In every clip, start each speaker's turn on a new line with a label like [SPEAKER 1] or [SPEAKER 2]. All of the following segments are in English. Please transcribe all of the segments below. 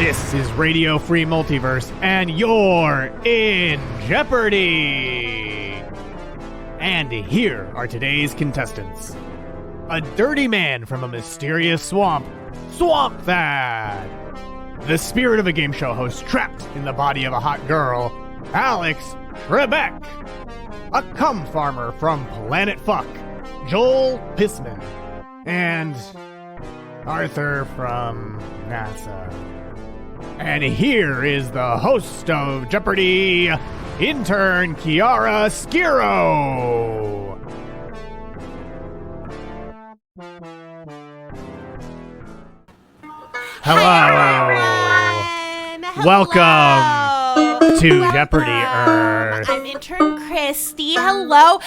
[SPEAKER 1] This is Radio Free Multiverse, and you're in Jeopardy! And here are today's contestants. A dirty man from a mysterious swamp, Swamp Thad. The spirit of a game show host trapped in the body of a hot girl, Alex Trebek. A cum farmer from Planet Fuck, Joel Pissman. And Arthur from NASA. And here is the host of Jeopardy, intern Kiara Skiro. Hello. Welcome to Jeopardy Earth.
[SPEAKER 2] I'm intern Christy. Hello.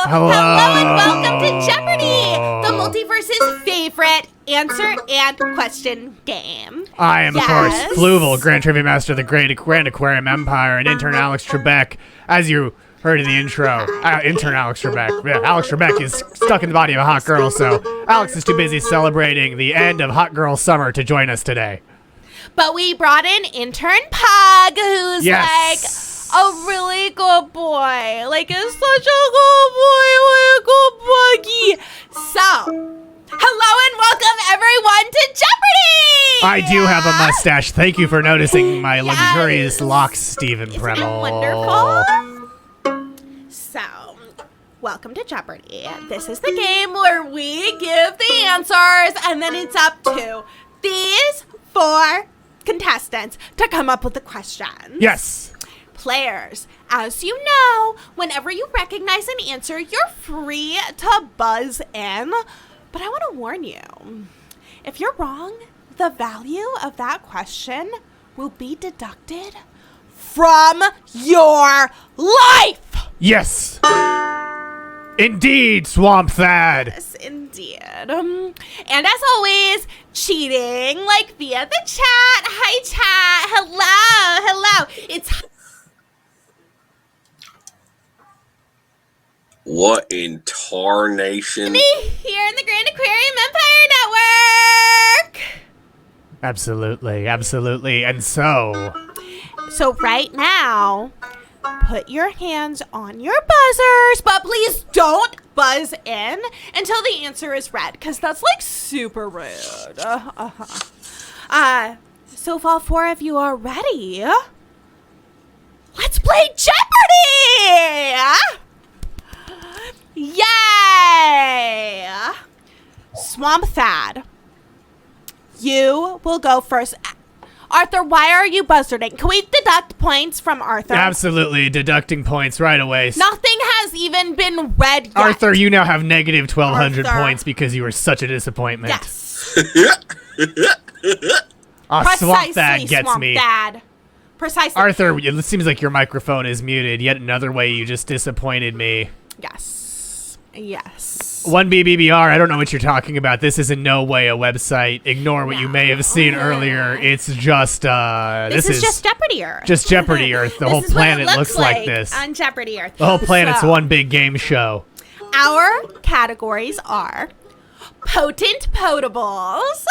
[SPEAKER 1] Hello,
[SPEAKER 2] and welcome to Jeopardy, the multiverse's favorite answer and question game.
[SPEAKER 1] I am, of course, Fluval, Grand Trivia Master of the Grand Aquarium Empire, and intern Alex Trebek. As you heard in the intro, intern Alex Trebek. Yeah, Alex Trebek is stuck in the body of a hot girl, so Alex is too busy celebrating the end of Hot Girl Summer to join us today.
[SPEAKER 2] But we brought in intern Pug, who's like a really good boy. Like, is such a good boy, like a good buggy. So, hello and welcome everyone to Jeopardy!
[SPEAKER 1] I do have a mustache. Thank you for noticing my luxurious locks, Stephen Preble.
[SPEAKER 2] Wonderful. So, welcome to Jeopardy. This is the game where we give the answers and then it's up to these four contestants to come up with the questions.
[SPEAKER 1] Yes.
[SPEAKER 2] Players, as you know, whenever you recognize an answer, you're free to buzz in. But I want to warn you, if you're wrong, the value of that question will be deducted from your life.
[SPEAKER 1] Yes. Indeed, Swamp Thad.
[SPEAKER 2] Yes, indeed. And as always, cheating, like via the chat. Hi, chat. Hello. It's...
[SPEAKER 3] What in tarnation?
[SPEAKER 2] me here in the Grand Aquarium Empire Network.
[SPEAKER 1] Absolutely. And so
[SPEAKER 2] right now, put your hands on your buzzers, but please don't buzz in until the answer is read, because that's like super rude. So if all four of you are ready, let's play Jeopardy! Yay! Swamp Thad, you will go first. Arthur, why are you buzzarding? Can we deduct points from Arthur?
[SPEAKER 1] absolutely deducting points right away.
[SPEAKER 2] Nothing has even been read yet.
[SPEAKER 1] Arthur, you now have negative 1,200
[SPEAKER 2] Arthur.
[SPEAKER 1] points because you were such a disappointment.
[SPEAKER 2] Yes.
[SPEAKER 1] Swamp Thad gets
[SPEAKER 2] Swamp
[SPEAKER 1] me.
[SPEAKER 2] Thad. Precisely.
[SPEAKER 1] Arthur, it seems like your microphone is muted. Yet another way you just disappointed me.
[SPEAKER 2] Yes.
[SPEAKER 1] 1BBBR, I don't know what you're talking about. This is in no way a website. Ignore what you may have seen earlier. It's just,
[SPEAKER 2] This is just Jeopardy Earth.
[SPEAKER 1] Just Jeopardy Earth. The whole planet looks like this.
[SPEAKER 2] On Jeopardy Earth.
[SPEAKER 1] The whole planet's
[SPEAKER 2] So,
[SPEAKER 1] one big game show.
[SPEAKER 2] Our categories are potent potables,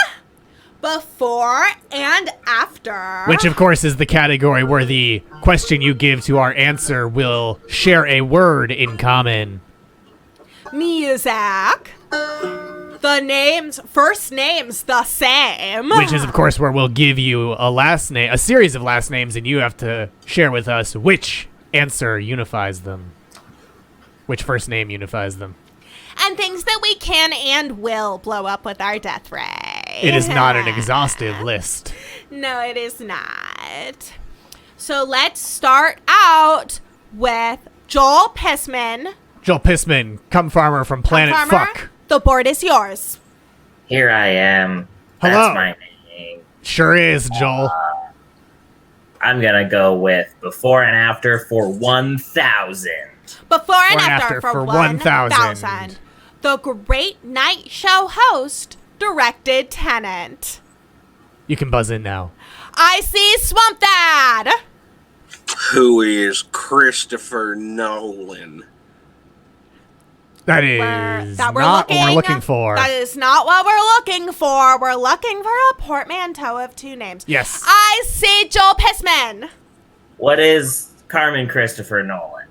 [SPEAKER 2] before and after.
[SPEAKER 1] Which, of course, is the category where the question you give to our answer will share a word in common.
[SPEAKER 2] Music. The names, first names the same.
[SPEAKER 1] Which is, of course, where we'll give you a series of last names, and you have to share with us which answer unifies them. Which first name unifies them.
[SPEAKER 2] And things that we can and will blow up with our death ray.
[SPEAKER 1] It is not an exhaustive list.
[SPEAKER 2] No, it is not. So let's start out with Joel Pissman.
[SPEAKER 1] Joel Pissman, cum farmer from Planet Fuck.
[SPEAKER 2] The board is yours.
[SPEAKER 4] Here I am.
[SPEAKER 1] Hello.
[SPEAKER 4] That's my name.
[SPEAKER 1] Sure is, Joel.
[SPEAKER 4] I'm gonna go with before and after for 1,000.
[SPEAKER 2] Before and after for 1,000. The Great Night Show host directed Tennant.
[SPEAKER 1] You can buzz in now.
[SPEAKER 2] I see Swamp Thad.
[SPEAKER 3] Who is Christopher Nolan?
[SPEAKER 1] That is not what we're looking for.
[SPEAKER 2] That is not what we're looking for. We're looking for a portmanteau of two names.
[SPEAKER 1] Yes.
[SPEAKER 2] I see Joel Pissman.
[SPEAKER 4] What is Carmen Christopher Nolan?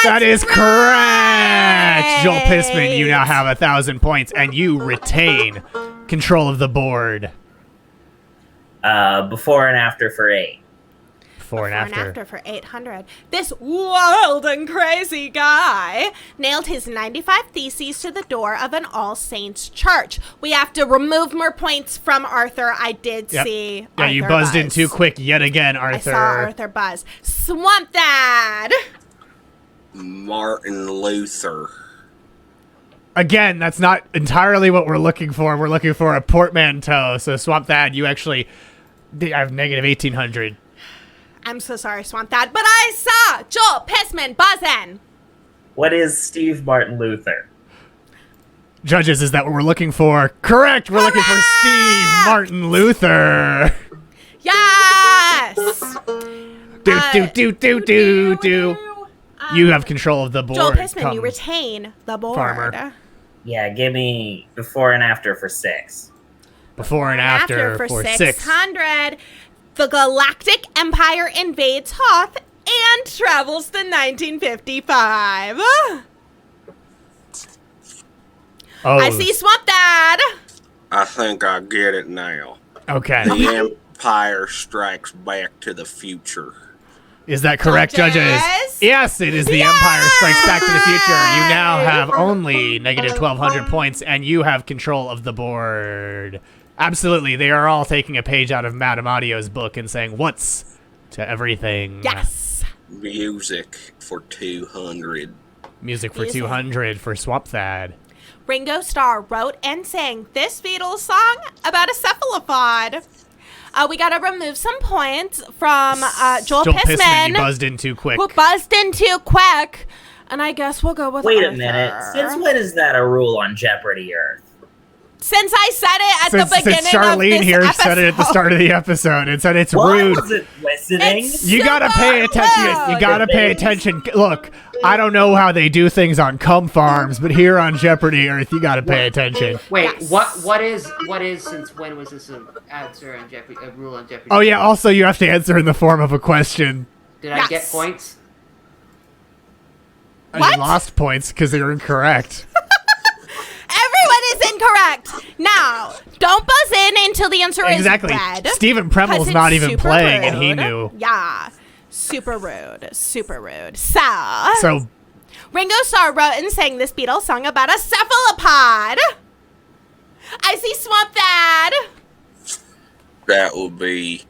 [SPEAKER 2] That
[SPEAKER 1] is correct. Joel Pissman, you now have 1,000 points, and you retain control of the board.
[SPEAKER 4] Before and after for 8.
[SPEAKER 1] Before and after
[SPEAKER 2] for 800. This wild and crazy guy nailed his 95 theses to the door of an All Saints church. We have to remove more points from Arthur. I did see
[SPEAKER 1] Yeah,
[SPEAKER 2] Arthur
[SPEAKER 1] you buzzed in
[SPEAKER 2] buzz.
[SPEAKER 1] too quick yet again, Arthur.
[SPEAKER 2] I saw Arthur buzz. Swamp Dad.
[SPEAKER 3] Martin Luther.
[SPEAKER 1] Again, that's not entirely what we're looking for. We're looking for a portmanteau. So Swamp Dad, you actually have negative 1,800.
[SPEAKER 2] I'm so sorry, Swamp Dad, but I saw Joel Pissman buzzing.
[SPEAKER 4] What is Steve Martin Luther?
[SPEAKER 1] Judges, is that what we're looking for? Correct! We're looking for Steve Martin Luther.
[SPEAKER 2] Yes!
[SPEAKER 1] Do. You have control of the board.
[SPEAKER 2] Joel Pissman, you retain the board.
[SPEAKER 1] Farmer.
[SPEAKER 4] Yeah, give me before and after for 6.
[SPEAKER 1] Before and after for 6.
[SPEAKER 2] 600. The Galactic Empire invades Hoth and travels to 1955.
[SPEAKER 1] Oh,
[SPEAKER 2] I see Swamp Dad.
[SPEAKER 3] I think I get it now.
[SPEAKER 1] Okay.
[SPEAKER 3] The Empire Strikes Back to the Future.
[SPEAKER 1] Is that correct, judges? Yes, it is the Empire Strikes Back to the Future. You now have only negative 1,200 points, and you have control of the board. Absolutely. They are all taking a page out of Madame Audio's book and saying, what's to everything?
[SPEAKER 2] Yes.
[SPEAKER 3] Music for 200.
[SPEAKER 1] Music for 200 for Swamp Thad.
[SPEAKER 2] Ringo Starr wrote and sang this Beatles song about a cephalopod. We got to remove some points from Joel Pissman.
[SPEAKER 1] You buzzed in too quick.
[SPEAKER 2] Who buzzed in too quick. And I guess we'll go with
[SPEAKER 4] Wait
[SPEAKER 2] Arthur.
[SPEAKER 4] a minute. Since when is that a rule on Jeopardy Earth?
[SPEAKER 2] Since I said it at the beginning
[SPEAKER 1] since Charlene
[SPEAKER 2] of this
[SPEAKER 1] here
[SPEAKER 2] episode.
[SPEAKER 1] said it at the start of the episode and said it's
[SPEAKER 4] Well,
[SPEAKER 1] rude.
[SPEAKER 4] I wasn't listening.
[SPEAKER 1] You gotta pay attention. You gotta pay attention. Look, I don't know how they do things on cum farms, but here on Jeopardy Earth, you gotta pay attention.
[SPEAKER 5] Wait,
[SPEAKER 2] Yes.
[SPEAKER 5] what is since when was this an answer on Jeopardy, a rule on Jeopardy?
[SPEAKER 1] Oh yeah, also you have to answer in the form of a question.
[SPEAKER 5] Did I
[SPEAKER 2] Yes.
[SPEAKER 5] get points?
[SPEAKER 2] What?
[SPEAKER 1] You lost points because they were incorrect.
[SPEAKER 2] Everyone is incorrect. Now, don't buzz in until the answer
[SPEAKER 1] Exactly.
[SPEAKER 2] is red.
[SPEAKER 1] Stephen
[SPEAKER 2] 'cause
[SPEAKER 1] Premel's
[SPEAKER 2] it's
[SPEAKER 1] not even
[SPEAKER 2] super
[SPEAKER 1] playing, and he
[SPEAKER 2] rude.
[SPEAKER 1] knew.
[SPEAKER 2] Yeah. Super rude. Super rude. So,
[SPEAKER 1] So
[SPEAKER 2] Ringo Starr wrote and sang this Beatles song about a cephalopod. I see Swamp Thad.
[SPEAKER 3] That would be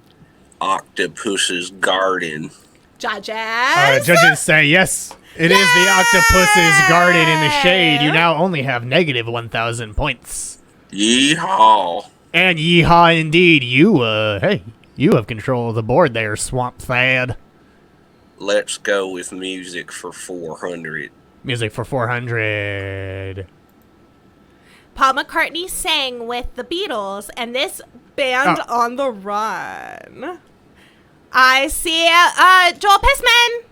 [SPEAKER 3] Octopus's Garden.
[SPEAKER 2] Judges.
[SPEAKER 1] judges say yes. It is the octopus's garden in the shade. You now only have negative 1,000 points.
[SPEAKER 3] Yeehaw.
[SPEAKER 1] And yeehaw indeed. You, you have control of the board there, Swamp Thad.
[SPEAKER 3] Let's go with music for 400.
[SPEAKER 1] Music for 400.
[SPEAKER 2] Paul McCartney sang with the Beatles and this band
[SPEAKER 1] Oh.
[SPEAKER 2] on the run. I see Joel Pissman.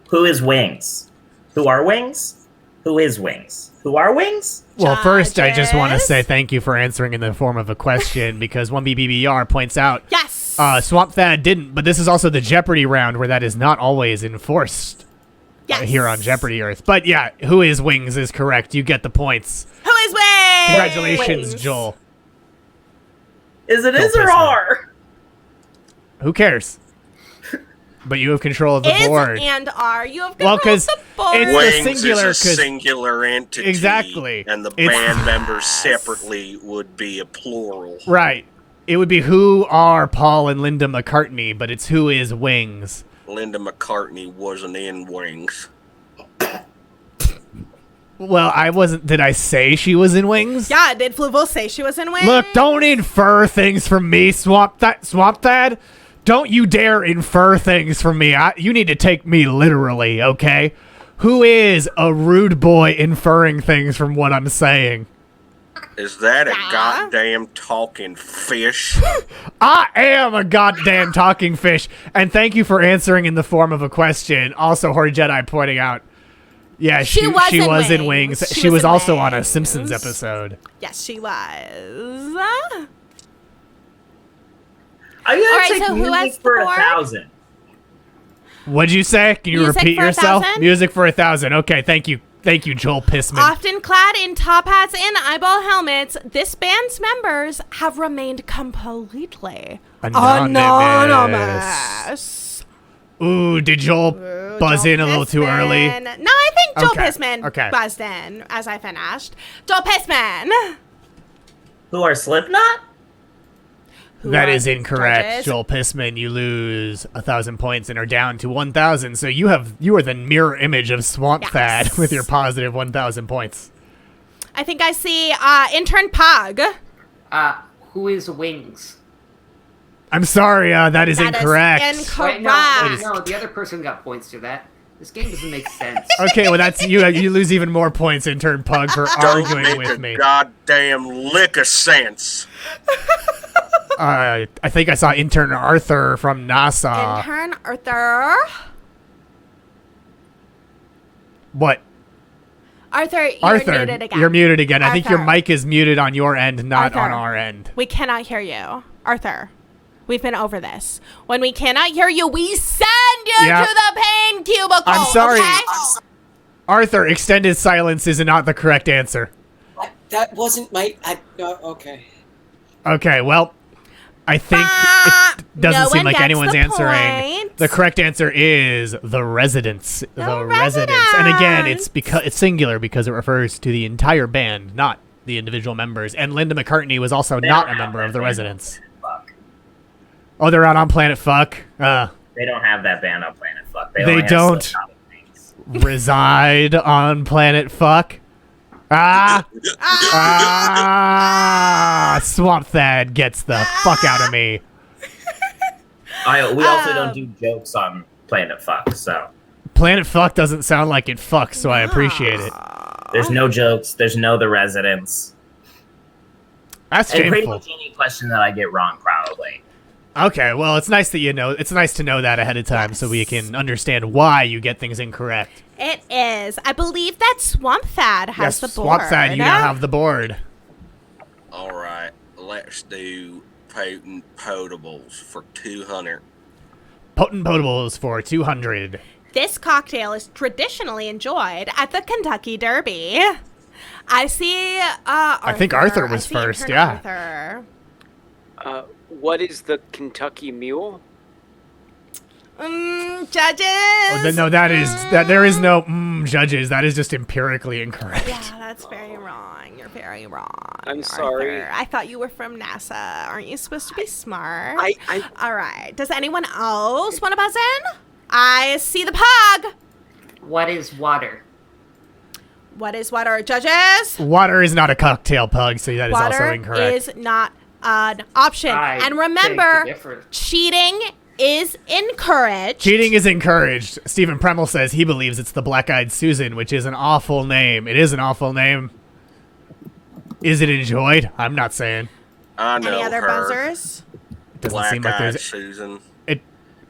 [SPEAKER 4] Who is Wings? Who are Wings? Who is Wings? Who are Wings?
[SPEAKER 1] Well, first, I just want to
[SPEAKER 2] Judges.
[SPEAKER 1] say thank you for answering in the form of a question because 1BBBR points out
[SPEAKER 2] Yes.
[SPEAKER 1] Swamp Thad didn't, but this is also the Jeopardy round where that is not always enforced
[SPEAKER 2] Yes.
[SPEAKER 1] here on Jeopardy Earth. But yeah, who is Wings is correct. You get the points.
[SPEAKER 2] Who is Wings?
[SPEAKER 1] Congratulations,
[SPEAKER 2] Wings.
[SPEAKER 1] Joel.
[SPEAKER 4] Is it
[SPEAKER 1] Joel
[SPEAKER 4] is or
[SPEAKER 1] Pissman.
[SPEAKER 4] are?
[SPEAKER 1] Who cares? But you have control of the
[SPEAKER 2] Is
[SPEAKER 1] board.
[SPEAKER 2] and are. You have
[SPEAKER 1] Well,
[SPEAKER 2] control
[SPEAKER 1] 'cause
[SPEAKER 2] of the board.
[SPEAKER 1] it's the
[SPEAKER 3] Wings
[SPEAKER 1] singular,
[SPEAKER 3] is a
[SPEAKER 1] 'cause-
[SPEAKER 3] singular entity.
[SPEAKER 1] Exactly.
[SPEAKER 3] And the
[SPEAKER 1] It's-
[SPEAKER 3] band members separately would be a plural.
[SPEAKER 1] Right. It would be who are Paul and Linda McCartney, but it's who is Wings.
[SPEAKER 3] Linda McCartney wasn't in Wings.
[SPEAKER 1] Well, I wasn't. Did I say she was in Wings?
[SPEAKER 2] Yeah, did Fluval say she was in Wings?
[SPEAKER 1] Look, don't infer things from me, Swamp Thad. Don't you dare infer things from me. You need to take me literally, okay? Who is a rude boy inferring things from what I'm saying?
[SPEAKER 3] Is that a
[SPEAKER 2] Yeah.
[SPEAKER 3] goddamn talking fish?
[SPEAKER 1] I am a goddamn talking fish, and thank you for answering in the form of a question. Also, Horde Jedi pointing out, Yeah,
[SPEAKER 2] She
[SPEAKER 1] she
[SPEAKER 2] was in
[SPEAKER 1] was in
[SPEAKER 2] Wings.
[SPEAKER 1] Wings.
[SPEAKER 2] She
[SPEAKER 1] She
[SPEAKER 2] was
[SPEAKER 1] was
[SPEAKER 2] in
[SPEAKER 1] also on a
[SPEAKER 2] Wings.
[SPEAKER 1] Simpsons episode.
[SPEAKER 2] Yes, she was.
[SPEAKER 4] I'm gonna
[SPEAKER 2] Alright,
[SPEAKER 4] take
[SPEAKER 2] so who has
[SPEAKER 4] music
[SPEAKER 2] the
[SPEAKER 4] for
[SPEAKER 2] board?
[SPEAKER 4] 1,000.
[SPEAKER 1] What'd you say? Can you
[SPEAKER 2] Music
[SPEAKER 1] repeat
[SPEAKER 2] for
[SPEAKER 1] yourself?
[SPEAKER 2] 1,000?
[SPEAKER 1] Music for 1,000. Okay, thank you. Thank you, Joel Pissman.
[SPEAKER 2] Often clad in top hats and eyeball helmets, this band's members have remained completely anonymous.
[SPEAKER 1] Ooh, did Joel buzz
[SPEAKER 2] Joel
[SPEAKER 1] in a little too early?
[SPEAKER 2] Pissman. No, I think Joel
[SPEAKER 1] Okay,
[SPEAKER 2] Pissman
[SPEAKER 1] okay.
[SPEAKER 2] buzzed in as I finished. Joel Pissman.
[SPEAKER 4] Who are Slipknot?
[SPEAKER 2] Who
[SPEAKER 1] That
[SPEAKER 2] are
[SPEAKER 1] is incorrect,
[SPEAKER 2] judges?
[SPEAKER 1] Joel Pissman. You lose 1,000 points and are down to 1,000. So you are the mirror image of Swamp
[SPEAKER 2] Yes.
[SPEAKER 1] Thad with your positive 1,000 points.
[SPEAKER 2] I think I see intern Pog.
[SPEAKER 5] Who is Wings?
[SPEAKER 1] I'm sorry, that is
[SPEAKER 2] That is
[SPEAKER 1] incorrect.
[SPEAKER 2] incorrect.
[SPEAKER 5] No, the other person got points to that. This game doesn't make sense.
[SPEAKER 1] Okay, well that's you. You lose even more points, intern Pug, for
[SPEAKER 3] Don't
[SPEAKER 1] arguing
[SPEAKER 3] make
[SPEAKER 1] with
[SPEAKER 3] a
[SPEAKER 1] me.
[SPEAKER 3] goddamn lick of sense.
[SPEAKER 1] I think I saw intern Arthur from NASA.
[SPEAKER 2] Intern Arthur.
[SPEAKER 1] What?
[SPEAKER 2] Arthur, you're
[SPEAKER 1] Arthur,
[SPEAKER 2] muted again.
[SPEAKER 1] you're muted again. I think your
[SPEAKER 2] Arthur.
[SPEAKER 1] mic is muted on your end, not on
[SPEAKER 2] Arthur.
[SPEAKER 1] our end.
[SPEAKER 2] We cannot hear you. Arthur, we've been over this. When we cannot hear you, we send you
[SPEAKER 1] Yeah.
[SPEAKER 2] to the pain cubicle.
[SPEAKER 1] I'm sorry.
[SPEAKER 2] Okay?
[SPEAKER 1] Arthur, extended silence is not the correct answer.
[SPEAKER 6] That wasn't my. Okay.
[SPEAKER 1] Okay, well, I think it doesn't
[SPEAKER 2] No
[SPEAKER 1] seem
[SPEAKER 2] one
[SPEAKER 1] like
[SPEAKER 2] gets
[SPEAKER 1] anyone's
[SPEAKER 2] the
[SPEAKER 1] answering.
[SPEAKER 2] point.
[SPEAKER 1] The correct answer is the residents. The
[SPEAKER 2] residents.
[SPEAKER 1] And again, it's singular because it refers to the entire band, not the individual members. And Linda McCartney was also not a member of the residents.
[SPEAKER 4] Fuck.
[SPEAKER 1] Oh, they're out on Planet Fuck.
[SPEAKER 4] They don't have that band on Planet Fuck.
[SPEAKER 1] They
[SPEAKER 4] only have
[SPEAKER 1] don't.
[SPEAKER 4] Slipknot and Wings.
[SPEAKER 1] Reside on Planet Fuck. Swamp Thad gets the fuck out of me.
[SPEAKER 4] We also don't do jokes on Planet Fuck, so
[SPEAKER 1] Planet Fuck doesn't sound like it fucks, so I appreciate it.
[SPEAKER 4] there's no jokes. There's no the residents.
[SPEAKER 1] That's
[SPEAKER 4] And pretty
[SPEAKER 1] shameful.
[SPEAKER 4] much any question that I get wrong, probably.
[SPEAKER 1] Okay, well, it's nice that you know. It's nice to know that ahead of time so we can understand why you get things incorrect.
[SPEAKER 2] It is. I believe that Swamp Thad has the board.
[SPEAKER 1] Swamp Thad, you now have the board.
[SPEAKER 3] All right, let's do potent potables for 200.
[SPEAKER 1] Potent potables for 200.
[SPEAKER 2] This cocktail is traditionally enjoyed at the Kentucky Derby. I see. I
[SPEAKER 1] think Arthur was
[SPEAKER 2] see
[SPEAKER 1] first,
[SPEAKER 2] intern
[SPEAKER 1] yeah.
[SPEAKER 2] Arthur.
[SPEAKER 6] What is the Kentucky Mule?
[SPEAKER 2] Judges.
[SPEAKER 1] Oh, no, that there is no judges. That is just empirically incorrect.
[SPEAKER 2] Yeah, that's very wrong. You're very wrong.
[SPEAKER 6] I'm sorry.
[SPEAKER 2] Arthur. I thought you were from NASA. Aren't you supposed to be smart?
[SPEAKER 6] I
[SPEAKER 2] All right. Does anyone else want to buzz in? I see the pug.
[SPEAKER 5] What is water?
[SPEAKER 2] What is water, judges?
[SPEAKER 1] Water is not a cocktail, Pug, so that is also
[SPEAKER 2] Water
[SPEAKER 1] incorrect.
[SPEAKER 2] is not an option.
[SPEAKER 5] I
[SPEAKER 2] And
[SPEAKER 5] beg
[SPEAKER 2] remember,
[SPEAKER 5] to differ.
[SPEAKER 2] cheating is encouraged.
[SPEAKER 1] Cheating is encouraged. Stephen Premel says he believes it's the Black-Eyed Susan, which is an awful name. It is an awful name. Is it enjoyed? I'm not saying.
[SPEAKER 3] I know
[SPEAKER 2] Any other
[SPEAKER 3] her.
[SPEAKER 2] buzzers?
[SPEAKER 1] Doesn't seem like
[SPEAKER 3] Black-eyed
[SPEAKER 1] there's.
[SPEAKER 3] Susan.
[SPEAKER 1] It.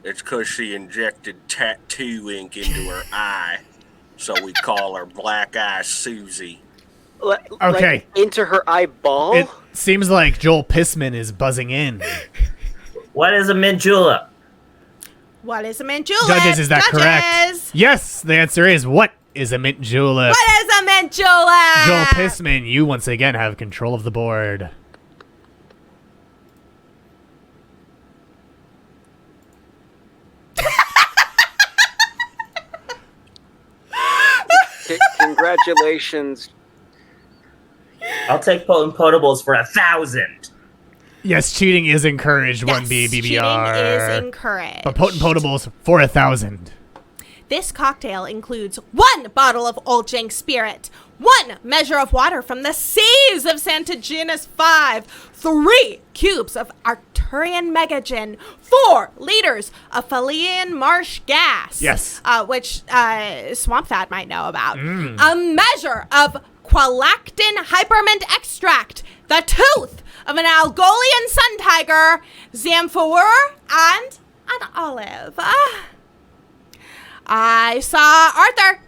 [SPEAKER 3] It's because she injected tattoo ink into her eye, so we call her Black Eye Susie.
[SPEAKER 1] Okay.
[SPEAKER 6] into her eyeball.
[SPEAKER 1] It seems like Joel Pissman is buzzing in.
[SPEAKER 4] What is a mint julep?
[SPEAKER 2] What is a mint julep?
[SPEAKER 1] Judges, is that correct?
[SPEAKER 2] Judges!
[SPEAKER 1] Yes, the answer is what is a mint julep?
[SPEAKER 2] What is a mint julep?
[SPEAKER 1] Joel Pissman, you once again have control of the board.
[SPEAKER 6] Congratulations.
[SPEAKER 4] I'll take potent potables for 1,000.
[SPEAKER 1] Yes, cheating is encouraged.
[SPEAKER 2] Yes,
[SPEAKER 1] 1B BBR.
[SPEAKER 2] cheating is encouraged.
[SPEAKER 1] But potent potables for 1,000.
[SPEAKER 2] This cocktail includes 1 bottle of Old Jank Spirit, 1 measure of water from the seas of Santaginus 5, 3 cubes of Arcturian Megagin, 4 liters of Phalean Marsh gas.
[SPEAKER 1] Yes.
[SPEAKER 2] Which Swamp Thad might know about. A measure of Qualactin Hypermint Extract, the tooth of an Algolian sun tiger, Zamphor, and an olive. I saw Arthur.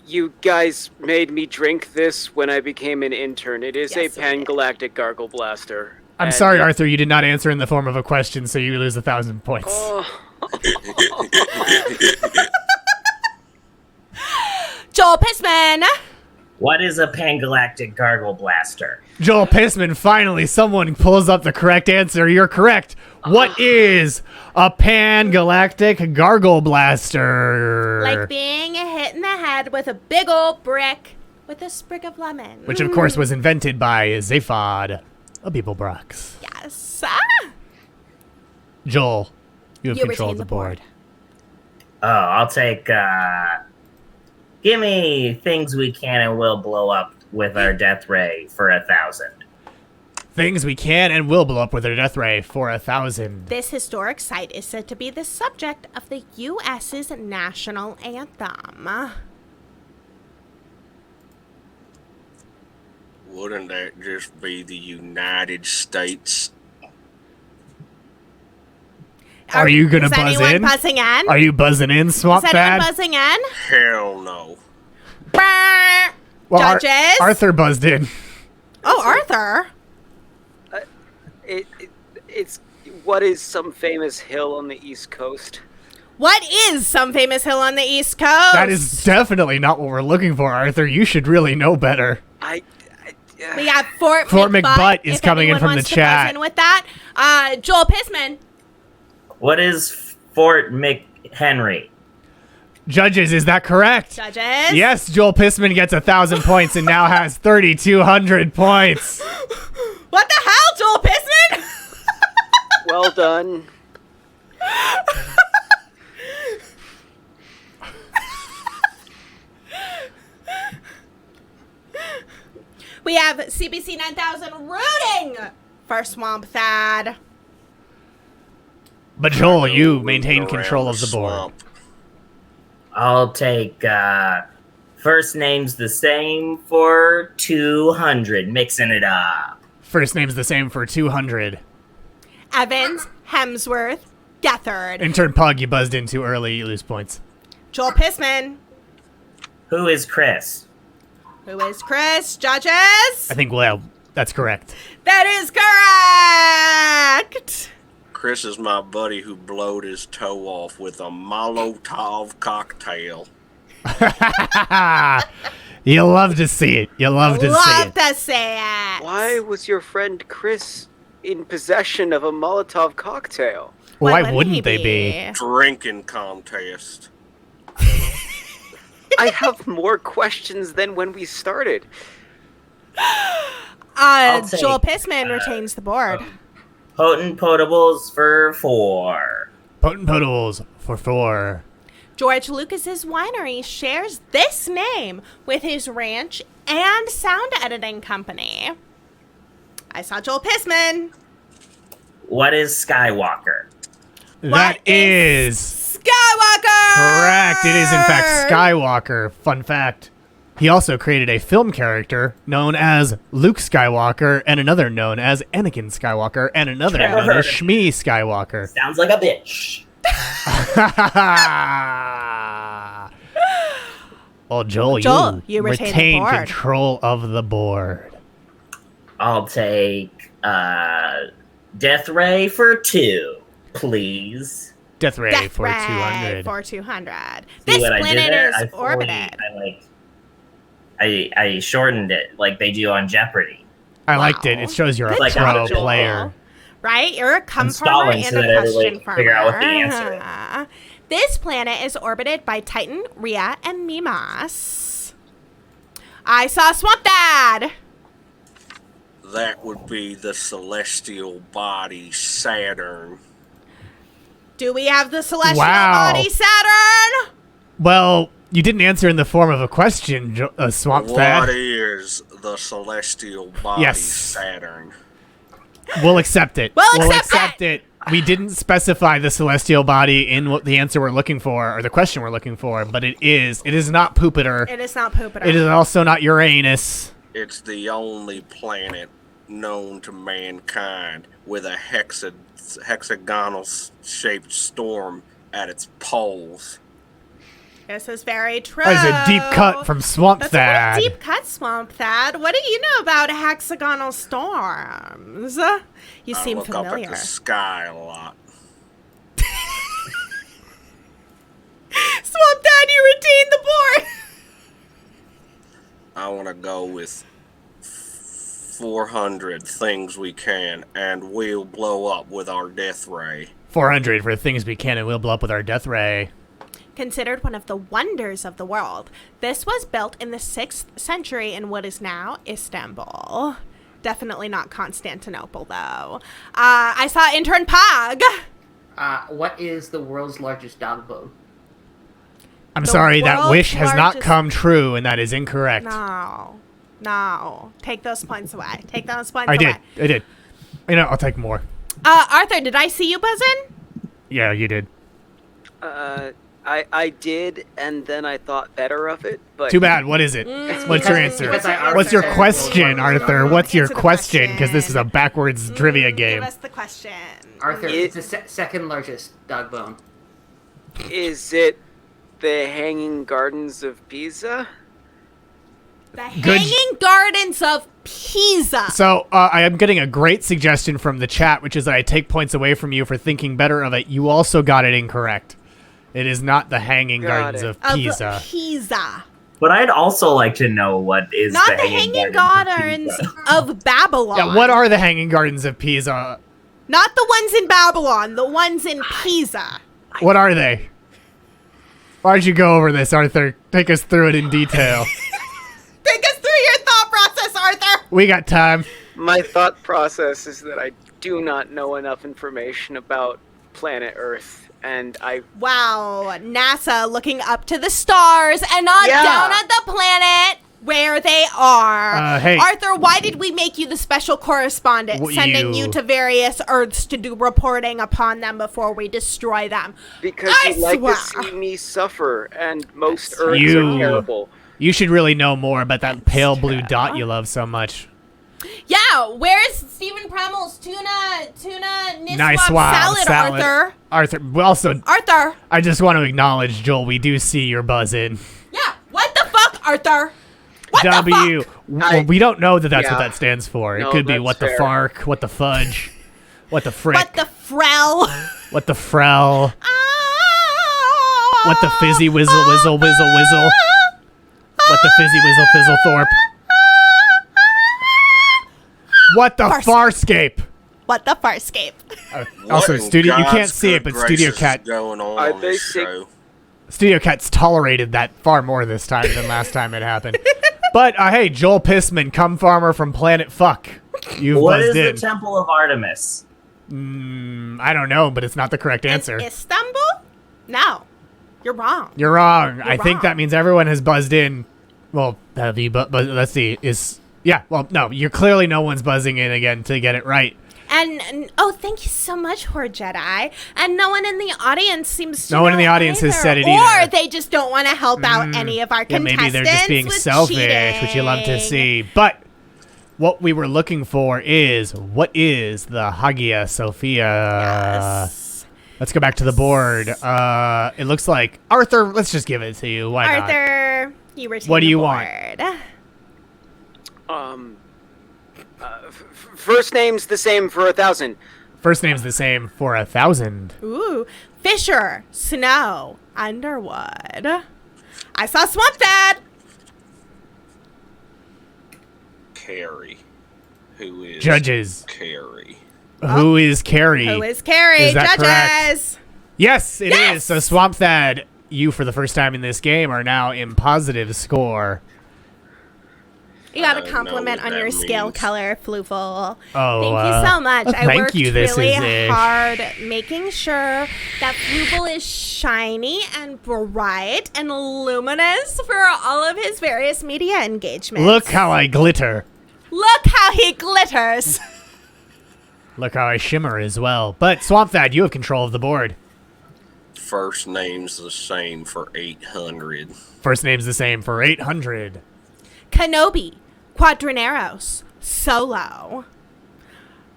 [SPEAKER 6] You guys made me drink this when I became an intern. It is
[SPEAKER 2] Yes,
[SPEAKER 6] a
[SPEAKER 2] we did.
[SPEAKER 6] pan-galactic gargle blaster.
[SPEAKER 1] I'm
[SPEAKER 6] And
[SPEAKER 1] sorry, Arthur, you did not answer in the form of a question, so you lose 1,000 points.
[SPEAKER 2] Joel Pissman.
[SPEAKER 4] What is a pangalactic gargle blaster?
[SPEAKER 1] Joel Pissman, finally, someone pulls up the correct answer. You're correct. What is a pan-galactic gargle blaster?
[SPEAKER 2] Like being hit in the head with a big old brick with a sprig of lemon.
[SPEAKER 1] Which, of course, was invented by Zaphod of Beeblebrox.
[SPEAKER 2] Yes.
[SPEAKER 1] Joel, you have
[SPEAKER 2] You
[SPEAKER 1] control
[SPEAKER 2] retain
[SPEAKER 1] of the
[SPEAKER 2] the
[SPEAKER 1] board.
[SPEAKER 2] board.
[SPEAKER 4] Oh, I'll take, give me things we can and will blow up with our death ray for 1,000.
[SPEAKER 1] Things we can and will blow up with our death ray for 1,000.
[SPEAKER 2] This historic site is said to be the subject of the U.S.'s national anthem.
[SPEAKER 3] Wouldn't that just be the United States?
[SPEAKER 1] Are you gonna
[SPEAKER 2] is
[SPEAKER 1] buzz
[SPEAKER 2] anyone
[SPEAKER 1] in?
[SPEAKER 2] buzzing in?
[SPEAKER 1] Are you buzzing in, Swamp
[SPEAKER 2] is anyone
[SPEAKER 1] Thad?
[SPEAKER 2] buzzing in?
[SPEAKER 3] Hell no.
[SPEAKER 2] Brr.
[SPEAKER 1] Well,
[SPEAKER 2] Judges?
[SPEAKER 1] Arthur buzzed in.
[SPEAKER 2] Oh, Arthur.
[SPEAKER 6] It's what is some famous hill on the East Coast?
[SPEAKER 2] What is some famous hill on the East Coast?
[SPEAKER 1] That is definitely not what we're looking for, Arthur. You should really know better.
[SPEAKER 2] We got Fort
[SPEAKER 1] McButt is
[SPEAKER 2] if
[SPEAKER 1] coming in
[SPEAKER 2] anyone
[SPEAKER 1] from the
[SPEAKER 2] wants to
[SPEAKER 1] chat.
[SPEAKER 2] buzz in with that. Joel Pissman.
[SPEAKER 4] What is Fort McHenry?
[SPEAKER 1] Judges, is that correct?
[SPEAKER 2] Judges.
[SPEAKER 1] Yes, Joel Pissman gets 1,000 points and now has 3,200 points.
[SPEAKER 2] What the hell, Joel Pissman?
[SPEAKER 6] Well done.
[SPEAKER 2] We have CBC 9000 rooting for Swamp Thad.
[SPEAKER 1] But Joel, you maintain
[SPEAKER 3] Around
[SPEAKER 1] control of the board.
[SPEAKER 3] swamp.
[SPEAKER 4] I'll take, first name's the same for 200, mixing it up.
[SPEAKER 1] First name's the same for 200.
[SPEAKER 2] Evans, Hemsworth, Gethard.
[SPEAKER 1] Intern Pug, you buzzed in too early, you lose points.
[SPEAKER 2] Joel Pissman.
[SPEAKER 4] Who is Chris?
[SPEAKER 2] Who is Chris? Judges?
[SPEAKER 1] I think, well, that's correct.
[SPEAKER 2] That is correct.
[SPEAKER 3] Chris is my buddy who blowed his toe off with a Molotov cocktail.
[SPEAKER 1] You love to see it. You love to see
[SPEAKER 2] Love
[SPEAKER 1] it.
[SPEAKER 2] to say it.
[SPEAKER 6] Why was your friend Chris in possession of a Molotov cocktail?
[SPEAKER 1] Why
[SPEAKER 2] he
[SPEAKER 1] wouldn't they be?
[SPEAKER 3] Drinking contest.
[SPEAKER 6] I have more questions than when we started.
[SPEAKER 4] I'll take,
[SPEAKER 2] Joel Pissman retains the board.
[SPEAKER 4] Potent Potables for 4.
[SPEAKER 1] Potent Potables for 4.
[SPEAKER 2] George Lucas's winery shares this name with his ranch and sound editing company. I saw Joel Pissman.
[SPEAKER 4] What is Skywalker?
[SPEAKER 1] That is
[SPEAKER 2] Skywalker!
[SPEAKER 1] correct. It is, in fact, Skywalker. Fun fact. He also created a film character known as Luke Skywalker and another known as Anakin Skywalker and another known as Shmi Skywalker.
[SPEAKER 4] Sounds like a bitch.
[SPEAKER 1] Well, Joel,
[SPEAKER 2] you retain the
[SPEAKER 1] retain
[SPEAKER 2] board.
[SPEAKER 1] control of the board.
[SPEAKER 4] I'll take, Death Ray for 2, please.
[SPEAKER 1] Death Ray
[SPEAKER 2] Death
[SPEAKER 1] for
[SPEAKER 2] Ray
[SPEAKER 1] 200.
[SPEAKER 2] for 200.
[SPEAKER 4] See
[SPEAKER 2] This
[SPEAKER 4] what I did
[SPEAKER 2] planet
[SPEAKER 4] there?
[SPEAKER 2] is
[SPEAKER 4] I
[SPEAKER 2] orbited.
[SPEAKER 4] I shortened it like they do on Jeopardy.
[SPEAKER 1] I liked it. It shows you're a
[SPEAKER 2] Good
[SPEAKER 1] pro
[SPEAKER 2] job, Joel.
[SPEAKER 1] player.
[SPEAKER 2] Right? You're a cum
[SPEAKER 4] I'm
[SPEAKER 2] farmer
[SPEAKER 4] stalling
[SPEAKER 2] and
[SPEAKER 4] so
[SPEAKER 2] a
[SPEAKER 4] that everybody
[SPEAKER 2] question
[SPEAKER 4] can
[SPEAKER 2] farmer.
[SPEAKER 4] figure out what the answer is.
[SPEAKER 2] This planet is orbited by Titan, Rhea, and Mimas. I saw Swamp Dad.
[SPEAKER 3] That would be the celestial body Saturn.
[SPEAKER 2] Do we have the celestial
[SPEAKER 1] Wow.
[SPEAKER 2] body Saturn?
[SPEAKER 1] Well, you didn't answer in the form of a question, Swamp
[SPEAKER 3] What
[SPEAKER 1] Thad.
[SPEAKER 3] is the celestial body
[SPEAKER 1] Yes.
[SPEAKER 3] Saturn?
[SPEAKER 1] We'll accept it.
[SPEAKER 2] We'll accept
[SPEAKER 1] it. We didn't specify the celestial body in what the answer we're looking for or the question we're looking for, but it is. It is not Pupiter.
[SPEAKER 2] It is not Pupiter.
[SPEAKER 1] It is also not Uranus.
[SPEAKER 3] It's the only planet known to mankind with a hexagonal shaped storm at its poles.
[SPEAKER 2] This is very true.
[SPEAKER 1] That is a deep cut from Swamp
[SPEAKER 2] That's
[SPEAKER 1] Thad.
[SPEAKER 2] a pretty deep cut, Swamp Thad. What do you know about hexagonal storms? You
[SPEAKER 3] I
[SPEAKER 2] seem
[SPEAKER 3] look
[SPEAKER 2] familiar.
[SPEAKER 3] up at the sky a lot.
[SPEAKER 2] Swamp Thad, you retain the board.
[SPEAKER 3] I want to go with 400 things we can, and we'll blow up with our death ray.
[SPEAKER 1] 400 for things we can and we'll blow up with our death ray.
[SPEAKER 2] Considered one of the wonders of the world, this was built in the 6th century in what is now Istanbul. Definitely not Constantinople, though. I saw intern Pog.
[SPEAKER 5] What is the world's largest dog bone?
[SPEAKER 1] I'm
[SPEAKER 2] The
[SPEAKER 1] sorry, that
[SPEAKER 2] world's
[SPEAKER 1] wish has not
[SPEAKER 2] largest-
[SPEAKER 1] come true, and that is incorrect.
[SPEAKER 2] No. Take those points away. Take those points
[SPEAKER 1] I
[SPEAKER 2] away.
[SPEAKER 1] did. You know, I'll take more.
[SPEAKER 2] Arthur, did I see you buzzing?
[SPEAKER 1] Yeah, you did.
[SPEAKER 6] I did, and then I thought better of it, but
[SPEAKER 1] Too bad. What is it? What's your answer?
[SPEAKER 5] because I
[SPEAKER 1] What's your
[SPEAKER 5] already said
[SPEAKER 1] question,
[SPEAKER 5] world's largest
[SPEAKER 1] Arthur?
[SPEAKER 5] dog bone.
[SPEAKER 1] What's your
[SPEAKER 2] Answer the
[SPEAKER 1] question? Because this is a
[SPEAKER 2] question.
[SPEAKER 1] backwards trivia game.
[SPEAKER 2] Give us the question.
[SPEAKER 5] Arthur,
[SPEAKER 6] It-
[SPEAKER 5] it's the second largest dog bone.
[SPEAKER 6] is it the Hanging Gardens of Pisa?
[SPEAKER 2] The
[SPEAKER 1] Good-
[SPEAKER 2] Hanging Gardens of Pisa.
[SPEAKER 1] So I am getting a great suggestion from the chat, which is that I take points away from you for thinking better of it. You also got it incorrect. It is not the Hanging
[SPEAKER 6] Got
[SPEAKER 1] Gardens
[SPEAKER 6] it.
[SPEAKER 1] of
[SPEAKER 2] Of
[SPEAKER 1] Pisa.
[SPEAKER 2] Pisa.
[SPEAKER 4] But I'd also like to know what is
[SPEAKER 2] Not
[SPEAKER 4] the
[SPEAKER 2] the Hanging
[SPEAKER 4] Gardens
[SPEAKER 2] Gardens
[SPEAKER 4] of Pisa.
[SPEAKER 2] of Babylon.
[SPEAKER 1] Yeah, what are the Hanging Gardens of Pisa?
[SPEAKER 2] Not the ones in Babylon, the ones in Pisa.
[SPEAKER 1] What are they? Why don't you go over this, Arthur? Take us through it in detail.
[SPEAKER 2] Take us through your thought process, Arthur.
[SPEAKER 1] We got time.
[SPEAKER 6] My thought process is that I do not know enough information about planet Earth, and I
[SPEAKER 2] Wow, NASA looking up to the stars and not
[SPEAKER 6] Yeah.
[SPEAKER 2] down at the planet where they are.
[SPEAKER 1] Hey.
[SPEAKER 2] Arthur, why did we make you the special correspondent, sending you to various Earths to do reporting upon them before we destroy them?
[SPEAKER 6] because
[SPEAKER 2] I
[SPEAKER 6] you like
[SPEAKER 2] swear.
[SPEAKER 6] to see me suffer, and most Earths
[SPEAKER 1] You-
[SPEAKER 6] are terrible.
[SPEAKER 1] You should really know more about that pale blue dot you love so much.
[SPEAKER 2] Yeah, where's Stephen Premel's tuna
[SPEAKER 1] Nice
[SPEAKER 2] swap salad, Arthur?
[SPEAKER 1] Arthur, well, also,
[SPEAKER 2] Arthur.
[SPEAKER 1] I just want to acknowledge, Joel, we do see your buzz in.
[SPEAKER 2] Yeah, what the fuck, Arthur? What the
[SPEAKER 1] W.
[SPEAKER 2] fuck?
[SPEAKER 1] Well, we don't know that that's what
[SPEAKER 6] Yeah.
[SPEAKER 1] that stands for. It
[SPEAKER 6] No,
[SPEAKER 1] could be
[SPEAKER 6] that's
[SPEAKER 1] what the
[SPEAKER 6] fair.
[SPEAKER 1] fark, what the fudge, what the frick,
[SPEAKER 2] What the frell?
[SPEAKER 1] what the frell, what the fizzy whizzle whizzle whizzle whizzle, what the fizzy whizzle fizzle thorpe, what the farscape.
[SPEAKER 2] What the farscape?
[SPEAKER 1] Also,
[SPEAKER 3] What in
[SPEAKER 1] studio, you can't
[SPEAKER 3] God's
[SPEAKER 1] see it,
[SPEAKER 3] good
[SPEAKER 1] but Studio
[SPEAKER 3] graces
[SPEAKER 1] Cat,
[SPEAKER 3] is going on
[SPEAKER 6] Are
[SPEAKER 3] on
[SPEAKER 6] they
[SPEAKER 3] this
[SPEAKER 6] sick?
[SPEAKER 3] show?
[SPEAKER 1] Studio Cat's tolerated that far more this time than last time it happened. But hey, Joel Pissman, cum farmer from Planet Fuck, you've
[SPEAKER 4] What
[SPEAKER 1] buzzed
[SPEAKER 4] is
[SPEAKER 1] in.
[SPEAKER 4] the Temple of Artemis?
[SPEAKER 1] I don't know, but it's not the correct answer.
[SPEAKER 2] Istanbul? No, you're wrong.
[SPEAKER 1] You're wrong. I think
[SPEAKER 2] wrong.
[SPEAKER 1] that means everyone has buzzed in. Well, have you? But let's see. Yeah. Well, no. You're clearly no one's buzzing in again to get it right.
[SPEAKER 2] And oh, thank you so much, Horde Jedi. And no one in the audience seems to.
[SPEAKER 1] No one in
[SPEAKER 2] know
[SPEAKER 1] the audience has
[SPEAKER 2] either.
[SPEAKER 1] said it
[SPEAKER 2] Or
[SPEAKER 1] either.
[SPEAKER 2] they just don't want to help out any of our
[SPEAKER 1] Yeah,
[SPEAKER 2] contestants.
[SPEAKER 1] maybe they're just being
[SPEAKER 2] with
[SPEAKER 1] selfish,
[SPEAKER 2] cheating.
[SPEAKER 1] which you love to see. But what we were looking for is what is the Hagia Sophia?
[SPEAKER 2] Yes.
[SPEAKER 1] Let's go back to the board. It looks like Arthur. Let's just give it to you. Why not?
[SPEAKER 2] Arthur, you retain
[SPEAKER 1] What do
[SPEAKER 2] the
[SPEAKER 1] you want?
[SPEAKER 2] board.
[SPEAKER 6] First name's the same for 1,000.
[SPEAKER 1] First name's the same for 1,000.
[SPEAKER 2] Ooh, Fisher, Snow, Underwood. I saw Swamp Dad.
[SPEAKER 3] Carrie. Who is
[SPEAKER 1] Judges.
[SPEAKER 3] Carrie?
[SPEAKER 1] Who is Carrie?
[SPEAKER 2] Who is Carrie?
[SPEAKER 1] Is that
[SPEAKER 2] Judges.
[SPEAKER 1] Yes, it is.
[SPEAKER 2] Yes!
[SPEAKER 1] So Swamp Thad, you for the first time in this game are now in positive score.
[SPEAKER 2] You got
[SPEAKER 3] I
[SPEAKER 2] a
[SPEAKER 3] don't
[SPEAKER 2] compliment
[SPEAKER 3] know
[SPEAKER 2] on
[SPEAKER 3] what
[SPEAKER 2] your
[SPEAKER 3] that
[SPEAKER 2] scale
[SPEAKER 3] means.
[SPEAKER 2] color, Flooful.
[SPEAKER 1] Oh,
[SPEAKER 2] Thank you so much. I
[SPEAKER 1] thank
[SPEAKER 2] worked
[SPEAKER 1] you. This
[SPEAKER 2] really
[SPEAKER 1] is ish.
[SPEAKER 2] hard making sure that Flooful is shiny and bright and luminous for all of his various media engagements.
[SPEAKER 1] Look how I glitter.
[SPEAKER 2] Look how he glitters.
[SPEAKER 1] Look how I shimmer as well. But Swamp Thad, you have control of the board.
[SPEAKER 3] First name's the same for 800.
[SPEAKER 1] First name's the same for 800.
[SPEAKER 2] Kenobi, Quadraneros, Solo.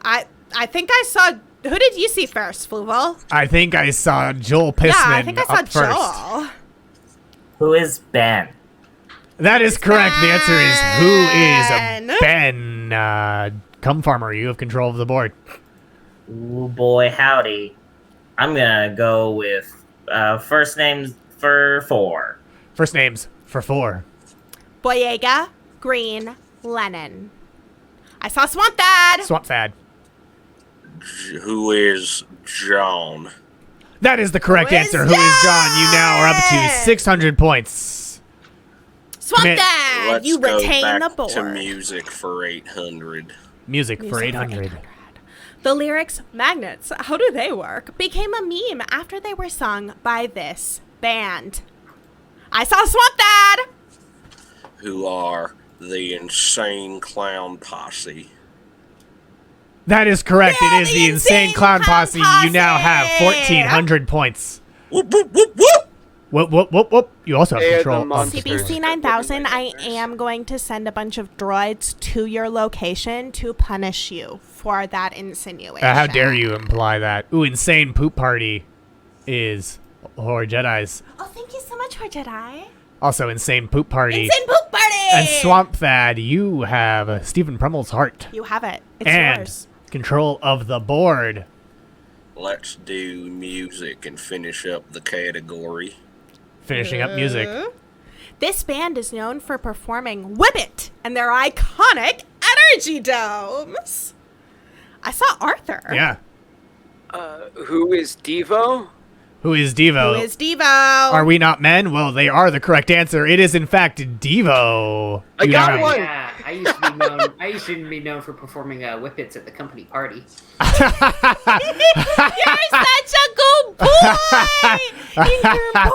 [SPEAKER 2] I think I saw. Who did you see first, Flooful?
[SPEAKER 1] I think I saw Joel Pissman
[SPEAKER 2] Yeah, I think I saw
[SPEAKER 1] up first.
[SPEAKER 2] Joel.
[SPEAKER 4] Who is Ben?
[SPEAKER 1] That is correct. The answer is who
[SPEAKER 2] Ben.
[SPEAKER 1] is Ben? Come farmer, you have control of the board.
[SPEAKER 4] Ooh, boy, howdy. I'm gonna go with first names for 4.
[SPEAKER 1] First names for 4.
[SPEAKER 2] Boyega, Green, Lennon. I saw Swamp Dad.
[SPEAKER 1] Swamp Thad.
[SPEAKER 3] Who is John?
[SPEAKER 1] That is the correct
[SPEAKER 2] Who is
[SPEAKER 1] answer. Who is John? You now are up to 600 points.
[SPEAKER 2] Swamp
[SPEAKER 1] Man,
[SPEAKER 2] Dad,
[SPEAKER 3] Let's
[SPEAKER 2] you
[SPEAKER 3] go
[SPEAKER 2] retain
[SPEAKER 3] back
[SPEAKER 2] the board.
[SPEAKER 3] to music for 800.
[SPEAKER 1] Music for
[SPEAKER 2] Music
[SPEAKER 1] 800.
[SPEAKER 2] The lyrics, magnets, how do they work, became a meme after they were sung by this band. I saw Swamp Dad.
[SPEAKER 3] Who are the Insane Clown Posse?
[SPEAKER 1] That is correct.
[SPEAKER 2] Yeah,
[SPEAKER 1] it is the Insane Clown Posse. You now have 1,400 points.
[SPEAKER 3] Whoop, whoop, whoop, whoop!
[SPEAKER 1] Whoop, whoop, whoop, whoop. You also have
[SPEAKER 6] They are
[SPEAKER 1] control
[SPEAKER 6] the
[SPEAKER 1] of
[SPEAKER 6] monsters.
[SPEAKER 2] CBC 9000, I am going to send a bunch of droids to your location to punish you for that insinuation.
[SPEAKER 1] How dare you imply that? Ooh, Insane Poop Party is Horror Jedi's.
[SPEAKER 2] Oh, thank you so much, Jedi.
[SPEAKER 1] Also, Insane Poop Party.
[SPEAKER 2] Insane Poop Party!
[SPEAKER 1] And Swamp Thad, you have Stephen Prummel's heart.
[SPEAKER 2] You have it. It's
[SPEAKER 1] and
[SPEAKER 2] yours.
[SPEAKER 1] control of the board.
[SPEAKER 3] Let's do music and finish up the category.
[SPEAKER 1] Finishing up music.
[SPEAKER 2] This band is known for performing Whip It and their iconic energy domes. I saw Arthur.
[SPEAKER 1] Yeah.
[SPEAKER 6] Who is Devo?
[SPEAKER 1] Who is Devo?
[SPEAKER 2] Who is Devo?
[SPEAKER 1] Are we not men? Well, they are the correct answer. It is, in fact, Devo.
[SPEAKER 6] I
[SPEAKER 1] You
[SPEAKER 6] got
[SPEAKER 1] now have-
[SPEAKER 6] one.
[SPEAKER 5] Yeah, I used to be known for performing whippets at the company party.
[SPEAKER 2] You're such a good boy!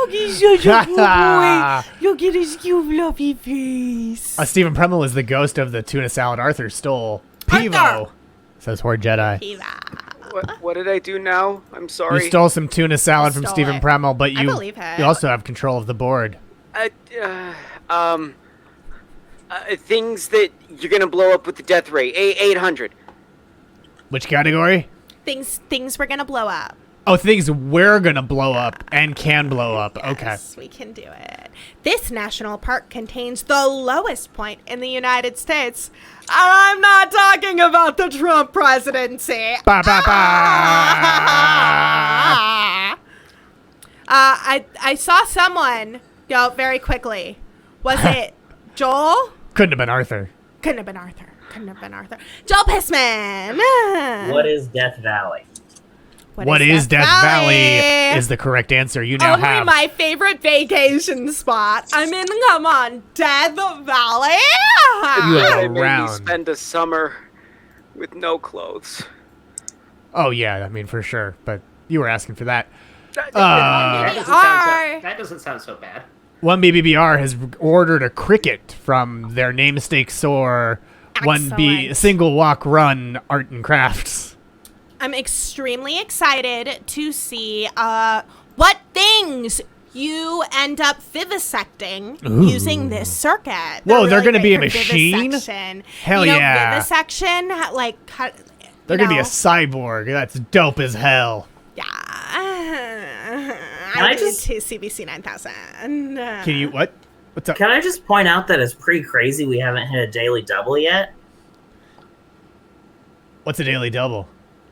[SPEAKER 2] He's such a good boy. Look at his cute fluffy face.
[SPEAKER 1] Stephen Premmel is the ghost of the tuna salad Arthur stole. Pivo,
[SPEAKER 2] Arthur!
[SPEAKER 1] says Horde Jedi.
[SPEAKER 6] What did I do now? I'm sorry.
[SPEAKER 1] You stole some tuna salad
[SPEAKER 2] You
[SPEAKER 1] from
[SPEAKER 2] stole
[SPEAKER 1] Stephen
[SPEAKER 2] it.
[SPEAKER 1] Premmel, but
[SPEAKER 2] I
[SPEAKER 1] you,
[SPEAKER 2] believe it.
[SPEAKER 1] you also have control of the board.
[SPEAKER 6] Things that you're gonna blow up with the death ray. 800.
[SPEAKER 1] Which category?
[SPEAKER 2] Things we're gonna blow up.
[SPEAKER 1] Oh, things we're gonna blow up and can blow up. Okay.
[SPEAKER 2] Yes, we can do it. This national park contains the lowest point in the United States. And I'm not talking about the Trump presidency.
[SPEAKER 1] Ba, ba, ba.
[SPEAKER 2] I saw someone go very quickly. Was it Joel?
[SPEAKER 1] Couldn't have been Arthur.
[SPEAKER 2] Couldn't have been Arthur. Couldn't have been Arthur. Joel Pissman.
[SPEAKER 4] What is Death Valley?
[SPEAKER 1] What is Death Valley is the correct answer. You now
[SPEAKER 2] Only
[SPEAKER 1] have.
[SPEAKER 2] my favorite vacation spot. I mean, come on, Death Valley.
[SPEAKER 1] You have
[SPEAKER 6] They
[SPEAKER 1] a
[SPEAKER 6] made me
[SPEAKER 1] round.
[SPEAKER 6] spend a summer with no clothes.
[SPEAKER 1] Oh, yeah, I mean, for sure. But you were asking for that.
[SPEAKER 5] That doesn't sound so bad.
[SPEAKER 1] One BBBR has ordered a cricket from their namesake store, One B
[SPEAKER 2] Excellent.
[SPEAKER 1] Single Walk Run Art and Crafts.
[SPEAKER 2] I'm extremely excited to see what things you end up vivisecting using this circuit.
[SPEAKER 1] Whoa, they're
[SPEAKER 2] really
[SPEAKER 1] gonna be
[SPEAKER 2] great
[SPEAKER 1] a
[SPEAKER 2] for
[SPEAKER 1] machine?
[SPEAKER 2] vivisection.
[SPEAKER 1] Hell
[SPEAKER 2] you know,
[SPEAKER 1] yeah.
[SPEAKER 2] Vivisection, like, cut.
[SPEAKER 1] They're going to be a cyborg. That's dope as hell.
[SPEAKER 2] Yeah.
[SPEAKER 4] I
[SPEAKER 2] I did
[SPEAKER 4] just-
[SPEAKER 2] to CBC 9000.
[SPEAKER 1] Can you, what? What's up?
[SPEAKER 4] Can I just point out that it's pretty crazy we haven't hit a daily double yet?
[SPEAKER 1] What's a daily double?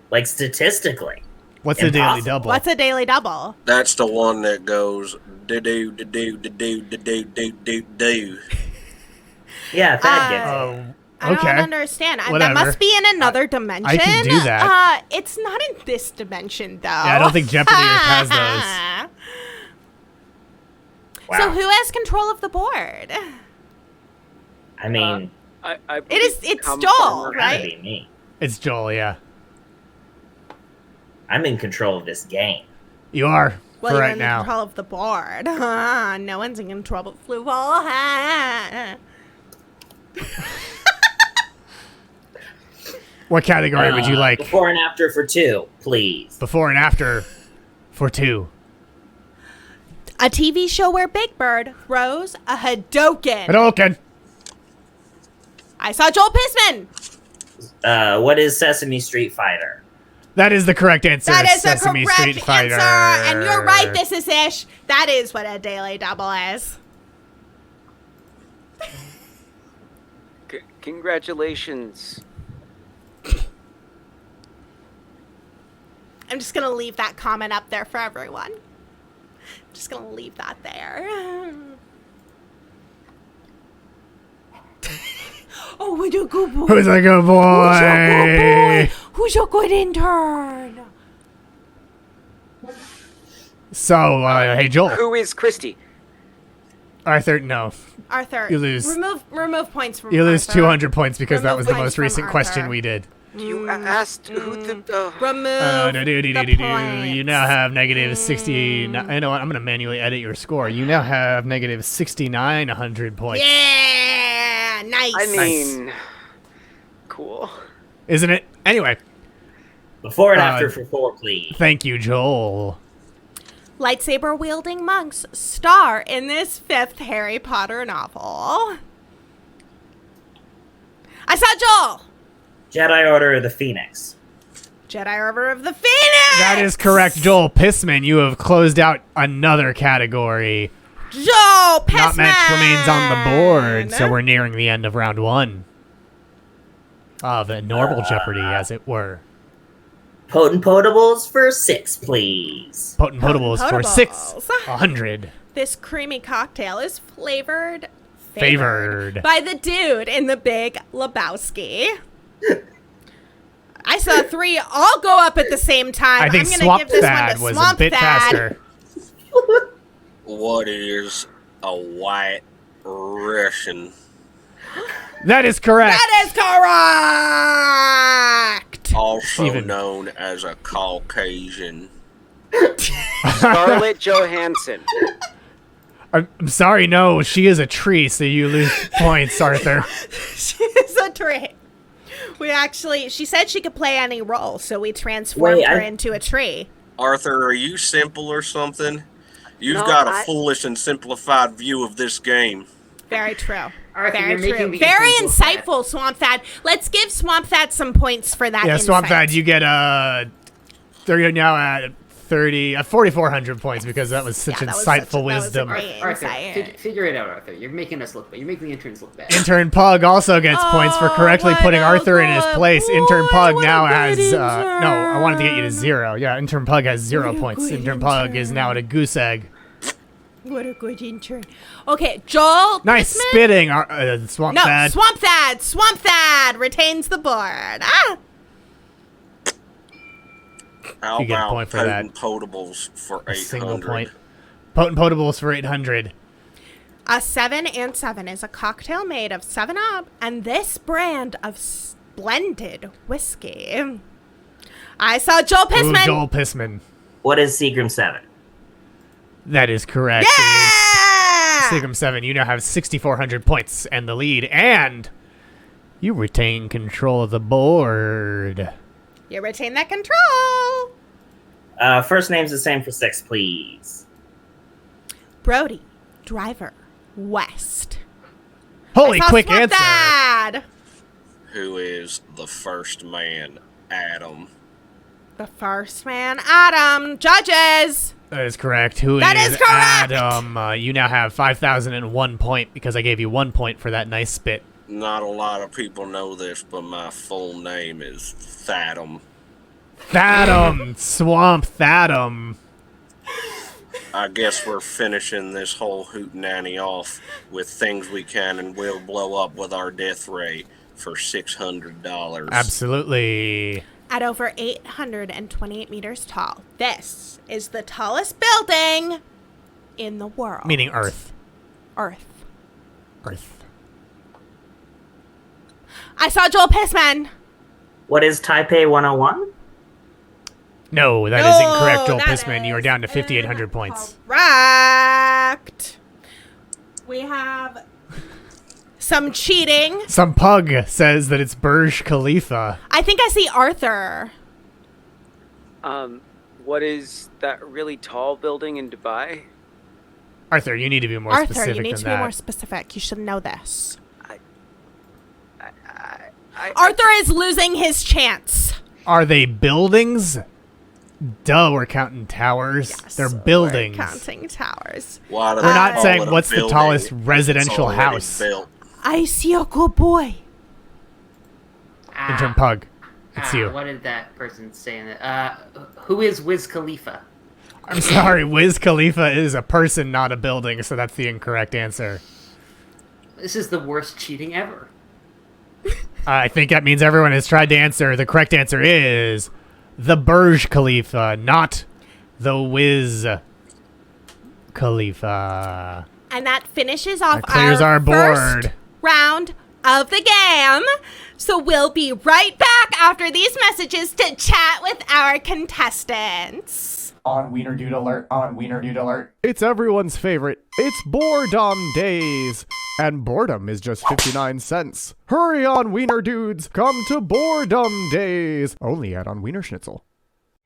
[SPEAKER 4] Like, statistically.
[SPEAKER 1] What's a daily
[SPEAKER 4] Impossible.
[SPEAKER 1] double?
[SPEAKER 2] What's a daily double?
[SPEAKER 3] That's the one that goes do do do do do do do do do do.
[SPEAKER 4] Yeah, Thad gets it.
[SPEAKER 1] Oh,
[SPEAKER 2] I
[SPEAKER 1] okay.
[SPEAKER 2] don't understand. That
[SPEAKER 1] Whatever.
[SPEAKER 2] must be in another dimension.
[SPEAKER 1] I can do that.
[SPEAKER 2] It's not in this dimension, though.
[SPEAKER 1] Yeah, I don't think Jeopardy has those.
[SPEAKER 4] Wow.
[SPEAKER 2] So who has control of the board?
[SPEAKER 4] I mean,
[SPEAKER 6] I
[SPEAKER 2] it's
[SPEAKER 6] come
[SPEAKER 2] Joel,
[SPEAKER 6] from-
[SPEAKER 4] gotta
[SPEAKER 2] right?
[SPEAKER 4] be me.
[SPEAKER 1] It's Joel, yeah.
[SPEAKER 4] I'm in control of this game.
[SPEAKER 1] You are,
[SPEAKER 2] Well,
[SPEAKER 1] for
[SPEAKER 2] you're
[SPEAKER 1] right
[SPEAKER 2] in
[SPEAKER 1] now.
[SPEAKER 2] control of the board. No one's in control but Fluval.
[SPEAKER 1] What category would you like?
[SPEAKER 4] Before and after for 2, please.
[SPEAKER 1] Before and after for 2.
[SPEAKER 2] A TV show where Big Bird throws a Hadoken.
[SPEAKER 1] Hadouken!
[SPEAKER 2] I saw Joel Pissman.
[SPEAKER 4] What is Sesame Street Fighter?
[SPEAKER 1] That is the correct answer.
[SPEAKER 2] That is the
[SPEAKER 1] Sesame
[SPEAKER 2] correct
[SPEAKER 1] Street Fighter.
[SPEAKER 2] answer. And you're right, this is Ish. That is what a daily double is.
[SPEAKER 6] Congratulations.
[SPEAKER 2] I'm just going to leave that comment up there for everyone. I'm just going to leave that there. Oh, we do good boy.
[SPEAKER 1] Who's a good boy?
[SPEAKER 2] Who's a good boy? Who's a good intern?
[SPEAKER 1] So, hey, Joel.
[SPEAKER 6] Who is Christy?
[SPEAKER 1] Arthur, no.
[SPEAKER 2] Arthur,
[SPEAKER 1] You lose.
[SPEAKER 2] Remove points from
[SPEAKER 1] You lose
[SPEAKER 2] Arthur.
[SPEAKER 1] 200 points because that
[SPEAKER 2] Remove
[SPEAKER 1] was the
[SPEAKER 2] points
[SPEAKER 1] most
[SPEAKER 2] from
[SPEAKER 1] recent question
[SPEAKER 2] Arthur.
[SPEAKER 1] we did.
[SPEAKER 6] You asked who the...
[SPEAKER 2] Remove the points.
[SPEAKER 1] You now have negative 60. I know what? I'm going to manually edit your score. You now have negative 6,900 points.
[SPEAKER 2] Yeah, nice.
[SPEAKER 6] I mean... Cool.
[SPEAKER 1] Isn't it? Anyway,
[SPEAKER 4] Before and after for 4, please.
[SPEAKER 1] thank you, Joel.
[SPEAKER 2] Lightsaber-wielding monks star in this 5th Harry Potter novel. I saw Joel.
[SPEAKER 4] Jedi Order of the Phoenix.
[SPEAKER 2] Jedi Order of the Phoenix.
[SPEAKER 1] That is correct, Joel Pissman. You have closed out another category.
[SPEAKER 2] Joel Pissman.
[SPEAKER 1] Not match remains on the board, so we're nearing the end of round 1 of a normal Jeopardy, as it were.
[SPEAKER 4] Potent Potables for 6, please.
[SPEAKER 1] Potent Potables for
[SPEAKER 2] Potables.
[SPEAKER 1] 600.
[SPEAKER 2] This creamy cocktail is favored
[SPEAKER 1] Favored.
[SPEAKER 2] by the dude in the Big Lebowski. I saw 3 all go up at the same time.
[SPEAKER 1] I think
[SPEAKER 2] I'm gonna
[SPEAKER 1] Swamp
[SPEAKER 2] give this
[SPEAKER 1] Thad
[SPEAKER 2] one to
[SPEAKER 1] was
[SPEAKER 2] Swamp
[SPEAKER 1] a bit
[SPEAKER 2] Thad.
[SPEAKER 1] faster.
[SPEAKER 3] What is a white Russian?
[SPEAKER 1] That is correct.
[SPEAKER 2] That is correct.
[SPEAKER 3] Also
[SPEAKER 1] Steven.
[SPEAKER 3] known as a Caucasian.
[SPEAKER 6] Scarlett Johansson.
[SPEAKER 1] I'm sorry, no, she is a tree, so you lose points, Arthur.
[SPEAKER 2] She's a tree. She said she could play any role, so we transformed her into a tree.
[SPEAKER 3] Arthur, are you simple or something? You've
[SPEAKER 6] No,
[SPEAKER 3] got a foolish and simplified view of this game.
[SPEAKER 2] Very true.
[SPEAKER 5] Arthur,
[SPEAKER 2] Very
[SPEAKER 5] you're making
[SPEAKER 2] true.
[SPEAKER 5] the
[SPEAKER 2] Very
[SPEAKER 5] interns look bad.
[SPEAKER 2] insightful, Swamp Thad. Let's give Swamp Thad some points for that
[SPEAKER 1] Yeah,
[SPEAKER 2] insight.
[SPEAKER 1] Swamp Thad, you get they're now at 4,400 points because that was such
[SPEAKER 2] Yeah, that was
[SPEAKER 1] insightful
[SPEAKER 2] that was a
[SPEAKER 1] wisdom.
[SPEAKER 2] great
[SPEAKER 5] Arthur,
[SPEAKER 2] insight.
[SPEAKER 5] figure it out, Arthur. You're making us look bad. You're making the interns look bad.
[SPEAKER 1] Intern Pug also gets points for correctly
[SPEAKER 2] what
[SPEAKER 1] putting
[SPEAKER 2] a
[SPEAKER 1] Arthur in his
[SPEAKER 2] good
[SPEAKER 1] place.
[SPEAKER 2] boy,
[SPEAKER 1] Intern Pug
[SPEAKER 2] what a
[SPEAKER 1] now
[SPEAKER 2] good
[SPEAKER 1] has no, I wanted to get you to
[SPEAKER 2] intern.
[SPEAKER 1] 0. Yeah, Intern Pug has 0 points.
[SPEAKER 2] good
[SPEAKER 1] Intern Pug is now at a goose egg.
[SPEAKER 2] What a good intern. Okay, Joel.
[SPEAKER 1] Nice
[SPEAKER 2] Pissman?
[SPEAKER 1] spitting, Swamp
[SPEAKER 2] No,
[SPEAKER 1] Thad.
[SPEAKER 2] Swamp Thad. Swamp Thad retains the board. Ah.
[SPEAKER 3] How
[SPEAKER 1] You get a
[SPEAKER 3] about
[SPEAKER 1] point for that.
[SPEAKER 3] potent potables for
[SPEAKER 1] A
[SPEAKER 3] 800?
[SPEAKER 1] single point. Potent Potables for 800.
[SPEAKER 2] A 7 and 7 is a cocktail made of 7-Up and this brand of splendid whiskey. I saw Joel
[SPEAKER 1] Ooh,
[SPEAKER 2] Pissman.
[SPEAKER 1] Joel Pissman.
[SPEAKER 4] What is Seagram 7?
[SPEAKER 1] That is correct.
[SPEAKER 2] Yeah!
[SPEAKER 1] Seagram 7, you now have 6,400 points and the lead, and you retain control of the board.
[SPEAKER 2] You retain that control.
[SPEAKER 4] First name's the same for 6, please.
[SPEAKER 2] Brody, Driver, West.
[SPEAKER 1] Holy
[SPEAKER 2] I saw
[SPEAKER 1] quick
[SPEAKER 2] Swamp
[SPEAKER 1] answer.
[SPEAKER 2] Thad.
[SPEAKER 3] Who is the first man? Adam.
[SPEAKER 2] The first man, Adam. Judges.
[SPEAKER 1] That is correct. Who
[SPEAKER 2] That is correct!
[SPEAKER 1] Adam? You now have 5,001 point because I gave you 1 point for that nice spit.
[SPEAKER 3] Not a lot of people know this, but my full name is Thadam.
[SPEAKER 1] Thadam! Swamp Thadam.
[SPEAKER 3] I guess we're finishing this whole hootenanny off with things we can and will blow up with our death ray for $600.
[SPEAKER 1] Absolutely.
[SPEAKER 2] At over 828 meters tall, this is the tallest building in the world.
[SPEAKER 1] Meaning Earth.
[SPEAKER 2] Earth.
[SPEAKER 1] Earth.
[SPEAKER 2] I saw Joel Pissman.
[SPEAKER 4] What is Taipei 101?
[SPEAKER 1] No, that is incorrect, Joel
[SPEAKER 2] that
[SPEAKER 1] Pissman. You are
[SPEAKER 2] is
[SPEAKER 1] down to 5,800 points.
[SPEAKER 2] Correct. We have some cheating.
[SPEAKER 1] Some pug says that it's Burj Khalifa.
[SPEAKER 2] I think I see Arthur.
[SPEAKER 6] What is that really tall building in Dubai?
[SPEAKER 1] Arthur, you need to be more
[SPEAKER 2] Arthur,
[SPEAKER 1] specific
[SPEAKER 2] you need
[SPEAKER 1] than
[SPEAKER 2] to
[SPEAKER 1] that.
[SPEAKER 2] be more specific. You should know this.
[SPEAKER 6] I
[SPEAKER 2] Arthur is losing his chance.
[SPEAKER 1] Are they buildings? Duh, we're counting towers.
[SPEAKER 2] Yes,
[SPEAKER 1] They're buildings.
[SPEAKER 2] We're counting towers.
[SPEAKER 3] Why do
[SPEAKER 1] We're
[SPEAKER 3] they
[SPEAKER 1] not
[SPEAKER 3] call
[SPEAKER 1] saying
[SPEAKER 3] it a
[SPEAKER 1] what's the
[SPEAKER 3] building
[SPEAKER 1] tallest
[SPEAKER 3] if it's
[SPEAKER 1] residential
[SPEAKER 3] already
[SPEAKER 1] house.
[SPEAKER 3] built?
[SPEAKER 2] I see a good boy.
[SPEAKER 1] Intern Pug, it's you.
[SPEAKER 5] What did that person say? Who is Wiz Khalifa?
[SPEAKER 1] I'm sorry, Wiz Khalifa is a person, not a building, so that's the incorrect answer.
[SPEAKER 5] This is the worst cheating ever.
[SPEAKER 1] I think that means everyone has tried to answer. The correct answer is the Burj Khalifa, not the Wiz Khalifa.
[SPEAKER 2] And that finishes off
[SPEAKER 1] That clears our board.
[SPEAKER 2] first round of the game. So we'll be right back after these messages to chat with our contestants.
[SPEAKER 1] On Wiener Dude Alert, on Wiener Dude Alert. It's everyone's favorite. It's Boredom Days. And boredom is just 59 cents. Hurry on, Wiener Dudes. Come to Boredom Days. Only at On Wiener Schnitzel.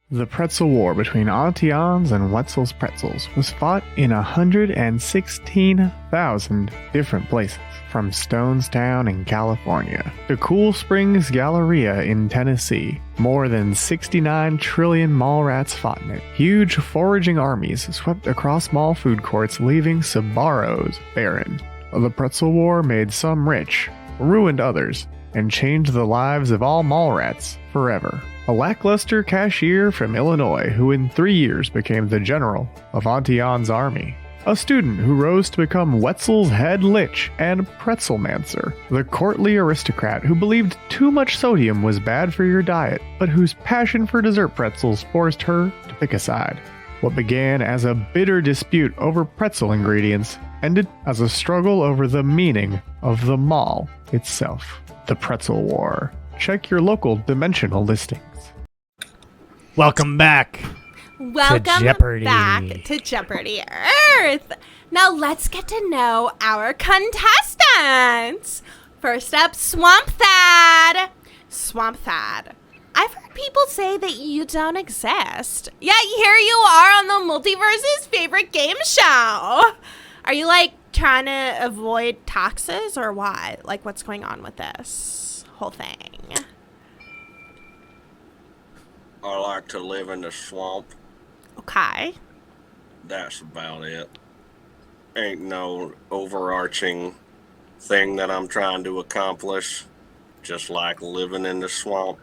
[SPEAKER 1] The pretzel war between Auntie Anne's and Wetzel's Pretzels was fought in 116,000 different places, from Stonestown in California to Cool Springs Galleria in Tennessee. More than 69 trillion mall rats fought in it. Huge foraging armies swept across mall food courts, leaving Sbarro's barren. The pretzel war made some rich, ruined others, and changed the lives of all mall rats forever. A lackluster cashier from Illinois who in 3 years became the general of Auntie Anne's army. A student who rose to become Wetzel's head lich and pretzelmancer. The courtly aristocrat who believed too much sodium was bad for your diet, but whose passion for dessert pretzels forced her to pick a side. What began as a bitter dispute over pretzel ingredients ended as a struggle over the meaning of the mall itself. The Pretzel War. Check your local dimensional listings. Welcome back.
[SPEAKER 2] Welcome
[SPEAKER 1] Jeopardy.
[SPEAKER 2] back to Jeopardy Earth. Now let's get to know our contestants. First up, Swamp Thad. Swamp Thad. I've heard people say that you don't exist. Yet here you are on the Multiverse's favorite game show. Are you like trying to avoid taxes or what? Like what's going on with this whole thing?
[SPEAKER 3] I like to live in the swamp.
[SPEAKER 2] Okay.
[SPEAKER 3] That's about it. Ain't no overarching thing that I'm trying to accomplish. Just like living in the swamp.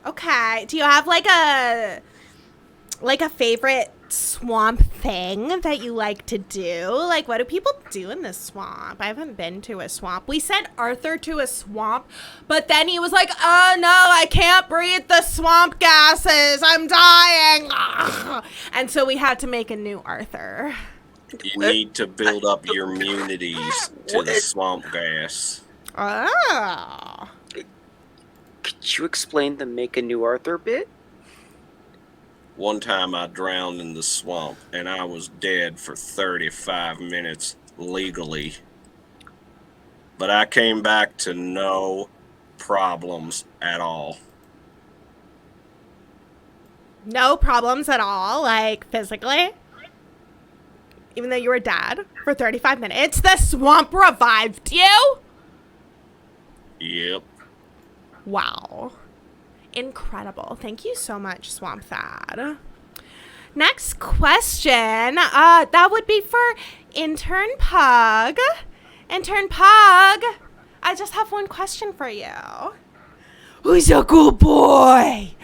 [SPEAKER 2] Okay. Do you have like a favorite swamp thing that you like to do? Like what do people do in the swamp? I haven't been to a swamp. We sent Arthur to a swamp, but then he was like, "Oh no, I can't breathe the swamp gases. I'm dying." And so we had to make a new Arthur.
[SPEAKER 3] You need to build up your immunities to the swamp gas.
[SPEAKER 2] Oh.
[SPEAKER 6] Could you explain the make a new Arthur bit?
[SPEAKER 3] One time I drowned in the swamp and I was dead for 35 minutes legally. But I came back to no problems at all.
[SPEAKER 2] No problems at all, like physically? Even though you were dead for 35 minutes, the swamp revived you?
[SPEAKER 3] Yep.
[SPEAKER 2] Wow. Incredible. Thank you so much, Swamp Thad. Next question. That would be for Intern Pug. Intern Pug, I just have one question for you. Who's a good boy?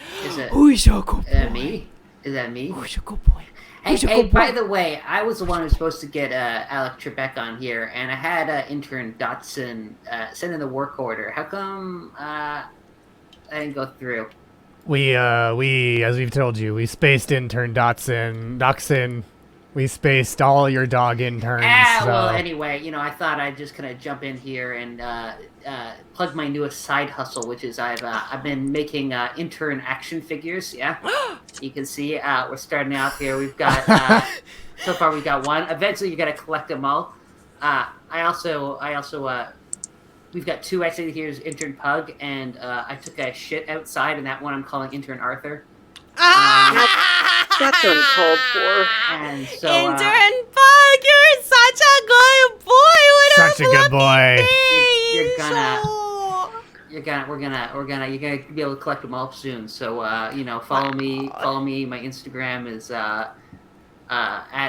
[SPEAKER 2] Who's a good boy?
[SPEAKER 5] Is that me? Is that me?
[SPEAKER 2] Who's a good boy?
[SPEAKER 5] Hey, by the way, I was the one who was supposed to get Alec Trebek on here, and I had intern Dotson send in the work order. How come I didn't go through?
[SPEAKER 1] We, as we've told you, we spaced intern Dotson. We spaced all your dog interns.
[SPEAKER 5] Well, anyway, I thought I'd just kind of jump in here and plug my newest side hustle, which is I've been making intern action figures. Yeah, you can see we're starting out here. We've got so far we've got one. Eventually, you got to collect them all. I also we've got two. Actually, here's intern Pug, and I took a shit outside, and that one I'm calling intern Arthur.
[SPEAKER 6] That's uncalled for.
[SPEAKER 5] And so,
[SPEAKER 2] Intern Pug, you're such a good boy. What
[SPEAKER 1] Such a good boy.
[SPEAKER 5] You're gonna. you're gonna be able to collect them all soon. So follow me. Follow me. My Instagram is at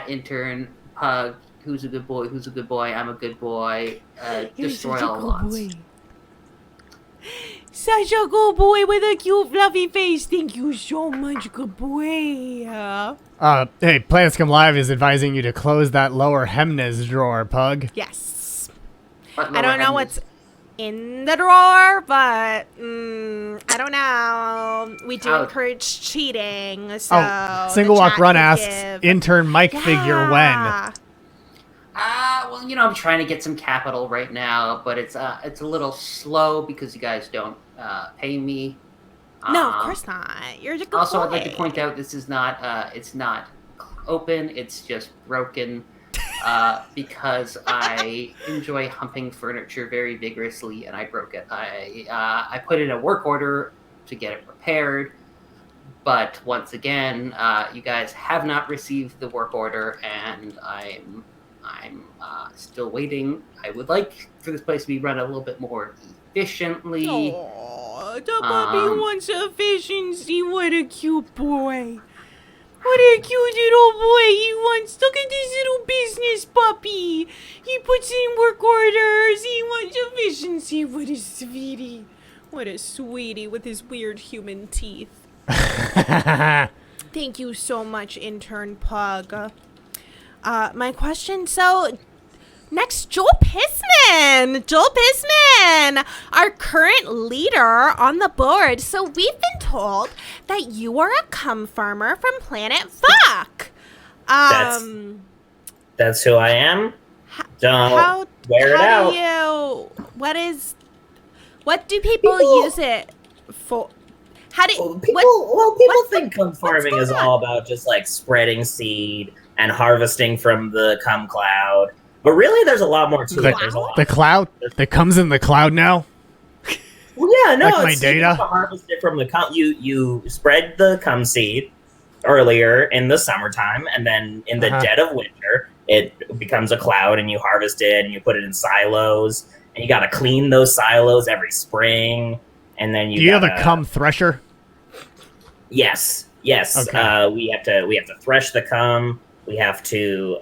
[SPEAKER 5] intern pug. Who's a good boy? Who's a good boy? I'm a good boy. Destroy all wants.
[SPEAKER 2] Such a good boy with a cute fluffy face. Thank you so much, good boy.
[SPEAKER 1] Hey, Planets Come Live is advising you to close that lower Hemnes drawer, Pug.
[SPEAKER 2] Yes. I don't know what's in the drawer, but I don't know. We do encourage cheating, so
[SPEAKER 1] Single Walk Run asks, intern Mike figure when?
[SPEAKER 5] I'm trying to get some capital right now, but it's a little slow because you guys don't pay me.
[SPEAKER 2] No, of course not. You're a good boy.
[SPEAKER 5] Also, I'd like to point out this is not it's not open. It's just broken because I enjoy humping furniture very vigorously, and I broke it. I put in a work order to get it repaired, but once again, you guys have not received the work order, and I'm still waiting. I would like for this place to be run a little bit more efficiently.
[SPEAKER 2] Aww, the puppy wants efficiency. What a cute boy. What a cute little boy he wants. Look at this little business puppy. He puts in work orders. He wants efficiency. What a sweetie. What a sweetie with his weird human teeth. Thank you so much, intern Pug. My question, so next, Joel Pissman, our current leader on the board. So we've been told that you are a cum farmer from Planet Fuck.
[SPEAKER 4] That's who I am. Don't wear it out.
[SPEAKER 2] What do people use it for?
[SPEAKER 4] People think cum farming is all about just like spreading seed and harvesting from the cum cloud. But really, there's a lot more to it. There's a lot.
[SPEAKER 1] The cloud that comes in the cloud now?
[SPEAKER 4] Well, yeah, no,
[SPEAKER 1] like my data?
[SPEAKER 4] To harvest it from the cum. You spread the cum seed earlier in the summertime, and then in the dead of winter, it becomes a cloud, and you harvest it, and you put it in silos, and you got to clean those silos every spring, and then
[SPEAKER 1] Do you have a cum thresher?
[SPEAKER 4] Yes. Okay. We have to thresh the cum. We have to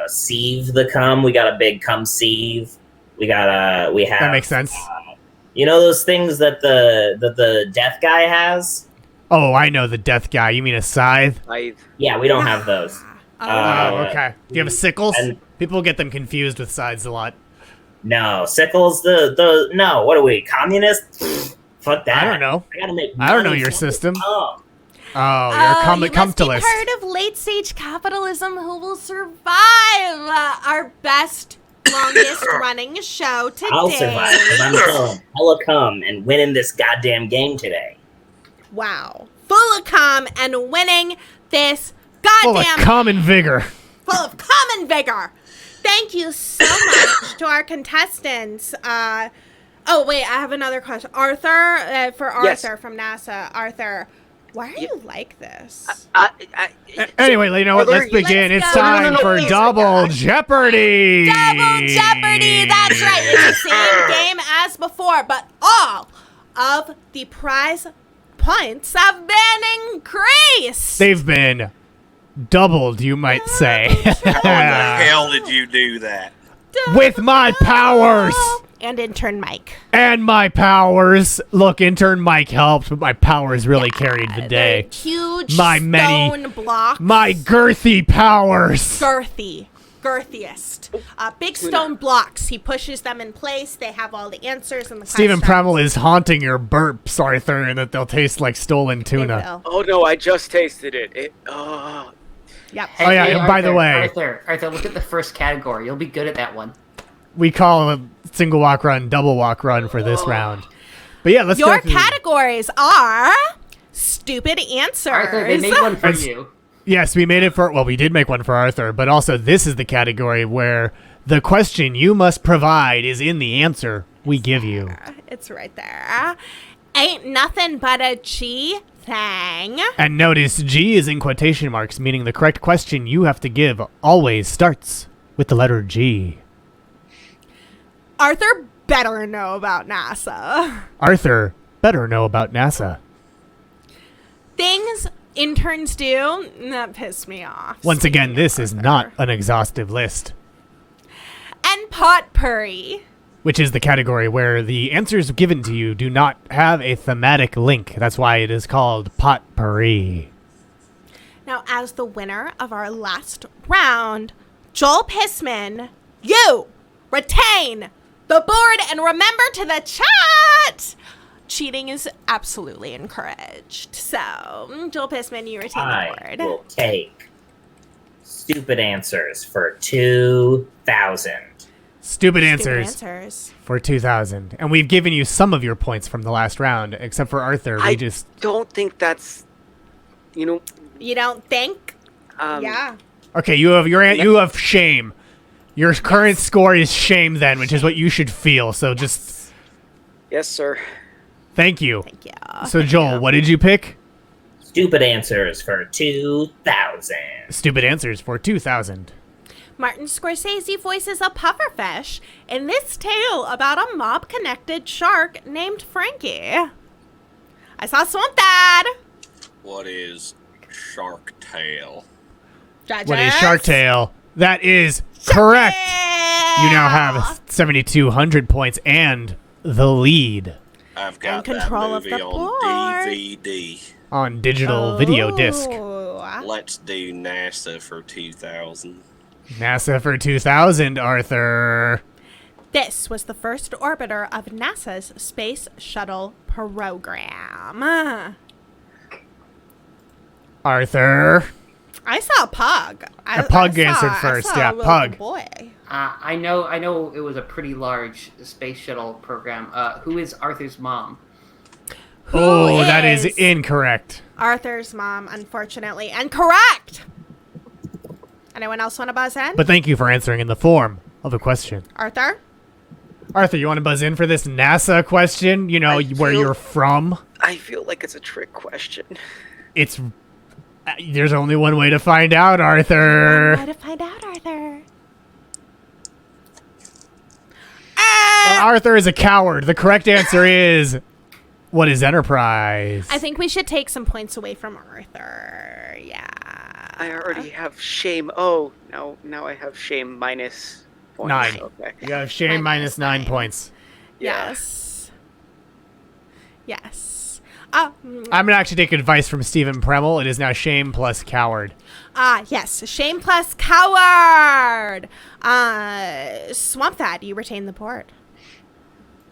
[SPEAKER 4] sieve the cum. We got a big cum sieve. We have.
[SPEAKER 1] That makes sense.
[SPEAKER 4] You know those things that the death guy has?
[SPEAKER 1] Oh, I know the death guy. You mean a scythe?
[SPEAKER 4] Yeah, we don't have those.
[SPEAKER 1] Okay. Do you have sickles? People get them confused with scythes a lot.
[SPEAKER 4] No, sickles. No. What are we, communists? Fuck that.
[SPEAKER 1] I don't know.
[SPEAKER 4] I gotta make.
[SPEAKER 1] I don't know your system. You're
[SPEAKER 2] you must be part of late-stage capitalism who will survive our best, longest-running show today.
[SPEAKER 4] I'll survive because I'm hella cum and winning this goddamn game today.
[SPEAKER 2] Wow. Full of cum and winning this goddamn...
[SPEAKER 1] Full of cum and vigor.
[SPEAKER 2] Full of cum and vigor. Thank you so much to our contestants. Oh, wait, I have another question. Arthur, from NASA. Arthur, why are you like this?
[SPEAKER 1] Anyway, you know what? Let's begin. It's time for Double Jeopardy.
[SPEAKER 2] Double Jeopardy. That's right. It's the same game as before, but all of the prize points have been increased.
[SPEAKER 1] They've been doubled, you might say.
[SPEAKER 3] How in the hell did you do that?
[SPEAKER 1] With my powers.
[SPEAKER 2] And intern Mike.
[SPEAKER 1] And my powers. Look, intern Mike helped, but my powers really carried the day.
[SPEAKER 2] Huge
[SPEAKER 1] my
[SPEAKER 2] stone blocks.
[SPEAKER 1] My girthy powers.
[SPEAKER 2] Girthiest. Big stone blocks. He pushes them in place. They have all the answers and the
[SPEAKER 1] Stephen Premmel is haunting your burps, Arthur, and that they'll taste like stolen tuna.
[SPEAKER 6] Oh no, I just tasted it.
[SPEAKER 2] Yep.
[SPEAKER 1] Hey, and
[SPEAKER 5] Arthur,
[SPEAKER 1] by the way...
[SPEAKER 5] Arthur, look at the first category. You'll be good at that one.
[SPEAKER 1] We call a single walk run, double walk run for this round. But yeah, let's
[SPEAKER 2] Your categories are stupid answers.
[SPEAKER 5] Arthur, they made one for you.
[SPEAKER 1] Yes, we made it for... Well, we did make one for Arthur, but also this is the category where the question you must provide is in the answer we give you.
[SPEAKER 2] It's right there. Ain't nothing but a G thing.
[SPEAKER 1] And notice G is in quotation marks, meaning the correct question you have to give always starts with the letter G.
[SPEAKER 2] Arthur better know about NASA.
[SPEAKER 1] Arthur better know about NASA.
[SPEAKER 2] Things interns do that piss me off.
[SPEAKER 1] Once again,
[SPEAKER 2] Speaking
[SPEAKER 1] this
[SPEAKER 2] of
[SPEAKER 1] is
[SPEAKER 2] Arthur.
[SPEAKER 1] not an exhaustive list,
[SPEAKER 2] And potpourri.
[SPEAKER 1] which is the category where the answers given to you do not have a thematic link. That's why it is called potpourri.
[SPEAKER 2] Now, as the winner of our last round, Joel Pissman, you retain the board, and remember to the chat, cheating is absolutely encouraged. So, Joel Pissman, you retain the
[SPEAKER 4] I
[SPEAKER 2] board.
[SPEAKER 4] will take stupid answers for 2,000.
[SPEAKER 1] Stupid
[SPEAKER 2] Stupid
[SPEAKER 1] answers for 2,000. And we've given you some of your points from the last round, except for Arthur.
[SPEAKER 6] I don't think that's,
[SPEAKER 2] You don't think?
[SPEAKER 6] um,
[SPEAKER 2] Yeah.
[SPEAKER 1] Okay, you have shame. Your current score is shame then, which is what you should feel. So just
[SPEAKER 6] Yes, sir.
[SPEAKER 1] thank you.
[SPEAKER 2] Thank you.
[SPEAKER 1] So Joel, what did you pick?
[SPEAKER 4] Stupid answers for 2,000.
[SPEAKER 1] Stupid answers for 2,000.
[SPEAKER 2] Martin Scorsese voices a pufferfish in this tale about a mob-connected shark named Frankie. I saw Swamp Dad.
[SPEAKER 3] What is Shark Tale?
[SPEAKER 2] Judges.
[SPEAKER 1] What is Shark Tale? That is correct. You now have 7,200 points and the lead
[SPEAKER 3] I've got
[SPEAKER 2] And control
[SPEAKER 3] that
[SPEAKER 2] of
[SPEAKER 3] movie
[SPEAKER 2] the
[SPEAKER 3] on
[SPEAKER 2] board.
[SPEAKER 3] DVD.
[SPEAKER 1] on digital video disc.
[SPEAKER 2] Oh.
[SPEAKER 3] Let's do NASA for 2,000.
[SPEAKER 1] NASA for 2,000, Arthur.
[SPEAKER 2] This was the first orbiter of NASA's Space Shuttle program.
[SPEAKER 1] Arthur.
[SPEAKER 2] I saw Pug.
[SPEAKER 1] Pug answered first,
[SPEAKER 2] I saw
[SPEAKER 1] yeah,
[SPEAKER 2] a little
[SPEAKER 1] Pug.
[SPEAKER 2] boy.
[SPEAKER 5] I know it was a pretty large space shuttle program. Who is Arthur's mom?
[SPEAKER 1] Oh, that is incorrect.
[SPEAKER 2] Arthur's mom, unfortunately, and correct. Anyone else want to buzz in?
[SPEAKER 1] But thank you for answering in the form of a question.
[SPEAKER 2] Arthur?
[SPEAKER 1] Arthur, you want to buzz in for this NASA question? You know,
[SPEAKER 6] I
[SPEAKER 1] where
[SPEAKER 6] feel-
[SPEAKER 1] you're from?
[SPEAKER 6] I feel like it's a trick question.
[SPEAKER 1] It's... There's only one way to find out, Arthur.
[SPEAKER 2] How to find out, Arthur?
[SPEAKER 1] Well, Arthur is a coward. The correct answer is... What is Enterprise?
[SPEAKER 2] I think we should take some points away from Arthur. Yeah.
[SPEAKER 6] I already have shame. Oh, now I have shame minus points.
[SPEAKER 1] 9.
[SPEAKER 6] Okay.
[SPEAKER 1] You have shame minus 9 points.
[SPEAKER 6] Yeah.
[SPEAKER 2] Yes. Yes.
[SPEAKER 1] I'm going to actually take advice from Stephen Premel. It is now shame plus coward.
[SPEAKER 2] Yes. Shame plus coward. Swamp That, you retain the board.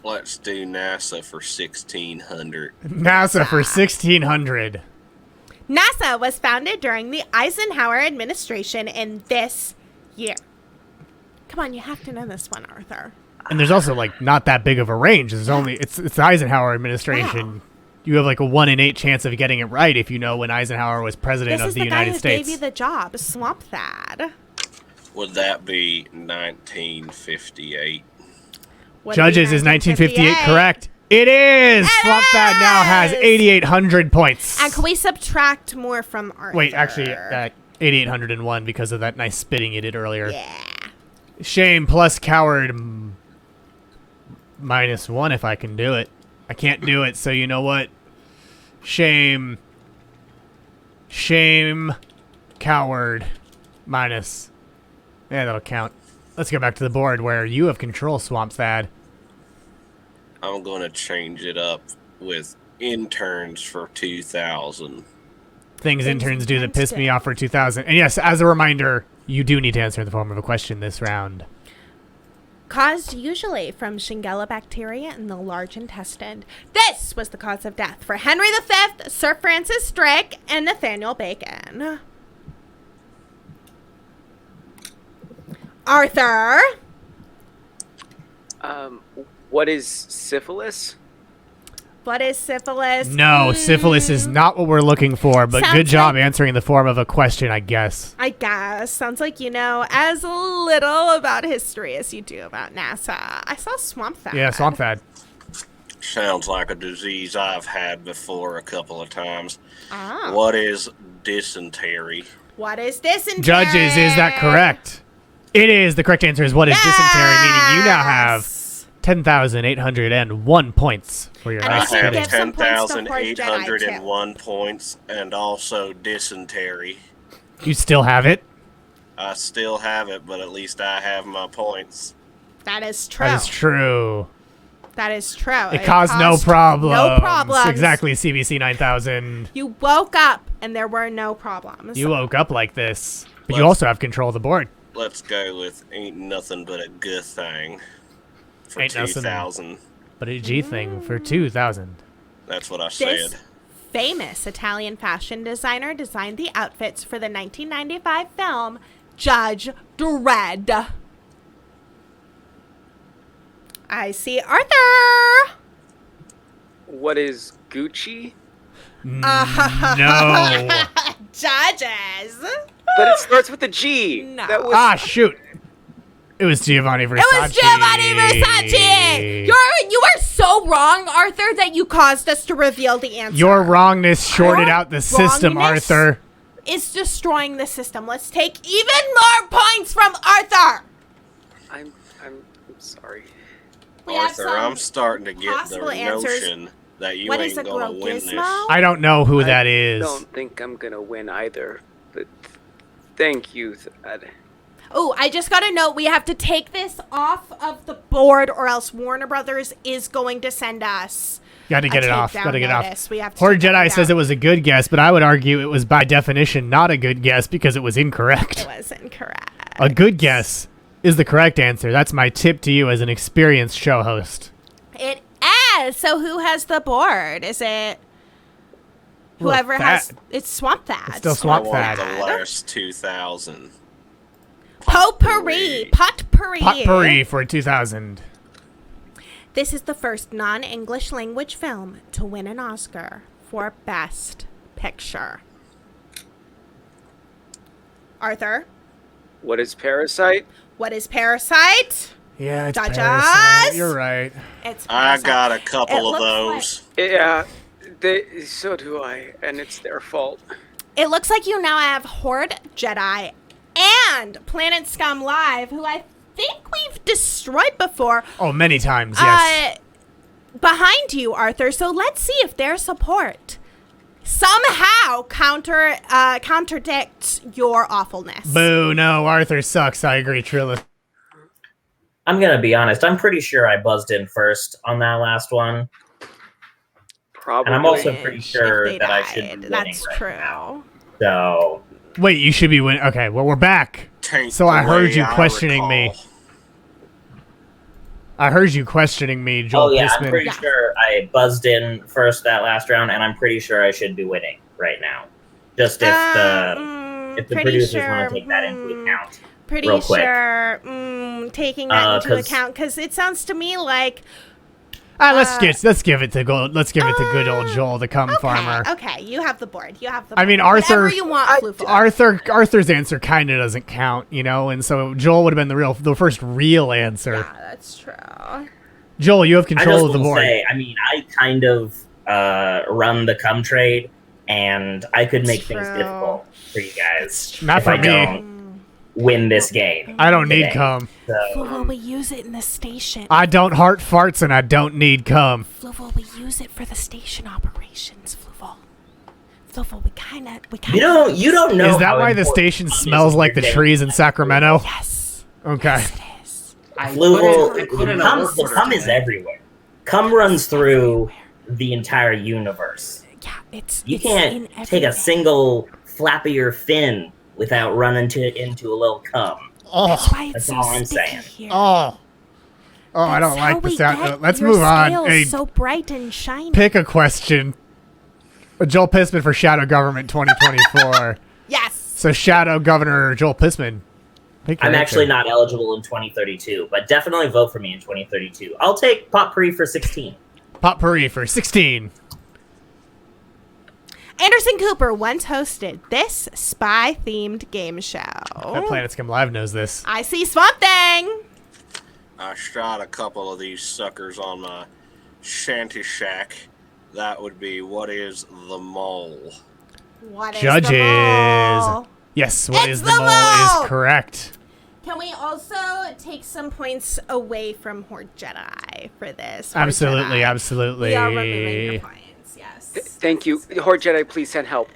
[SPEAKER 3] Let's do NASA for 1,600.
[SPEAKER 1] NASA for 1,600.
[SPEAKER 2] NASA was founded during the Eisenhower administration in this year. Come on, you have to know this one, Arthur.
[SPEAKER 1] And there's also, like, not that big of a range. It's the Eisenhower administration.
[SPEAKER 2] Wow.
[SPEAKER 1] You have, like, a 1 in 8 chance of getting it right if you know when Eisenhower was president
[SPEAKER 2] This
[SPEAKER 1] of
[SPEAKER 2] is
[SPEAKER 1] the
[SPEAKER 2] the guy
[SPEAKER 1] United
[SPEAKER 2] who
[SPEAKER 1] States.
[SPEAKER 2] gave you the job, Swamp Thad.
[SPEAKER 3] Would that be 1958?
[SPEAKER 2] Would
[SPEAKER 1] Judges,
[SPEAKER 2] be
[SPEAKER 1] is 1958
[SPEAKER 2] 1958.
[SPEAKER 1] correct? It is!
[SPEAKER 2] It
[SPEAKER 1] Swamp That now has
[SPEAKER 2] is!
[SPEAKER 1] 8,800 points.
[SPEAKER 2] And can we subtract more from Arthur?
[SPEAKER 1] Wait, actually, 8,801 because of that nice spitting you did earlier.
[SPEAKER 2] Yeah.
[SPEAKER 1] Shame plus coward minus 1 if I can do it. I can't do it, so you know what? Shame, coward, minus. Yeah, that'll count. Let's go back to the board where you have control, Swamp Thad.
[SPEAKER 3] I'm going to change it up with interns for 2,000.
[SPEAKER 1] Things interns do that piss me off for 2,000. And yes, as a reminder, you do need to answer in the form of a question this round.
[SPEAKER 2] Caused usually from Shigella bacteria in the large intestine. This was the cause of death for Henry V, Sir Francis Drake, and Nathaniel Bacon. Arthur?
[SPEAKER 6] What is syphilis?
[SPEAKER 2] What is syphilis?
[SPEAKER 1] No, syphilis is not what we're looking for, but
[SPEAKER 2] Sounds
[SPEAKER 1] good job
[SPEAKER 2] like-
[SPEAKER 1] answering in the form of a question, I guess.
[SPEAKER 2] I guess. Sounds like you know as little about history as you do about NASA. I saw Swamp Thad.
[SPEAKER 1] Yeah, Swamp Thad.
[SPEAKER 3] Sounds like a disease I've had before a couple of times.
[SPEAKER 2] Oh.
[SPEAKER 3] What is dysentery?
[SPEAKER 2] What is dysentery?
[SPEAKER 1] Judges, is that correct? It is. The correct answer is what is dysentery, meaning you now have 10,801 points for your
[SPEAKER 2] And I
[SPEAKER 1] nice
[SPEAKER 2] see you
[SPEAKER 1] spinning.
[SPEAKER 2] give some points to Horse Jedi,
[SPEAKER 3] 10,801 points and also dysentery.
[SPEAKER 1] You still have it?
[SPEAKER 3] I still have it, but at least I have my points.
[SPEAKER 2] That is true.
[SPEAKER 1] That is true.
[SPEAKER 2] That is true.
[SPEAKER 1] It caused no problems.
[SPEAKER 2] No problems.
[SPEAKER 1] Exactly, CBC 9000.
[SPEAKER 2] You woke up and there were no problems.
[SPEAKER 1] You woke up like this. But you also have control of the board.
[SPEAKER 3] Let's go with ain't nothing but a good thing for
[SPEAKER 1] Ain't nothing
[SPEAKER 3] 2,000.
[SPEAKER 1] But a G thing for 2,000.
[SPEAKER 3] That's what I
[SPEAKER 2] This
[SPEAKER 3] said.
[SPEAKER 2] famous Italian fashion designer designed the outfits for the 1995 film Judge Dredd. I see Arthur.
[SPEAKER 6] What is Gucci?
[SPEAKER 1] No.
[SPEAKER 2] Judges.
[SPEAKER 6] But it starts with a G.
[SPEAKER 2] No.
[SPEAKER 6] That was
[SPEAKER 1] Ah, shoot. It was Giovanni Versace.
[SPEAKER 2] It was Giovanni Versace. You are so wrong, Arthur, that you caused us to reveal the answer.
[SPEAKER 1] Your wrongness shorted
[SPEAKER 2] Your
[SPEAKER 1] out the system,
[SPEAKER 2] wrongness
[SPEAKER 1] Arthur.
[SPEAKER 2] is destroying the system. Let's take even more points from Arthur.
[SPEAKER 6] I'm sorry.
[SPEAKER 2] We have
[SPEAKER 3] Arthur,
[SPEAKER 2] some
[SPEAKER 3] I'm starting to get the
[SPEAKER 2] possible answers.
[SPEAKER 3] notion that you
[SPEAKER 2] What is
[SPEAKER 3] ain't
[SPEAKER 2] a
[SPEAKER 3] gonna win this.
[SPEAKER 2] Grokismo?
[SPEAKER 1] I don't know who that
[SPEAKER 6] I
[SPEAKER 1] is.
[SPEAKER 6] don't think I'm gonna win either. But thank you, Thad.
[SPEAKER 2] Oh, I just got a note. We have to take this off of the board, or else Warner Brothers is going to send us.
[SPEAKER 1] Got to get it off.
[SPEAKER 2] takedown
[SPEAKER 1] Got to get it
[SPEAKER 2] notice.
[SPEAKER 1] off.
[SPEAKER 2] We have to
[SPEAKER 1] Horde
[SPEAKER 2] take that
[SPEAKER 1] Jedi says
[SPEAKER 2] down.
[SPEAKER 1] it was a good guess, but I would argue it was by definition not a good guess because it was incorrect.
[SPEAKER 2] It was incorrect.
[SPEAKER 1] A good guess is the correct answer. That's my tip to you as an experienced show host.
[SPEAKER 2] It is. So who has the board? Is it
[SPEAKER 1] Well,
[SPEAKER 2] whoever
[SPEAKER 1] Thad.
[SPEAKER 2] has? It's Swamp Thad.
[SPEAKER 1] It's still
[SPEAKER 3] I
[SPEAKER 1] Swamp
[SPEAKER 3] want
[SPEAKER 1] Thad.
[SPEAKER 3] the last 2,000.
[SPEAKER 2] Potpourri. Potpourri.
[SPEAKER 1] Potpourri for 2,000.
[SPEAKER 2] This is the first non-English language film to win an Oscar for Best Picture. Arthur,
[SPEAKER 6] What is Parasite?
[SPEAKER 2] what is Parasite?
[SPEAKER 1] Yeah, it's
[SPEAKER 2] Judges?
[SPEAKER 1] Parasite. You're right.
[SPEAKER 2] It's
[SPEAKER 3] I
[SPEAKER 2] Parasite.
[SPEAKER 3] got a
[SPEAKER 2] It
[SPEAKER 3] couple of
[SPEAKER 2] looks
[SPEAKER 3] those.
[SPEAKER 6] Yeah, so do I, and it's their fault.
[SPEAKER 2] It looks like you now have Horde Jedi and Planet Scum Live, who I think we've destroyed before,
[SPEAKER 1] Oh, many times, yes.
[SPEAKER 2] behind you, Arthur. So let's see if their support somehow contradicts your awfulness.
[SPEAKER 1] Boo, no, Arthur sucks. I agree, Trillis.
[SPEAKER 4] I'm gonna be honest. I'm pretty sure I buzzed in first on that last one,
[SPEAKER 6] Probably.
[SPEAKER 4] and I'm also pretty
[SPEAKER 2] If
[SPEAKER 4] sure
[SPEAKER 2] they
[SPEAKER 4] that I
[SPEAKER 2] died.
[SPEAKER 4] should be winning
[SPEAKER 2] That's
[SPEAKER 4] right
[SPEAKER 2] true.
[SPEAKER 4] now. So
[SPEAKER 1] Wait, you should be winning. Okay, well, we're back.
[SPEAKER 3] Taint
[SPEAKER 1] So I
[SPEAKER 3] the
[SPEAKER 1] heard
[SPEAKER 3] way
[SPEAKER 1] you
[SPEAKER 3] I
[SPEAKER 1] questioning me.
[SPEAKER 3] recall.
[SPEAKER 1] I heard you questioning me, Joel
[SPEAKER 4] oh yeah, I'm
[SPEAKER 1] Pissman.
[SPEAKER 4] pretty
[SPEAKER 2] Yeah.
[SPEAKER 4] sure I buzzed in first that last round, and I'm pretty sure I should be winning right now. Just if the
[SPEAKER 2] pretty
[SPEAKER 4] producers
[SPEAKER 2] sure,
[SPEAKER 4] want to take that into account.
[SPEAKER 2] Pretty
[SPEAKER 4] real quick.
[SPEAKER 2] sure taking that into
[SPEAKER 4] 'cause-
[SPEAKER 2] account, because it sounds to me like
[SPEAKER 1] Let's give it to good old Joel, the cum farmer.
[SPEAKER 2] Okay, you have the board. You have the
[SPEAKER 1] I
[SPEAKER 2] board.
[SPEAKER 1] mean, Arthur-
[SPEAKER 2] Whatever you want, Floofo.
[SPEAKER 1] Arthur's answer kind of doesn't count, you know, and so Joel would have been the first real answer.
[SPEAKER 2] Yeah, that's true.
[SPEAKER 1] Joel, you have
[SPEAKER 4] I
[SPEAKER 1] control
[SPEAKER 4] just
[SPEAKER 1] of the
[SPEAKER 4] will
[SPEAKER 1] board.
[SPEAKER 4] say, I mean, I kind of run the cum trade, and I could make things
[SPEAKER 2] True.
[SPEAKER 4] difficult for you guys
[SPEAKER 1] Not
[SPEAKER 4] if
[SPEAKER 1] for
[SPEAKER 4] I
[SPEAKER 1] me.
[SPEAKER 4] don't win this game.
[SPEAKER 1] I don't need
[SPEAKER 4] today.
[SPEAKER 1] cum.
[SPEAKER 2] Floofo, we use it in the station.
[SPEAKER 1] I don't heart farts and I don't need cum.
[SPEAKER 2] Floofo, we use it for the station operations. Floofo, we kind of.
[SPEAKER 4] You don't know.
[SPEAKER 1] Is that
[SPEAKER 4] how
[SPEAKER 1] why the
[SPEAKER 4] important
[SPEAKER 1] station
[SPEAKER 4] cum is
[SPEAKER 1] smells
[SPEAKER 4] in
[SPEAKER 1] like
[SPEAKER 4] your
[SPEAKER 1] the
[SPEAKER 4] day.
[SPEAKER 1] trees in Sacramento?
[SPEAKER 2] Yes.
[SPEAKER 1] Okay.
[SPEAKER 2] It is.
[SPEAKER 5] I
[SPEAKER 4] Fluval,
[SPEAKER 5] put in a work
[SPEAKER 4] the
[SPEAKER 5] order
[SPEAKER 4] cum is
[SPEAKER 5] today.
[SPEAKER 4] everywhere. Cum runs through the entire universe.
[SPEAKER 2] Yeah, it's.
[SPEAKER 4] You
[SPEAKER 2] it's
[SPEAKER 4] can't
[SPEAKER 2] in
[SPEAKER 4] take a
[SPEAKER 2] everywhere.
[SPEAKER 4] single flap of your fin without running into a little cum.
[SPEAKER 2] That's why it's
[SPEAKER 4] That's
[SPEAKER 2] so
[SPEAKER 4] all I'm
[SPEAKER 2] sticky
[SPEAKER 4] saying.
[SPEAKER 2] Here.
[SPEAKER 1] Oh, I don't
[SPEAKER 2] That's how
[SPEAKER 1] like the
[SPEAKER 2] we
[SPEAKER 1] sound.
[SPEAKER 2] get
[SPEAKER 1] Let's
[SPEAKER 2] your
[SPEAKER 1] move on.
[SPEAKER 2] scales
[SPEAKER 1] Hey,
[SPEAKER 2] so bright and shiny.
[SPEAKER 1] pick a question. Joel Pissman for Shadow Government 2024.
[SPEAKER 2] Yes.
[SPEAKER 1] So Shadow Governor Joel Pissman. Pick your
[SPEAKER 4] I'm
[SPEAKER 1] answer.
[SPEAKER 4] actually not eligible in 2032, but definitely vote for me in 2032. I'll take Potpourri for 16.
[SPEAKER 1] Potpourri for 16.
[SPEAKER 2] Anderson Cooper once hosted this spy-themed game show.
[SPEAKER 1] That Planet Scum Live knows this.
[SPEAKER 2] I see Swamp Thing.
[SPEAKER 3] I shot a couple of these suckers on my shanty shack. That would be what is the mole?
[SPEAKER 2] What is
[SPEAKER 1] Judges.
[SPEAKER 2] the mole?
[SPEAKER 1] Yes, what
[SPEAKER 2] It's
[SPEAKER 1] is
[SPEAKER 2] the
[SPEAKER 1] the mole
[SPEAKER 2] mole!
[SPEAKER 1] is correct.
[SPEAKER 2] Can we also take some points away from Horde Jedi for this?
[SPEAKER 1] Absolutely,
[SPEAKER 2] Jedi.
[SPEAKER 1] absolutely.
[SPEAKER 2] We are removing your points, yes.
[SPEAKER 6] Thank you. Horde Jedi, please send help.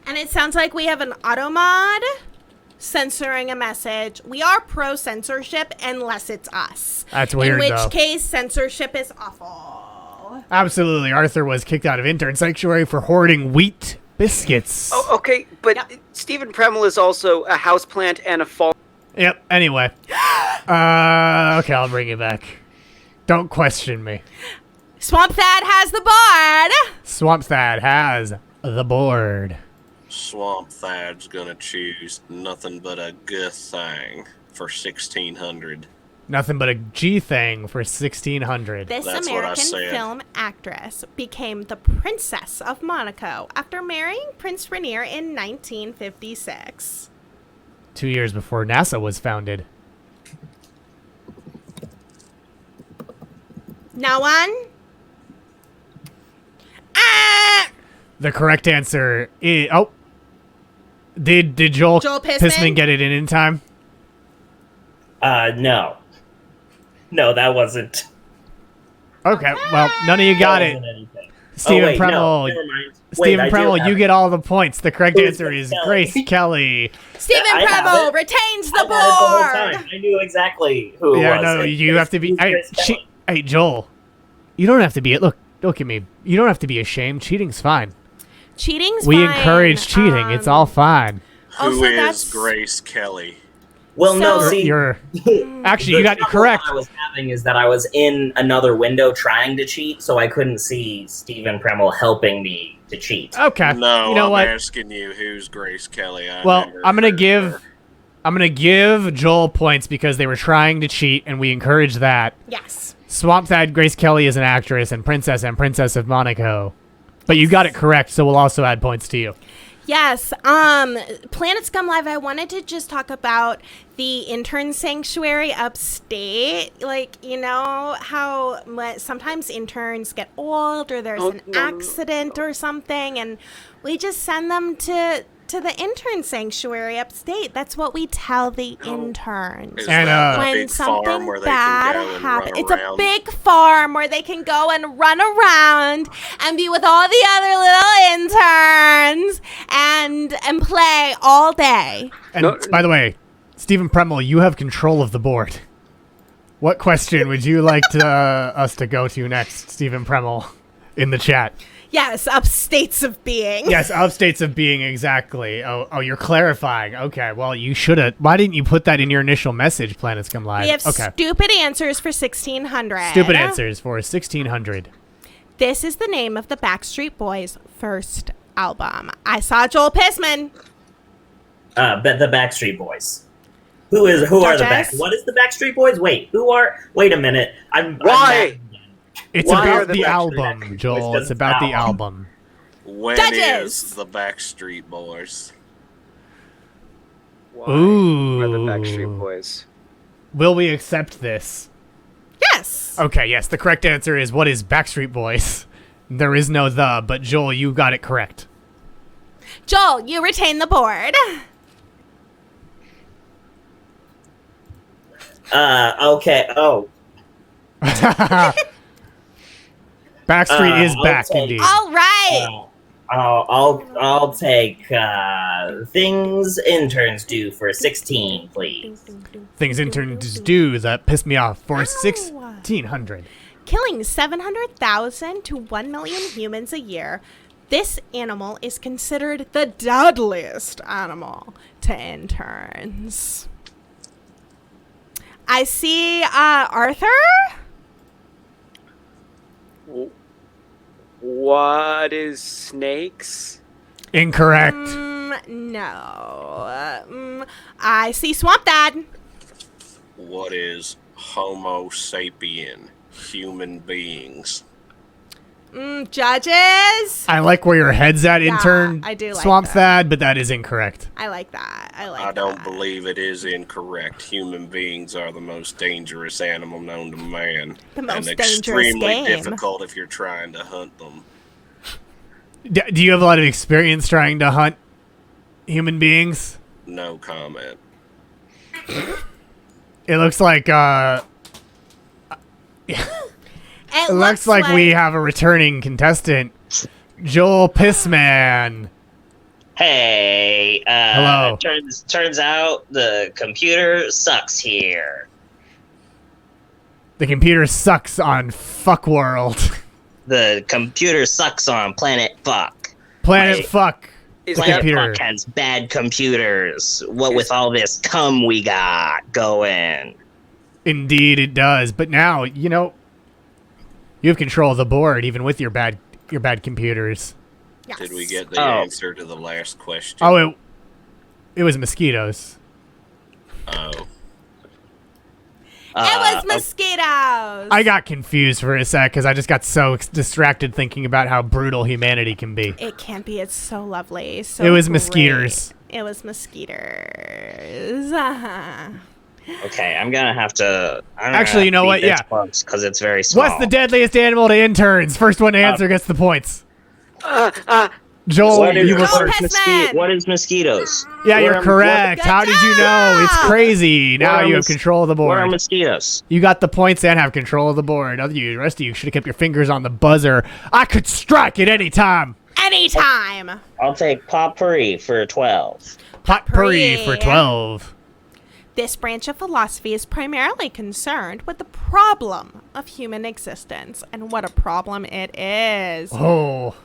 [SPEAKER 2] And it sounds like we have an auto mod censoring a message. We are pro censorship unless it's us.
[SPEAKER 1] That's weird,
[SPEAKER 2] In which
[SPEAKER 1] though.
[SPEAKER 2] case, censorship is awful.
[SPEAKER 1] Absolutely. Arthur was kicked out of Intern Sanctuary for hoarding wheat biscuits.
[SPEAKER 6] Oh, okay, but
[SPEAKER 2] Yep.
[SPEAKER 6] Stephen Premel is also a houseplant and a fall.
[SPEAKER 1] Yep, anyway. Okay, I'll bring it back. Don't question me.
[SPEAKER 2] Swamp Thad has the board.
[SPEAKER 1] Swamp Thad has the board.
[SPEAKER 3] Swamp Thad's gonna choose nothing but a good thing for 1600.
[SPEAKER 1] Nothing but a G thing for 1600.
[SPEAKER 2] This
[SPEAKER 3] That's what I
[SPEAKER 2] American
[SPEAKER 3] said.
[SPEAKER 2] film actress became the Princess of Monaco after marrying Prince Rainier in 1956.
[SPEAKER 1] 2 years before NASA was founded.
[SPEAKER 2] No one? Ah!
[SPEAKER 1] The correct answer is... Oh. Did Joel
[SPEAKER 2] Pissman
[SPEAKER 1] get it in time?
[SPEAKER 4] No. No, that wasn't.
[SPEAKER 1] Okay, well, none of you got
[SPEAKER 4] that
[SPEAKER 1] it.
[SPEAKER 4] wasn't anything.
[SPEAKER 1] Stephen
[SPEAKER 4] wait, no,
[SPEAKER 1] Premel.
[SPEAKER 4] never mind.
[SPEAKER 1] Stephen
[SPEAKER 4] I do
[SPEAKER 1] Premel,
[SPEAKER 4] have
[SPEAKER 1] you
[SPEAKER 4] it.
[SPEAKER 1] get all the points. The correct
[SPEAKER 4] Who's
[SPEAKER 1] answer
[SPEAKER 4] Grace
[SPEAKER 1] is
[SPEAKER 4] Kelly?
[SPEAKER 1] Grace Kelly.
[SPEAKER 2] Stephen
[SPEAKER 4] I have
[SPEAKER 2] Premel
[SPEAKER 4] it.
[SPEAKER 2] retains the
[SPEAKER 4] I had it the whole
[SPEAKER 2] board.
[SPEAKER 4] time. I knew exactly who it
[SPEAKER 1] Yeah,
[SPEAKER 4] was.
[SPEAKER 1] no,
[SPEAKER 4] It
[SPEAKER 1] you
[SPEAKER 4] was-
[SPEAKER 1] have to be.
[SPEAKER 4] it was
[SPEAKER 1] Hey,
[SPEAKER 4] Grace Kelly.
[SPEAKER 1] hey, Joel, you don't have to be. Look at me. You don't have to be ashamed. Cheating's fine.
[SPEAKER 2] Cheating's
[SPEAKER 1] We
[SPEAKER 2] fine.
[SPEAKER 1] encourage cheating. It's all fine.
[SPEAKER 3] Who
[SPEAKER 2] Also,
[SPEAKER 3] is
[SPEAKER 2] that's-
[SPEAKER 3] Grace Kelly?
[SPEAKER 4] Well, no,
[SPEAKER 2] So-
[SPEAKER 4] see,
[SPEAKER 1] You're actually you
[SPEAKER 4] the
[SPEAKER 1] got it
[SPEAKER 4] trouble
[SPEAKER 1] correct.
[SPEAKER 4] I was having is that I was in another window trying to cheat, so I couldn't see Stephen Premel helping me to cheat.
[SPEAKER 1] Okay.
[SPEAKER 3] No,
[SPEAKER 1] you know
[SPEAKER 3] I'm
[SPEAKER 1] what?
[SPEAKER 3] asking you, who's Grace Kelly?
[SPEAKER 1] Well,
[SPEAKER 3] never
[SPEAKER 1] I'm gonna
[SPEAKER 3] heard of
[SPEAKER 1] give
[SPEAKER 3] her.
[SPEAKER 1] I'm gonna give Joel points because they were trying to cheat, and we encourage that.
[SPEAKER 2] Yes.
[SPEAKER 1] Swamp Thad Grace Kelly is an actress and Princess of Monaco. But you got it correct, so we'll also add points to you.
[SPEAKER 2] Yes. Planet Scum Live, I wanted to just talk about the intern sanctuary upstate. Like, you know how sometimes interns get old or there's
[SPEAKER 6] Oh,
[SPEAKER 2] an
[SPEAKER 6] no, no, no,
[SPEAKER 2] accident or something, and we just send them to the intern sanctuary upstate. That's what we tell the interns.
[SPEAKER 3] Is
[SPEAKER 1] And,
[SPEAKER 3] that a
[SPEAKER 2] When
[SPEAKER 3] big farm
[SPEAKER 2] something
[SPEAKER 3] where they
[SPEAKER 2] bad
[SPEAKER 3] can go and
[SPEAKER 2] happens,
[SPEAKER 3] run
[SPEAKER 2] it's
[SPEAKER 3] around?
[SPEAKER 2] a big farm where they can go and run around and be with all the other little interns and play all day.
[SPEAKER 1] And
[SPEAKER 6] No-
[SPEAKER 1] by the way, Stephen Premel, you have control of the board. What question would you like to us to go to next, Stephen Premel, in the chat?
[SPEAKER 2] Yes, upstates of being.
[SPEAKER 1] Yes, upstates of being, exactly. Oh, you're clarifying. Okay, well, you should have. Why didn't you put that in your initial message, Planets Come Live?
[SPEAKER 2] We have
[SPEAKER 1] Okay.
[SPEAKER 2] stupid answers for 1600.
[SPEAKER 1] Stupid answers for 1600.
[SPEAKER 2] This is the name of the Backstreet Boys' first album. I saw Joel Pissman.
[SPEAKER 4] The Backstreet Boys. Who are the
[SPEAKER 2] Judges?
[SPEAKER 4] What is the Backstreet Boys? Wait a minute.
[SPEAKER 6] Why?
[SPEAKER 1] It's
[SPEAKER 6] Why are
[SPEAKER 1] about
[SPEAKER 6] the
[SPEAKER 1] the
[SPEAKER 6] Backstreet
[SPEAKER 1] album,
[SPEAKER 4] Boys
[SPEAKER 1] Joel.
[SPEAKER 4] just
[SPEAKER 1] It's about the
[SPEAKER 4] now?
[SPEAKER 1] album.
[SPEAKER 3] When
[SPEAKER 2] Judges!
[SPEAKER 3] is the Backstreet Boys?
[SPEAKER 6] Why
[SPEAKER 1] Ooh.
[SPEAKER 6] are the Backstreet Boys?
[SPEAKER 1] Will we accept this?
[SPEAKER 2] Yes.
[SPEAKER 1] Okay, yes. The correct answer is what is Backstreet Boys? There is no the, but Joel, you got it correct.
[SPEAKER 2] Joel, you retain the board.
[SPEAKER 4] Okay. Oh.
[SPEAKER 1] Backstreet is
[SPEAKER 4] I'll
[SPEAKER 1] back,
[SPEAKER 4] take-
[SPEAKER 1] indeed.
[SPEAKER 2] All right.
[SPEAKER 4] I'll take things interns do for 16, please.
[SPEAKER 1] Things interns do that piss me off for 1600.
[SPEAKER 2] Killing 700,000 to 1 million humans a year, this animal is considered the deadliest animal to interns. I see Arthur.
[SPEAKER 6] What is snakes?
[SPEAKER 1] Incorrect.
[SPEAKER 2] No. I see Swamp Dad.
[SPEAKER 3] What is Homo sapien? Human beings.
[SPEAKER 2] Judges.
[SPEAKER 1] I like where your head's at,
[SPEAKER 2] Yeah,
[SPEAKER 1] intern.
[SPEAKER 2] I do like
[SPEAKER 1] Swamp
[SPEAKER 2] that.
[SPEAKER 1] Thad, but that is incorrect.
[SPEAKER 2] I like that.
[SPEAKER 3] I don't believe it is incorrect. Human beings are the most dangerous animal known to man.
[SPEAKER 2] The most
[SPEAKER 3] and
[SPEAKER 2] dangerous
[SPEAKER 3] extremely
[SPEAKER 2] game.
[SPEAKER 3] difficult if you're trying to hunt them.
[SPEAKER 1] Do you have a lot of experience trying to hunt human beings?
[SPEAKER 3] No comment.
[SPEAKER 1] It looks like
[SPEAKER 2] It
[SPEAKER 1] looks like we have a returning contestant, Joel Pissman.
[SPEAKER 7] Hey,
[SPEAKER 1] Hello.
[SPEAKER 7] Turns out the computer sucks here.
[SPEAKER 1] The computer sucks on Fuck World.
[SPEAKER 7] The computer sucks on Planet Fuck.
[SPEAKER 1] Planet
[SPEAKER 7] Wait.
[SPEAKER 1] Fuck.
[SPEAKER 6] Is
[SPEAKER 1] The
[SPEAKER 6] that
[SPEAKER 1] computer.
[SPEAKER 7] Fuck has bad computers. What with all this cum we got going.
[SPEAKER 1] Indeed, it does. But now, you know, you have control of the board, even with your bad computers.
[SPEAKER 2] Yes.
[SPEAKER 3] Did we get the
[SPEAKER 7] Oh.
[SPEAKER 3] answer to the last question?
[SPEAKER 1] Oh, it was mosquitoes.
[SPEAKER 3] Oh.
[SPEAKER 2] It was mosquitoes.
[SPEAKER 1] I got confused for a sec because I just got so distracted thinking about how brutal humanity can be.
[SPEAKER 2] It can't be. It's so lovely. So
[SPEAKER 1] It was
[SPEAKER 2] great.
[SPEAKER 1] mosquitoes.
[SPEAKER 2] It was mosquitoes.
[SPEAKER 7] Okay, I'm gonna have to.
[SPEAKER 1] Actually, you know what? Yeah.
[SPEAKER 7] Because it's very small.
[SPEAKER 1] What's the deadliest animal to interns? First one to answer gets the points. Joel,
[SPEAKER 7] What is,
[SPEAKER 1] you were
[SPEAKER 2] Joel
[SPEAKER 1] first.
[SPEAKER 2] Pissman.
[SPEAKER 7] what is mosquitoes?
[SPEAKER 1] Yeah,
[SPEAKER 7] What
[SPEAKER 1] you're
[SPEAKER 7] are-
[SPEAKER 1] correct.
[SPEAKER 2] Good
[SPEAKER 1] How did you know? It's
[SPEAKER 2] job.
[SPEAKER 1] crazy. Now
[SPEAKER 7] are
[SPEAKER 1] you have
[SPEAKER 7] mos-
[SPEAKER 1] control of the
[SPEAKER 7] What are
[SPEAKER 1] board.
[SPEAKER 7] mosquitoes?
[SPEAKER 1] You got the points and have control of the board. The rest of you should have kept your fingers on the buzzer. I could strike at any time.
[SPEAKER 2] Anytime.
[SPEAKER 7] I'll take potpourri for 12.
[SPEAKER 1] Potpourri for
[SPEAKER 2] Potpourri.
[SPEAKER 1] 12.
[SPEAKER 2] This branch of philosophy is primarily concerned with the problem of human existence, and what a problem it is.
[SPEAKER 1] Oh.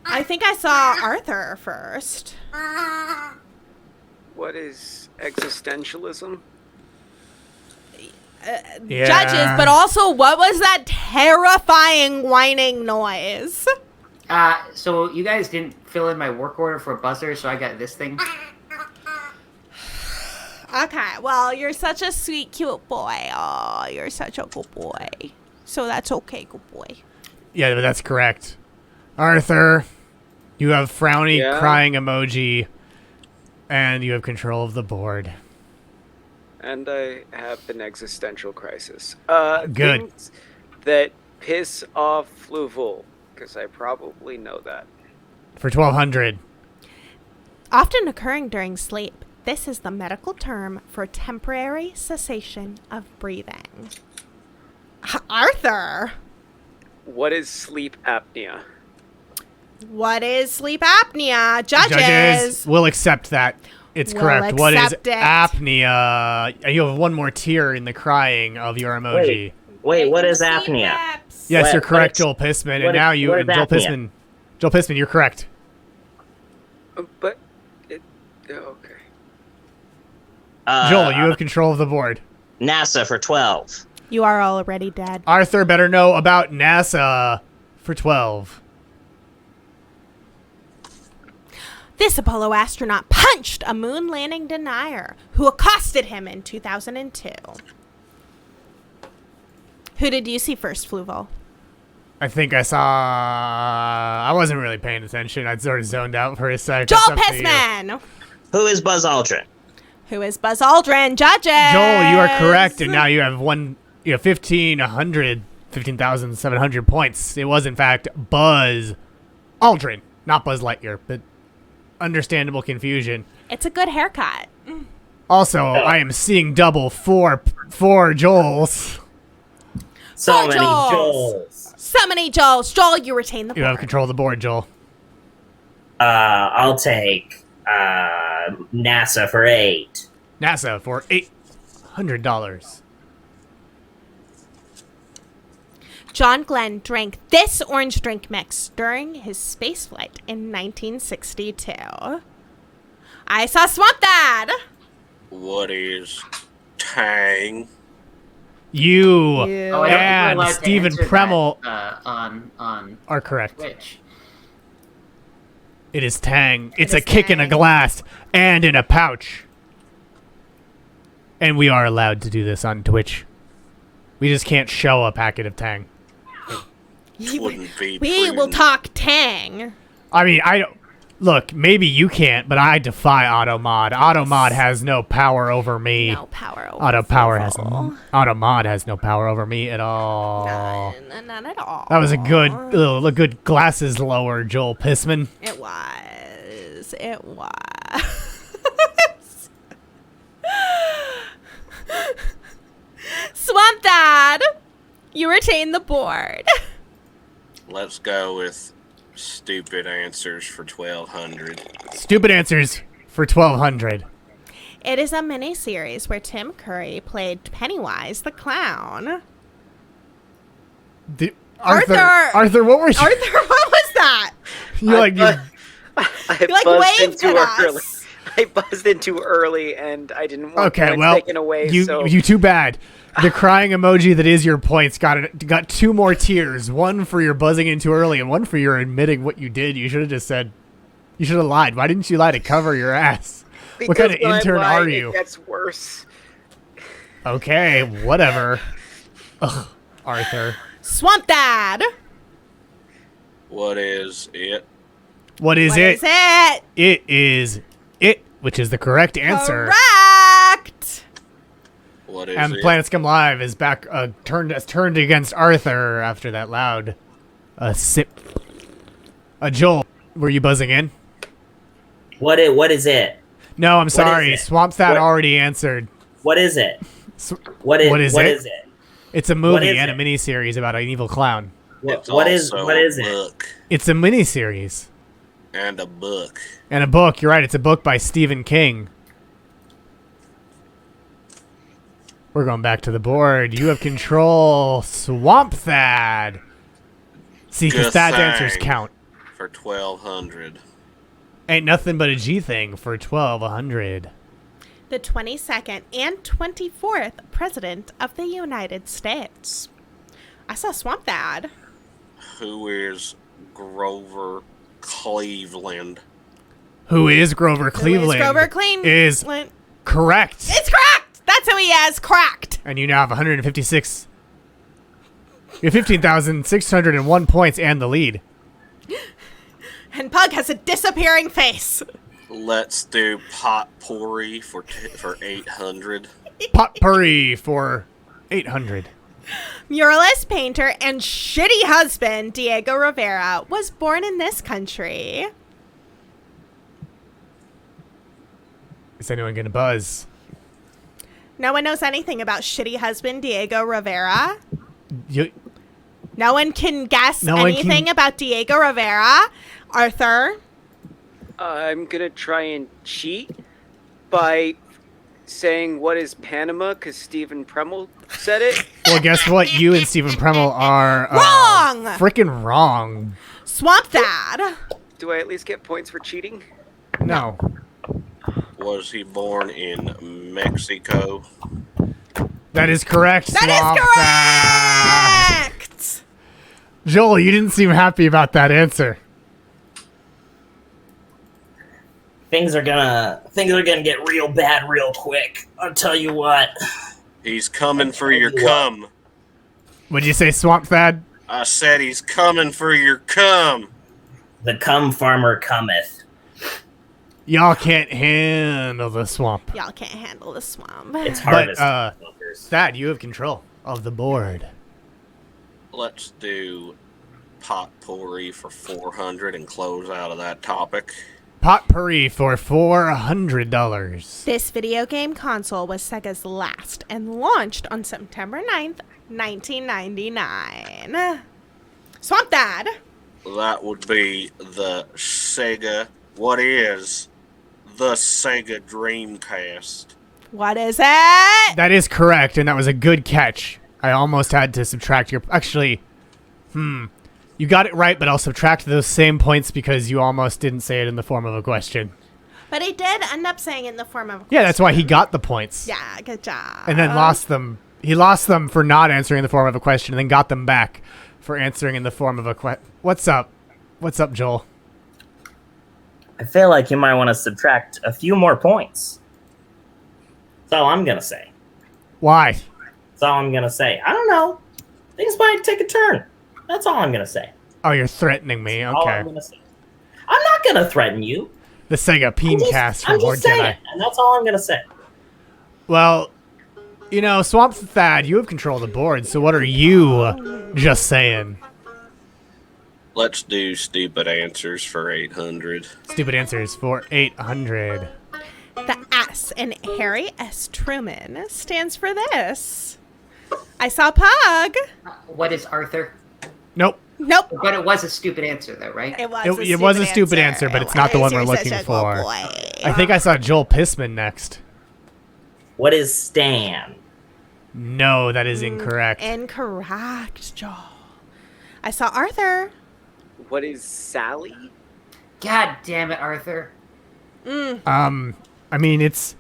[SPEAKER 2] I think I saw Arthur first.
[SPEAKER 6] What is existentialism?
[SPEAKER 1] Yeah.
[SPEAKER 2] Judges, but also what was that terrifying whining noise?
[SPEAKER 5] So you guys didn't fill in my work order for buzzer, so I got this thing.
[SPEAKER 2] Okay, well, you're such a sweet, cute boy. Oh, you're such a good boy. So that's okay, good boy.
[SPEAKER 1] Yeah, but that's correct. Arthur, you have frowny
[SPEAKER 6] Yeah?
[SPEAKER 1] crying emoji, and you have control of the board.
[SPEAKER 6] And I have an existential crisis.
[SPEAKER 1] Good.
[SPEAKER 6] Things that piss off Fluval, because I probably know that.
[SPEAKER 1] For 1200.
[SPEAKER 2] Often occurring during sleep, this is the medical term for temporary cessation of breathing. Arthur,
[SPEAKER 6] What is sleep apnea?
[SPEAKER 2] what is sleep apnea? Judges.
[SPEAKER 1] We'll accept that. It's
[SPEAKER 2] We'll
[SPEAKER 1] correct. What is
[SPEAKER 2] accept it.
[SPEAKER 1] apnea? You have one more tier in the crying of your emoji.
[SPEAKER 7] Wait, what is apnea?
[SPEAKER 1] Yes,
[SPEAKER 7] What-
[SPEAKER 1] you're correct,
[SPEAKER 7] what is-
[SPEAKER 1] Joel Pissman. And
[SPEAKER 7] what is-
[SPEAKER 1] now you,
[SPEAKER 7] what is
[SPEAKER 1] Joel
[SPEAKER 7] apnea?
[SPEAKER 1] Pissman, you're correct.
[SPEAKER 6] But it. Okay.
[SPEAKER 1] Joel, you have control of the board.
[SPEAKER 7] NASA for 12.
[SPEAKER 2] You are already dead.
[SPEAKER 1] Arthur better know about NASA for 12.
[SPEAKER 2] This Apollo astronaut punched a moon landing denier who accosted him in 2002. Who did you see first, Fluval?
[SPEAKER 1] I think I saw... I wasn't really paying attention. I'd sort of zoned out for a sec.
[SPEAKER 2] Joel
[SPEAKER 1] That's up to you.
[SPEAKER 2] Pissman!
[SPEAKER 7] Who is Buzz Aldrin?
[SPEAKER 2] Who is Buzz Aldrin? Judges!
[SPEAKER 1] Joel, you are correct, and now you have 15,700 points. It was, in fact, Buzz Aldrin, not Buzz Lightyear, but understandable confusion.
[SPEAKER 2] It's a good haircut.
[SPEAKER 1] Also, I am seeing double four Joels.
[SPEAKER 7] So
[SPEAKER 2] Four
[SPEAKER 7] many
[SPEAKER 2] Joels.
[SPEAKER 7] Joels.
[SPEAKER 2] So many Joels. Joel, you retain the
[SPEAKER 1] You have
[SPEAKER 2] board.
[SPEAKER 1] control of the board, Joel.
[SPEAKER 7] I'll take NASA for 8.
[SPEAKER 1] NASA for $800.
[SPEAKER 2] John Glenn drank this orange drink mix during his spaceflight in 1962. I saw Swamp Dad.
[SPEAKER 3] What is Tang?
[SPEAKER 1] You
[SPEAKER 5] Oh, I don't think we're
[SPEAKER 1] and
[SPEAKER 5] allowed to
[SPEAKER 1] Stephen
[SPEAKER 5] answer
[SPEAKER 1] Premmel
[SPEAKER 5] that, on
[SPEAKER 1] are correct.
[SPEAKER 5] Twitch.
[SPEAKER 1] It is Tang. It's
[SPEAKER 2] It
[SPEAKER 1] a
[SPEAKER 2] is
[SPEAKER 1] kick in a
[SPEAKER 2] Tang.
[SPEAKER 1] glass and in a pouch. And we are allowed to do this on Twitch. We just can't show a packet of Tang.
[SPEAKER 3] Wouldn't be
[SPEAKER 2] We will
[SPEAKER 3] prudent.
[SPEAKER 2] talk Tang.
[SPEAKER 1] I mean, I don't... Look, maybe you can't, but I defy Automod. Automod has no power over me.
[SPEAKER 2] No power over
[SPEAKER 1] Automod has no power over me at all.
[SPEAKER 2] None at all.
[SPEAKER 1] That was a good glasses lower, Joel Pissman.
[SPEAKER 2] It was. It was. You retain the board.
[SPEAKER 3] Let's go with stupid answers for 1,200.
[SPEAKER 1] Stupid answers for 1,200.
[SPEAKER 2] It is a mini-series where Tim Curry played Pennywise the Clown.
[SPEAKER 1] Arthur, what were you?
[SPEAKER 2] Arthur, what was that?
[SPEAKER 6] I
[SPEAKER 2] like
[SPEAKER 6] buzzed in
[SPEAKER 2] waved
[SPEAKER 6] too
[SPEAKER 2] at
[SPEAKER 6] early.
[SPEAKER 2] us.
[SPEAKER 6] I buzzed in too early, and I didn't want points taken away.
[SPEAKER 1] You too bad. The crying emoji that is your points got 2 more tiers. One for your buzzing in too early, and one for your admitting what you did. You should have just said. You should have lied. Why didn't you lie to cover your ass?
[SPEAKER 6] Because
[SPEAKER 1] what kind of
[SPEAKER 6] when I
[SPEAKER 1] intern
[SPEAKER 6] lie,
[SPEAKER 1] are you?
[SPEAKER 6] It gets worse.
[SPEAKER 1] Okay, whatever. Ugh, Arthur.
[SPEAKER 2] Swamp Dad.
[SPEAKER 3] What is it?
[SPEAKER 1] What is
[SPEAKER 2] What
[SPEAKER 1] it?
[SPEAKER 2] is it?
[SPEAKER 1] It is it, which is the correct answer.
[SPEAKER 2] Correct.
[SPEAKER 3] What is
[SPEAKER 1] And
[SPEAKER 3] it?
[SPEAKER 1] Planet Scum Live is back, turned against Arthur after that loud sip. Joel, were you buzzing in?
[SPEAKER 4] What is it?
[SPEAKER 1] No, I'm sorry.
[SPEAKER 4] is it?
[SPEAKER 1] Swamp Thad
[SPEAKER 4] What-
[SPEAKER 1] already answered.
[SPEAKER 4] What is it?
[SPEAKER 1] What is
[SPEAKER 4] what
[SPEAKER 1] it?
[SPEAKER 4] is it?
[SPEAKER 1] It's a movie
[SPEAKER 4] is
[SPEAKER 1] and a
[SPEAKER 4] it?
[SPEAKER 1] miniseries about an evil clown.
[SPEAKER 3] It's
[SPEAKER 4] What is
[SPEAKER 3] also
[SPEAKER 4] it?
[SPEAKER 3] a book
[SPEAKER 1] It's a miniseries
[SPEAKER 3] and a book.
[SPEAKER 1] and a book. You're right. It's a book by Stephen King. We're going back to the board. You have control. Swamp Thad. See, because
[SPEAKER 3] Good
[SPEAKER 1] Thad's
[SPEAKER 3] thing.
[SPEAKER 1] answers count.
[SPEAKER 3] For 1,200.
[SPEAKER 1] Ain't nothing but a G thing for 1,200.
[SPEAKER 2] The 22nd and 24th President of the United States. I saw Swamp Dad.
[SPEAKER 3] Who is Grover Cleveland?
[SPEAKER 1] Who is Grover Cleveland?
[SPEAKER 2] Grover Cleveland.
[SPEAKER 1] Is correct.
[SPEAKER 2] It's correct. That's who he is. Correct.
[SPEAKER 1] And you now have 156. You have 15,601 points and the lead.
[SPEAKER 2] And Pug has a disappearing face.
[SPEAKER 3] Let's do potpourri for 800.
[SPEAKER 1] Potpourri for 800.
[SPEAKER 2] Muralist, painter, and shitty husband Diego Rivera was born in this country.
[SPEAKER 1] Is anyone going to buzz?
[SPEAKER 2] No one knows anything about shitty husband Diego Rivera.
[SPEAKER 1] You,
[SPEAKER 2] No one can guess
[SPEAKER 1] No one
[SPEAKER 2] anything
[SPEAKER 1] can-
[SPEAKER 2] about Diego Rivera. Arthur.
[SPEAKER 6] I'm gonna try and cheat by saying what is Panama because Stephen Premmel said it.
[SPEAKER 1] well, guess what? You and Stephen Premmel are
[SPEAKER 2] Wrong!
[SPEAKER 1] Freaking wrong.
[SPEAKER 2] Swamp Dad.
[SPEAKER 6] Do I at least get points for cheating?
[SPEAKER 1] No.
[SPEAKER 3] Was he born in Mexico?
[SPEAKER 1] That is correct.
[SPEAKER 2] That
[SPEAKER 1] Swamp Thad.
[SPEAKER 2] is correct.
[SPEAKER 1] Joel, you didn't seem happy about that answer.
[SPEAKER 4] Things are gonna get real bad real quick. I'll tell you what.
[SPEAKER 3] He's coming for your cum.
[SPEAKER 1] Would you say Swamp Thad?
[SPEAKER 3] I said he's coming for your cum.
[SPEAKER 4] The cum farmer cometh.
[SPEAKER 1] Y'all can't handle the swamp.
[SPEAKER 2] Y'all can't handle the swamp.
[SPEAKER 4] It's
[SPEAKER 1] But,
[SPEAKER 4] harvest. fuckers.
[SPEAKER 1] Thad, you have control of the board.
[SPEAKER 3] Let's do potpourri for 400 and close out of that topic.
[SPEAKER 1] Potpourri for $400.
[SPEAKER 2] This video game console was Sega's last and launched on September 9th, 1999. Swamp Dad.
[SPEAKER 3] That would be the Sega. What is the Sega Dreamcast?
[SPEAKER 2] What is it?
[SPEAKER 1] That is correct, and that was a good catch. I almost had to subtract your... Actually, you got it right, but I'll subtract those same points because you almost didn't say it in the form of a question.
[SPEAKER 2] But he did end up saying it in the form of a
[SPEAKER 1] Yeah, that's why he got the points.
[SPEAKER 2] Yeah, good job.
[SPEAKER 1] And then lost them. He lost them for not answering in the form of a question, and then got them back for answering in the form of a question. What's up? What's up, Joel?
[SPEAKER 4] I feel like you might want to subtract a few more points. That's all I'm gonna say.
[SPEAKER 1] Why?
[SPEAKER 4] That's all I'm gonna say. I don't know. Things might take a turn. That's all I'm gonna say.
[SPEAKER 1] Oh, you're threatening me.
[SPEAKER 4] All
[SPEAKER 1] Okay.
[SPEAKER 4] I'm gonna say. I'm not gonna threaten you.
[SPEAKER 1] The Sega Peencast from
[SPEAKER 4] I'm
[SPEAKER 1] Lord
[SPEAKER 4] just saying
[SPEAKER 1] Jedi.
[SPEAKER 4] it, and that's all I'm gonna say.
[SPEAKER 1] Well, you know, Swamp Thad, you have control of the board, so what are you just saying?
[SPEAKER 3] Let's do stupid answers for 800.
[SPEAKER 1] Stupid answers for 800.
[SPEAKER 2] The S in Harry S. Truman stands for this. I saw Pug.
[SPEAKER 5] What is Arthur?
[SPEAKER 1] Nope.
[SPEAKER 2] Nope.
[SPEAKER 5] But it was a stupid answer, though, right?
[SPEAKER 2] It was
[SPEAKER 1] a stupid answer, but it's not the one we're looking for. I think I saw Joel Pissman next.
[SPEAKER 4] What is Stan?
[SPEAKER 1] No, that is incorrect.
[SPEAKER 2] Incorrect, Joel. I saw Arthur.
[SPEAKER 6] What is Sally?
[SPEAKER 5] God damn it, Arthur.
[SPEAKER 1] I mean, it's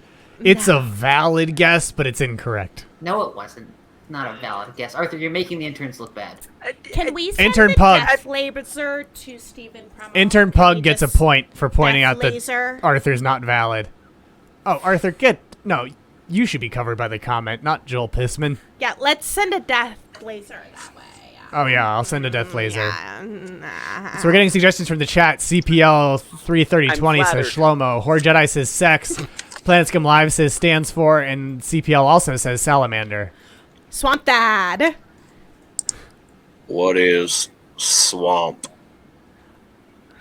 [SPEAKER 1] a valid guess, but it's incorrect.
[SPEAKER 5] No, it wasn't. Not a valid guess. Arthur, you're making the interns look bad.
[SPEAKER 2] Can we send
[SPEAKER 1] Intern
[SPEAKER 2] the
[SPEAKER 1] Pug.
[SPEAKER 2] death laser to Stephen Premo?
[SPEAKER 1] Intern
[SPEAKER 2] Can we
[SPEAKER 1] Pug gets a
[SPEAKER 2] just
[SPEAKER 1] point for pointing
[SPEAKER 2] death
[SPEAKER 1] out that
[SPEAKER 2] laser?
[SPEAKER 1] Arthur's not valid. Oh, Arthur, no, you should be covered by the comment, not Joel Pissman.
[SPEAKER 2] Yeah, let's send a death laser that way.
[SPEAKER 1] Oh yeah, I'll send a death laser.
[SPEAKER 2] Yeah.
[SPEAKER 1] So we're getting suggestions from the chat. CPL 33020
[SPEAKER 6] I'm
[SPEAKER 1] says
[SPEAKER 6] flattered.
[SPEAKER 1] Shlomo. Horde Jedi says sex. Planet Scum Live says stands for, and CPL also says salamander.
[SPEAKER 2] Swamp Dad.
[SPEAKER 3] What is swamp?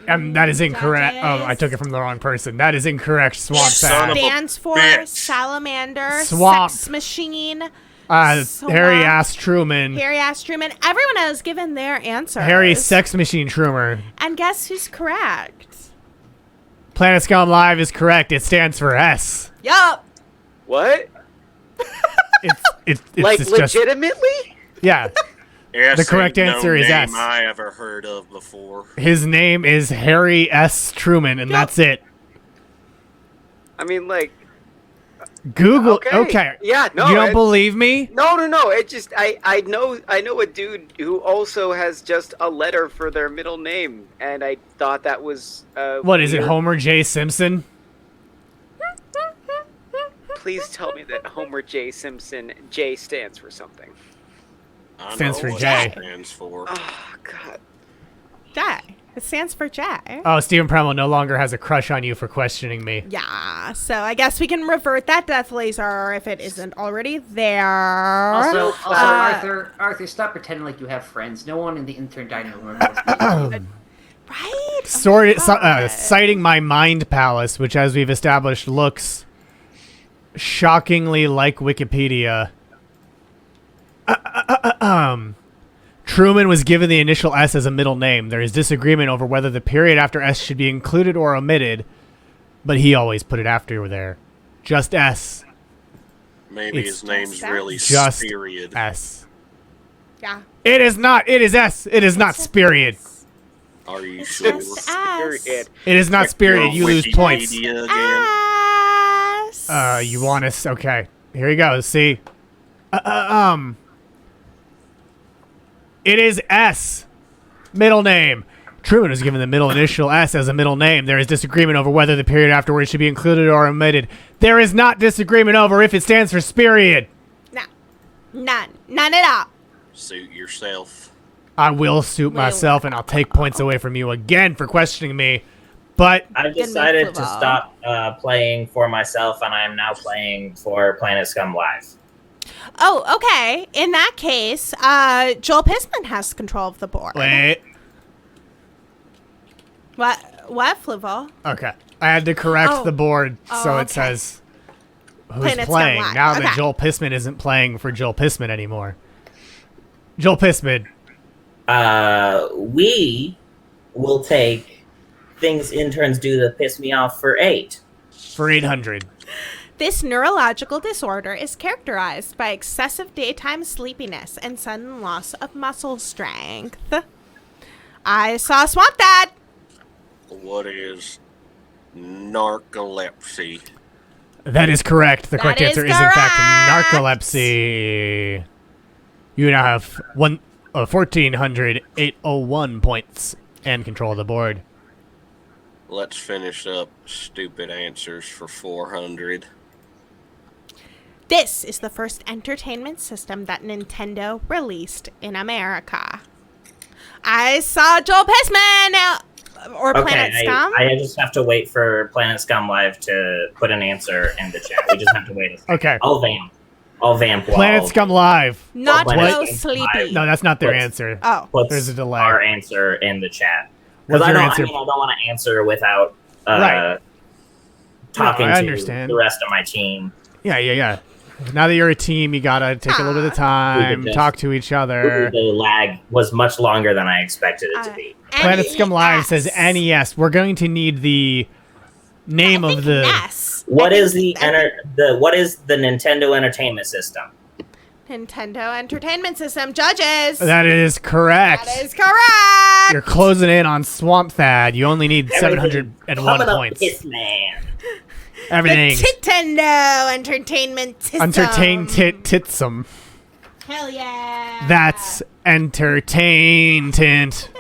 [SPEAKER 1] That is incorrect.
[SPEAKER 2] Judges.
[SPEAKER 1] Oh, I took it from the wrong person. That is incorrect. Swamp
[SPEAKER 3] Son of
[SPEAKER 1] Sad.
[SPEAKER 3] a
[SPEAKER 2] Stands for
[SPEAKER 3] bitch.
[SPEAKER 2] salamander,
[SPEAKER 1] Swamp.
[SPEAKER 2] sex machine,
[SPEAKER 1] Harry
[SPEAKER 2] swamp.
[SPEAKER 1] ass Truman.
[SPEAKER 2] Harry asked Truman. Everyone has given their answers.
[SPEAKER 1] Harry sex machine Trumer.
[SPEAKER 2] And guess who's correct?
[SPEAKER 1] Planet Scum Live is correct. It stands for S.
[SPEAKER 2] Yup.
[SPEAKER 6] What?
[SPEAKER 1] It's
[SPEAKER 6] Like
[SPEAKER 1] just
[SPEAKER 6] legitimately?
[SPEAKER 1] yeah.
[SPEAKER 3] S
[SPEAKER 1] The correct
[SPEAKER 3] ain't
[SPEAKER 1] answer
[SPEAKER 3] no
[SPEAKER 1] is
[SPEAKER 3] name
[SPEAKER 1] S.
[SPEAKER 3] I ever heard of before.
[SPEAKER 1] His name is Harry S. Truman, and that's it.
[SPEAKER 6] I mean, like,
[SPEAKER 1] Google. Okay.
[SPEAKER 6] Yeah, no.
[SPEAKER 1] You don't
[SPEAKER 6] it-
[SPEAKER 1] believe me?
[SPEAKER 6] No. It just I know a dude who also has just a letter for their middle name, and I thought that was
[SPEAKER 1] What is it?
[SPEAKER 6] weird.
[SPEAKER 1] Homer J. Simpson?
[SPEAKER 6] Please tell me that Homer J. Simpson J stands for something.
[SPEAKER 3] I
[SPEAKER 1] Stands
[SPEAKER 3] know
[SPEAKER 1] for
[SPEAKER 3] what
[SPEAKER 1] J.
[SPEAKER 3] it stands for.
[SPEAKER 6] Oh God.
[SPEAKER 2] J. It stands for J.
[SPEAKER 1] Oh, Stephen Premo no longer has a crush on you for questioning me.
[SPEAKER 2] Yeah, so I guess we can revert that death laser if it isn't already there.
[SPEAKER 5] Also,
[SPEAKER 2] Uh,
[SPEAKER 5] Arthur, stop pretending like you have friends. No one in the intern dining room knows me.
[SPEAKER 2] Right?
[SPEAKER 1] Citing my mind palace, which, as we've established, looks shockingly like Wikipedia. Truman was given the initial S as a middle name. There is disagreement over whether the period after S should be included or omitted, but he always put it after there. Just S.
[SPEAKER 3] Maybe
[SPEAKER 1] It's
[SPEAKER 3] his name's
[SPEAKER 2] just
[SPEAKER 3] really
[SPEAKER 1] Just
[SPEAKER 3] Spirited.
[SPEAKER 1] S.
[SPEAKER 2] Yeah.
[SPEAKER 1] It is not. It is S. It is not Spirited.
[SPEAKER 3] Are you sure?
[SPEAKER 2] Just S.
[SPEAKER 6] Period.
[SPEAKER 1] It is not Spirited. You lose points.
[SPEAKER 3] Wikipedia again.
[SPEAKER 2] S.
[SPEAKER 1] You want us? Okay. Here he goes. See. It is S. Middle name. Truman was given the middle initial S as a middle name. There is disagreement over whether the period afterwards should be included or omitted. There is not disagreement over if it stands for Spirited.
[SPEAKER 2] No. None at all.
[SPEAKER 3] Suit yourself.
[SPEAKER 1] I will suit myself, and I'll take points away from you again for questioning me. But
[SPEAKER 4] I've decided to
[SPEAKER 2] football.
[SPEAKER 4] stop playing for myself, and I am now playing for Planet Scum Live.
[SPEAKER 2] Oh, okay. In that case, Joel Pissman has control of the board.
[SPEAKER 1] wait.
[SPEAKER 2] What, Flivel?
[SPEAKER 1] Okay. I had to correct
[SPEAKER 2] Oh.
[SPEAKER 1] the board so
[SPEAKER 2] Oh,
[SPEAKER 1] it
[SPEAKER 2] okay.
[SPEAKER 1] says who's
[SPEAKER 2] Planet Scum
[SPEAKER 1] playing.
[SPEAKER 2] Live.
[SPEAKER 1] Now that
[SPEAKER 2] Okay.
[SPEAKER 1] Joel Pissman isn't playing for Joel Pissman anymore. Joel Pissman.
[SPEAKER 4] We will take things interns do that piss me off for 8.
[SPEAKER 1] For 800.
[SPEAKER 2] This neurological disorder is characterized by excessive daytime sleepiness and sudden loss of muscle strength. I saw Swamp Dad.
[SPEAKER 3] What is narcolepsy?
[SPEAKER 1] That is correct. The
[SPEAKER 2] That
[SPEAKER 1] correct
[SPEAKER 2] is
[SPEAKER 1] answer is, in fact,
[SPEAKER 2] correct.
[SPEAKER 1] narcolepsy. You now have 1,401 points and control of the board.
[SPEAKER 3] Let's finish up stupid answers for 400.
[SPEAKER 2] This is the first entertainment system that Nintendo released in America. I saw Joel Pissman or Planet Scum.
[SPEAKER 4] I just have to wait for Planet Scum Live to put an answer in the chat. We just have to wait a second.
[SPEAKER 1] Okay.
[SPEAKER 4] I'll vamp. while
[SPEAKER 1] Planet Scum Live.
[SPEAKER 2] Not
[SPEAKER 4] Planet
[SPEAKER 2] so
[SPEAKER 4] Scum
[SPEAKER 2] sleepy.
[SPEAKER 4] Live
[SPEAKER 1] No, that's not their
[SPEAKER 4] What's-
[SPEAKER 1] answer.
[SPEAKER 2] Oh.
[SPEAKER 4] puts
[SPEAKER 1] There's a delay.
[SPEAKER 4] our answer in the chat.
[SPEAKER 1] What's
[SPEAKER 4] Because
[SPEAKER 1] your
[SPEAKER 4] I
[SPEAKER 1] answer?
[SPEAKER 4] don't want to answer without
[SPEAKER 1] Right.
[SPEAKER 4] talking
[SPEAKER 1] No, I
[SPEAKER 4] to
[SPEAKER 1] understand.
[SPEAKER 4] the rest of my team.
[SPEAKER 1] Yeah. Now that you're a team, you gotta take a little bit of time, talk to each other.
[SPEAKER 4] The lag was much longer than I expected it to be.
[SPEAKER 1] Planet Scum Live says NES. We're going to need the name of the.
[SPEAKER 2] NES.
[SPEAKER 4] What is the Nintendo Entertainment System?
[SPEAKER 2] Nintendo Entertainment System. Judges.
[SPEAKER 1] That is correct.
[SPEAKER 2] That is correct.
[SPEAKER 1] You're closing in on Swamp Thad. You only need 701 points.
[SPEAKER 4] Man.
[SPEAKER 1] Everything.
[SPEAKER 2] The Nintendo Entertainment System.
[SPEAKER 1] Entertain titsum.
[SPEAKER 2] Hell yeah.
[SPEAKER 1] That's entertainment.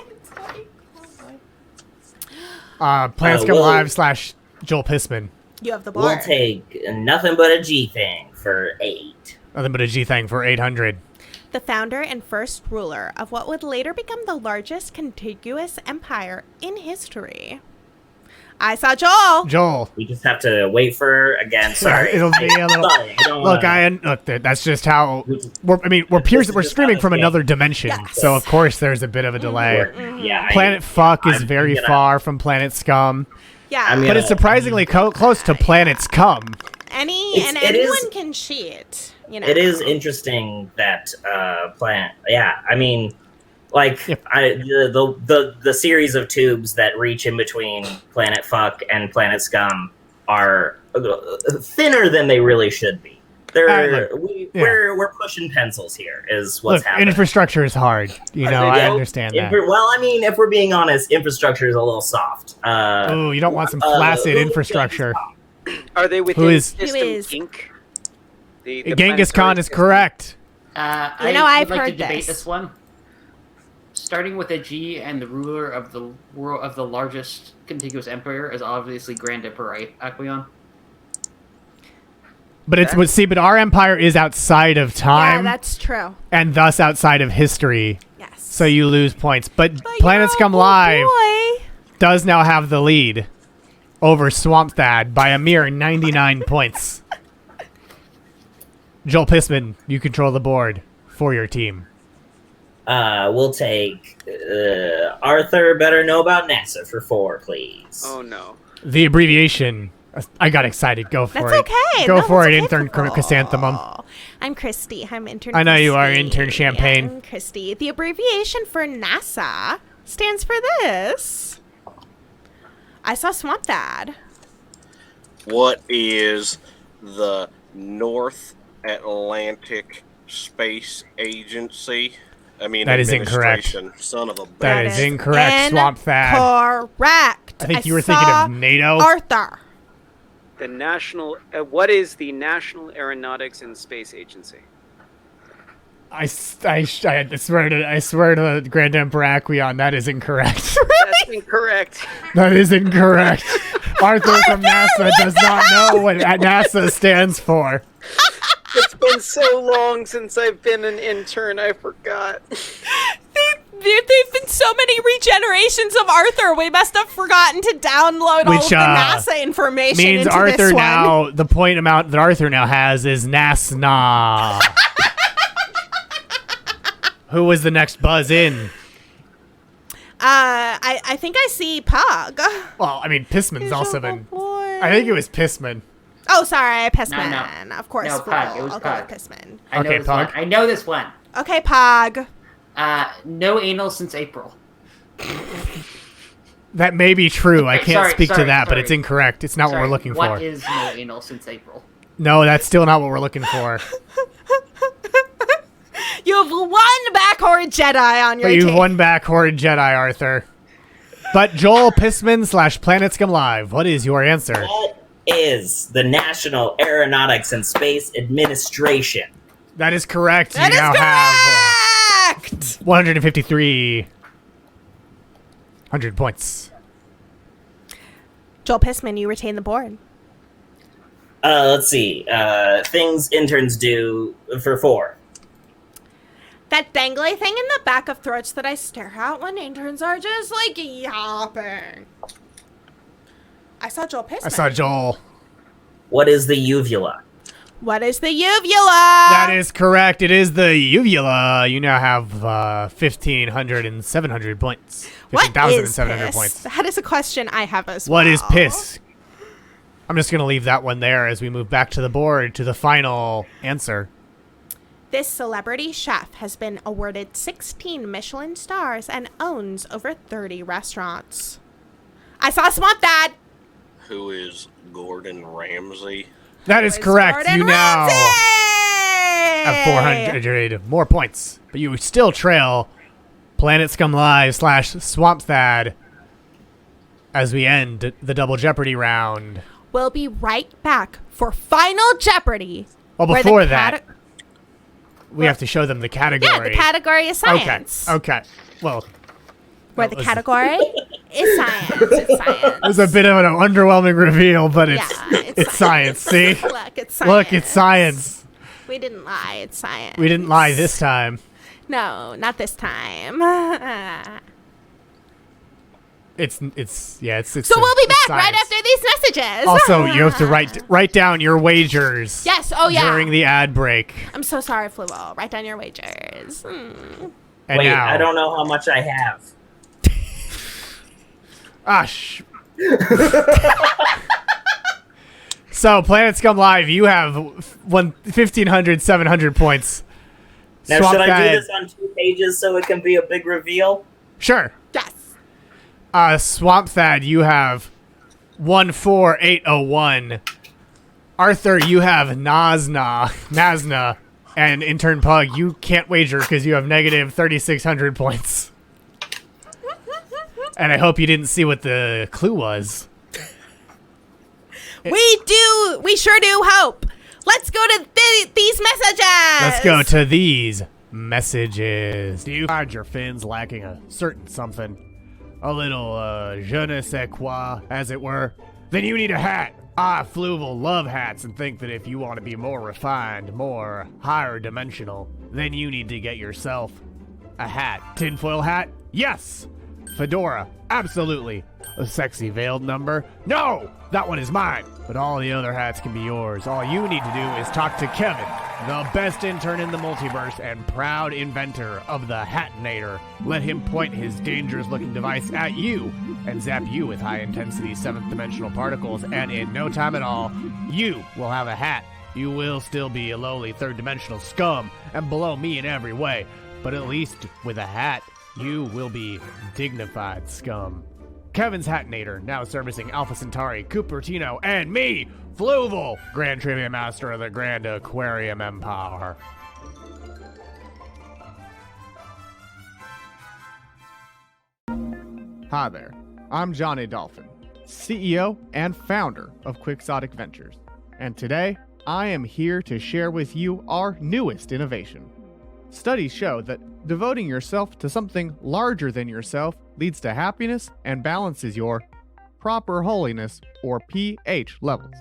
[SPEAKER 1] Planet Scum Live / Joel Pissman.
[SPEAKER 2] You have the board.
[SPEAKER 4] We'll take nothing but a G thing for 8.
[SPEAKER 1] Nothing but a G thing for 800.
[SPEAKER 2] The founder and first ruler of what would later become the largest contiguous empire in history. I saw Joel.
[SPEAKER 1] Joel.
[SPEAKER 4] We just have to wait for again. Sorry,
[SPEAKER 1] It'll be a little. Look, that's just how. We're streaming from another dimension, so of course there's a bit of a delay.
[SPEAKER 4] Yeah,
[SPEAKER 1] Planet Fuck is very far from Planet Scum.
[SPEAKER 2] Yeah,
[SPEAKER 1] but it's surprisingly close to Planet Scum.
[SPEAKER 2] Anyone can cheat. You know.
[SPEAKER 4] It is interesting that Planet. Yeah, I mean, like the series of tubes that reach in between Planet Fuck and Planet Scum are thinner than they really should be. We're pushing pencils here. Is what's happening.
[SPEAKER 1] Infrastructure is hard. I understand that.
[SPEAKER 4] Well, I mean, if we're being honest, infrastructure is a little soft.
[SPEAKER 1] You don't want some flaccid infrastruccture.
[SPEAKER 6] Are they within System Inc?
[SPEAKER 1] Genghis Khan is correct.
[SPEAKER 2] I've
[SPEAKER 5] like
[SPEAKER 2] heard
[SPEAKER 5] to debate
[SPEAKER 2] this.
[SPEAKER 5] this one. Starting with a G and the ruler of the world of the largest contiguous empire is obviously Grand Emperor Aquion.
[SPEAKER 1] But our empire is outside of time.
[SPEAKER 2] Yeah, that's true.
[SPEAKER 1] And thus outside of history.
[SPEAKER 2] Yes.
[SPEAKER 1] So you lose points. But Planet Scum Live does now have the lead over Swamp Thad by a mere 99 points. Joel Pissman, you control the board for your team.
[SPEAKER 4] We'll take Arthur better know about NASA for 4, please.
[SPEAKER 6] Oh, no.
[SPEAKER 1] The abbreviation. I got excited. Go for it.
[SPEAKER 2] That's okay.
[SPEAKER 1] Go for it, intern Chrysanthemum.
[SPEAKER 2] I'm Christy. I'm intern
[SPEAKER 1] I know
[SPEAKER 2] Christy.
[SPEAKER 1] you are, intern Champagne.
[SPEAKER 2] I'm Christy. The abbreviation for NASA stands for this. I saw Swamp Thad.
[SPEAKER 3] What is the North Atlantic Space Agency?
[SPEAKER 1] That is incorrect.
[SPEAKER 3] Son of a bitch.
[SPEAKER 1] That is incorrect, Swamp Thad.
[SPEAKER 2] Correct.
[SPEAKER 1] I think you were thinking of NATO.
[SPEAKER 2] Arthur.
[SPEAKER 6] The national. What is the National Aeronautics and Space Agency?
[SPEAKER 1] I swear to Grand Emperor Aquion, that is incorrect.
[SPEAKER 6] That's incorrect.
[SPEAKER 1] That is incorrect. Arthur from NASA does not know what NASA stands for.
[SPEAKER 6] It's been so long since I've been an intern, I forgot.
[SPEAKER 2] There've been so many regenerations of Arthur. We must have forgotten to download all of the NASA information
[SPEAKER 1] means
[SPEAKER 2] into
[SPEAKER 1] Arthur
[SPEAKER 2] this
[SPEAKER 1] now,
[SPEAKER 2] one.
[SPEAKER 1] the point amount that Arthur now has is NASA. Who was the next buzz in?
[SPEAKER 2] I think I see Pug.
[SPEAKER 1] Well, I mean, Pissman's also been. I think it was Pissman.
[SPEAKER 2] Oh, sorry, Pissman. No. Of course.
[SPEAKER 5] No, Pug. It was
[SPEAKER 2] I'll
[SPEAKER 5] Pug.
[SPEAKER 2] go with Pissman.
[SPEAKER 1] Okay, Pug.
[SPEAKER 5] I know this one.
[SPEAKER 2] Okay, Pug.
[SPEAKER 5] No anal since April.
[SPEAKER 1] That may be true. I can't speak to that, but
[SPEAKER 5] sorry.
[SPEAKER 1] it's incorrect. It's not what we're looking for.
[SPEAKER 5] What is no anal since April?
[SPEAKER 1] No, that's still not what we're looking for.
[SPEAKER 2] You have one backward Jedi on your
[SPEAKER 1] But
[SPEAKER 2] team.
[SPEAKER 1] you've won back Horde Jedi, Arthur. But Joel Pissman / Planet Scum Live, what is your answer?
[SPEAKER 4] What is the National Aeronautics and Space Administration?
[SPEAKER 1] That is correct.
[SPEAKER 2] That
[SPEAKER 1] you
[SPEAKER 2] is
[SPEAKER 1] now
[SPEAKER 2] correct!
[SPEAKER 1] have 153 points.
[SPEAKER 2] Joel Pissman, you retain the board.
[SPEAKER 4] Let's see. Things interns do for 4.
[SPEAKER 2] That dangly thing in the back of throats that I stare at when interns are just like yapping. I saw Joel Pissman.
[SPEAKER 1] I saw Joel.
[SPEAKER 4] What is the uvula?
[SPEAKER 2] What is the uvula?
[SPEAKER 1] That is correct. It is the uvula. You now have 1,500 and 700 points. 15,700 points.
[SPEAKER 2] That is a question I have as well.
[SPEAKER 1] What is piss? I'm just going to leave that one there as we move back to the board to the final answer.
[SPEAKER 2] This celebrity chef has been awarded 16 Michelin stars and owns over 30 restaurants. I saw Swamp Dad.
[SPEAKER 3] Who is Gordon Ramsay?
[SPEAKER 1] That is correct.
[SPEAKER 2] Gordon
[SPEAKER 1] You now
[SPEAKER 2] Ramsay!
[SPEAKER 1] have 400 more points, but you still trail Planet Scum Live / Swamp Thad as we end the Double Jeopardy round.
[SPEAKER 2] We'll be right back for Final Jeopardy.
[SPEAKER 1] Well,
[SPEAKER 2] where the
[SPEAKER 1] before that, we have to show them the category.
[SPEAKER 2] Yeah, the category is science.
[SPEAKER 1] Okay. Well,
[SPEAKER 2] Where the category is science. It's science.
[SPEAKER 1] it was a bit of an underwhelming reveal, but it's science. See?
[SPEAKER 2] Look, it's science.
[SPEAKER 1] Look, it's science.
[SPEAKER 2] We didn't lie. It's science.
[SPEAKER 1] We didn't lie this time.
[SPEAKER 2] No, not this time.
[SPEAKER 1] It's
[SPEAKER 2] So we'll be back right after these messages.
[SPEAKER 1] Also, you have to write down your wagers.
[SPEAKER 2] Yes. Oh, yeah.
[SPEAKER 1] During the ad break.
[SPEAKER 2] I'm so sorry, Fluo. Write down your wagers.
[SPEAKER 1] And
[SPEAKER 4] Wait,
[SPEAKER 1] now,
[SPEAKER 4] I don't know how much I have.
[SPEAKER 1] So, Planet Scum Live, you have 1,500, 700 points.
[SPEAKER 4] Now,
[SPEAKER 1] Swamp
[SPEAKER 4] should I
[SPEAKER 1] Thad-
[SPEAKER 4] do this on 2 pages so it can be a big reveal?
[SPEAKER 1] Sure.
[SPEAKER 2] Yes.
[SPEAKER 1] Swamp Thad, you have 14801. Arthur, you have Nazna, and Intern Pug, you can't wager because you have negative 3,600 points. And I hope you didn't see what the clue was.
[SPEAKER 2] We sure do hope. Let's go to these messages.
[SPEAKER 1] Let's go to these messages. Do you find your fins lacking a certain something? A little, je ne sais quoi, as it were? Then you need a hat. I, Fluval, love hats and think that if you want to be more refined, more higher dimensional, then you need to get yourself a hat. Tinfoil hat? Yes! Fedora? Absolutely. A sexy veiled number? No! That one is mine. But all the other hats can be yours. All you need to do is talk to Kevin, the best intern in the multiverse and proud inventor of the Hatinator. Let him point his dangerous-looking device at you and zap you with high-intensity 7th dimensional particles, and in no time at all, you will have a hat. You will still be a lowly 3rd dimensional scum and below me in every way, but at least with a hat, you will be dignified scum. Kevin's Hatinator, now servicing Alpha Centauri, Cupertino, and me, Fluval, Grand Trivia Master of the Grand Aquarium Empire. Hi there, I'm Johnny Dolphin, CEO and founder of Quixotic Ventures, and today I am here to share with you our newest innovation. Studies show that devoting yourself to something larger than yourself leads to happiness and balances your proper holiness, or pH, levels.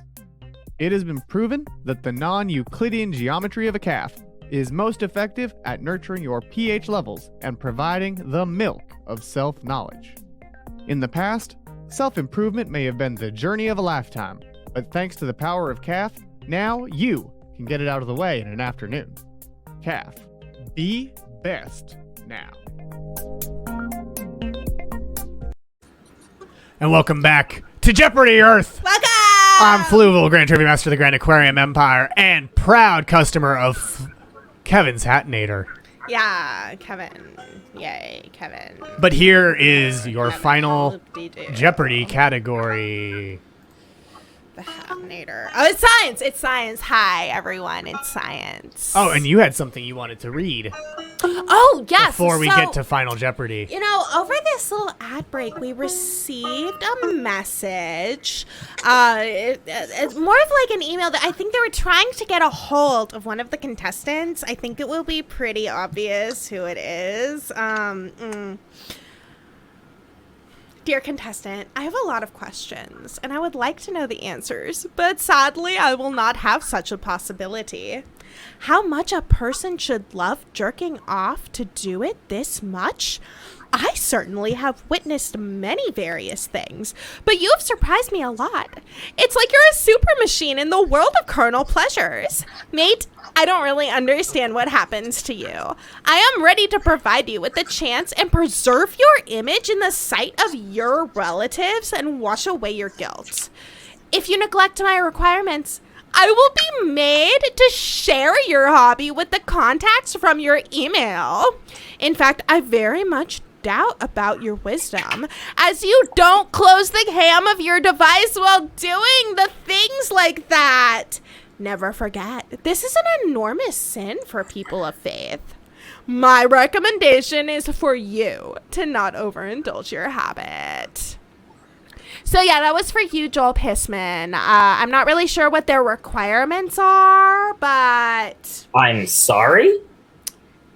[SPEAKER 1] It has been proven that the non-Euclidean geometry of a calf is most effective at nurturing your pH levels and providing the milk of self-knowledge. In the past, self-improvement may have been the journey of a lifetime, but thanks to the power of calf, now you can get it out of the way in an afternoon. Calf. Be best now. And welcome back to Jeopardy Earth.
[SPEAKER 2] Welcome.
[SPEAKER 1] I'm Fluval, Grand Trivia Master of the Grand Aquarium Empire, and proud customer of Kevin's Hatinator.
[SPEAKER 2] Yeah, Kevin. Yay, Kevin.
[SPEAKER 1] But here is your
[SPEAKER 2] Kevin.
[SPEAKER 1] final
[SPEAKER 2] Whoop-dee-doo.
[SPEAKER 1] Jeopardy category.
[SPEAKER 2] The Hatinator. Oh, it's science. It's science. Hi, everyone. It's science.
[SPEAKER 1] Oh, and you had something you wanted to read
[SPEAKER 2] Oh, yes.
[SPEAKER 1] before we
[SPEAKER 2] So,
[SPEAKER 1] get to Final Jeopardy.
[SPEAKER 2] You know, over this little ad break, we received a message. It's more of like an email that I think they were trying to get a hold of one of the contestants. I think it will be pretty obvious who it is. Dear contestant, I have a lot of questions, and I would like to know the answers, but sadly, I will not have such a possibility. How much a person should love jerking off to do it this much? I certainly have witnessed many various things, but you have surprised me a lot. It's like you're a super machine in the world of carnal pleasures. Mate, I don't really understand what happens to you. I am ready to provide you with the chance and preserve your image in the sight of your relatives and wash away your guilt. If you neglect my requirements, I will be made to share your hobby with the contacts from your email. In fact, I very much doubt about your wisdom, as you don't close the cam of your device while doing the things like that. Never forget, this is an enormous sin for people of faith. My recommendation is for you to not overindulge your habit. So yeah, that was for you, Joel Pissman. I'm not really sure what their requirements are, but...
[SPEAKER 4] I'm sorry?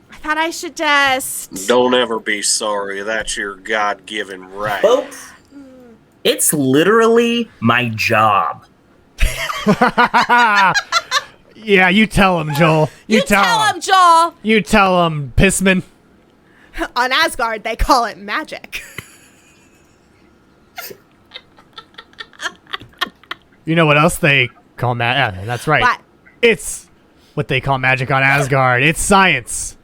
[SPEAKER 2] I thought I should just...
[SPEAKER 3] Don't ever be sorry. That's your God-given right.
[SPEAKER 4] Folks, it's literally my job.
[SPEAKER 1] Yeah, you tell him, Joel.
[SPEAKER 2] You tell him, Joel!
[SPEAKER 1] You tell him, Pissman.
[SPEAKER 2] On Asgard, they call it magic.
[SPEAKER 1] You know what else they call magic? Yeah, that's right.
[SPEAKER 2] What?
[SPEAKER 1] It's what they call magic on Asgard. It's science.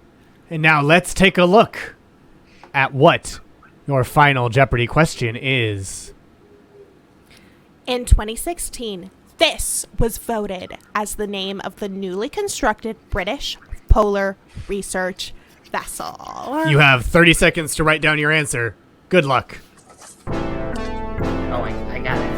[SPEAKER 1] And now let's take a look at what your final Jeopardy question is.
[SPEAKER 2] In 2016, this was voted as the name of the newly constructed British polar research vessel.
[SPEAKER 1] You have 30 seconds to write down your answer. Good luck.
[SPEAKER 5] Oh, I got it.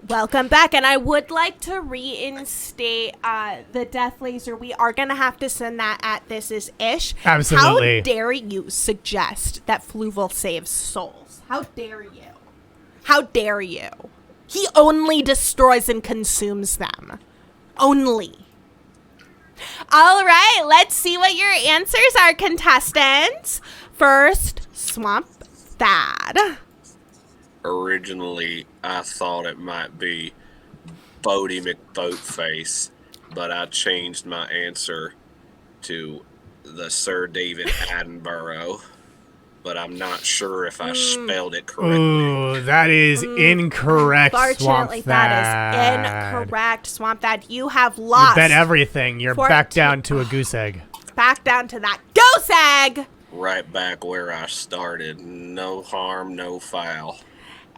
[SPEAKER 2] Welcome back, and I would like to reinstate the death laser. We are going to have to send that at This Is Ish.
[SPEAKER 1] Absolutely.
[SPEAKER 2] How dare you suggest that Fluval saves souls? How dare you? How dare you? He only destroys and consumes them. Only. All right, let's see what your answers are, contestants. First, Swamp Thad.
[SPEAKER 3] Originally, I thought it might be Bodie McBoatface, but I changed my answer to the Sir David Attenborough, but I'm not sure if I spelled it correctly.
[SPEAKER 1] Ooh, that is incorrect, Swamp
[SPEAKER 2] Unfortunately, that
[SPEAKER 1] Thad.
[SPEAKER 2] is incorrect, Swamp Thad. You have lost.
[SPEAKER 1] You bet everything. You're back down to a goose egg.
[SPEAKER 2] Back down to that goose egg.
[SPEAKER 3] Right back where I started. No harm, no foul.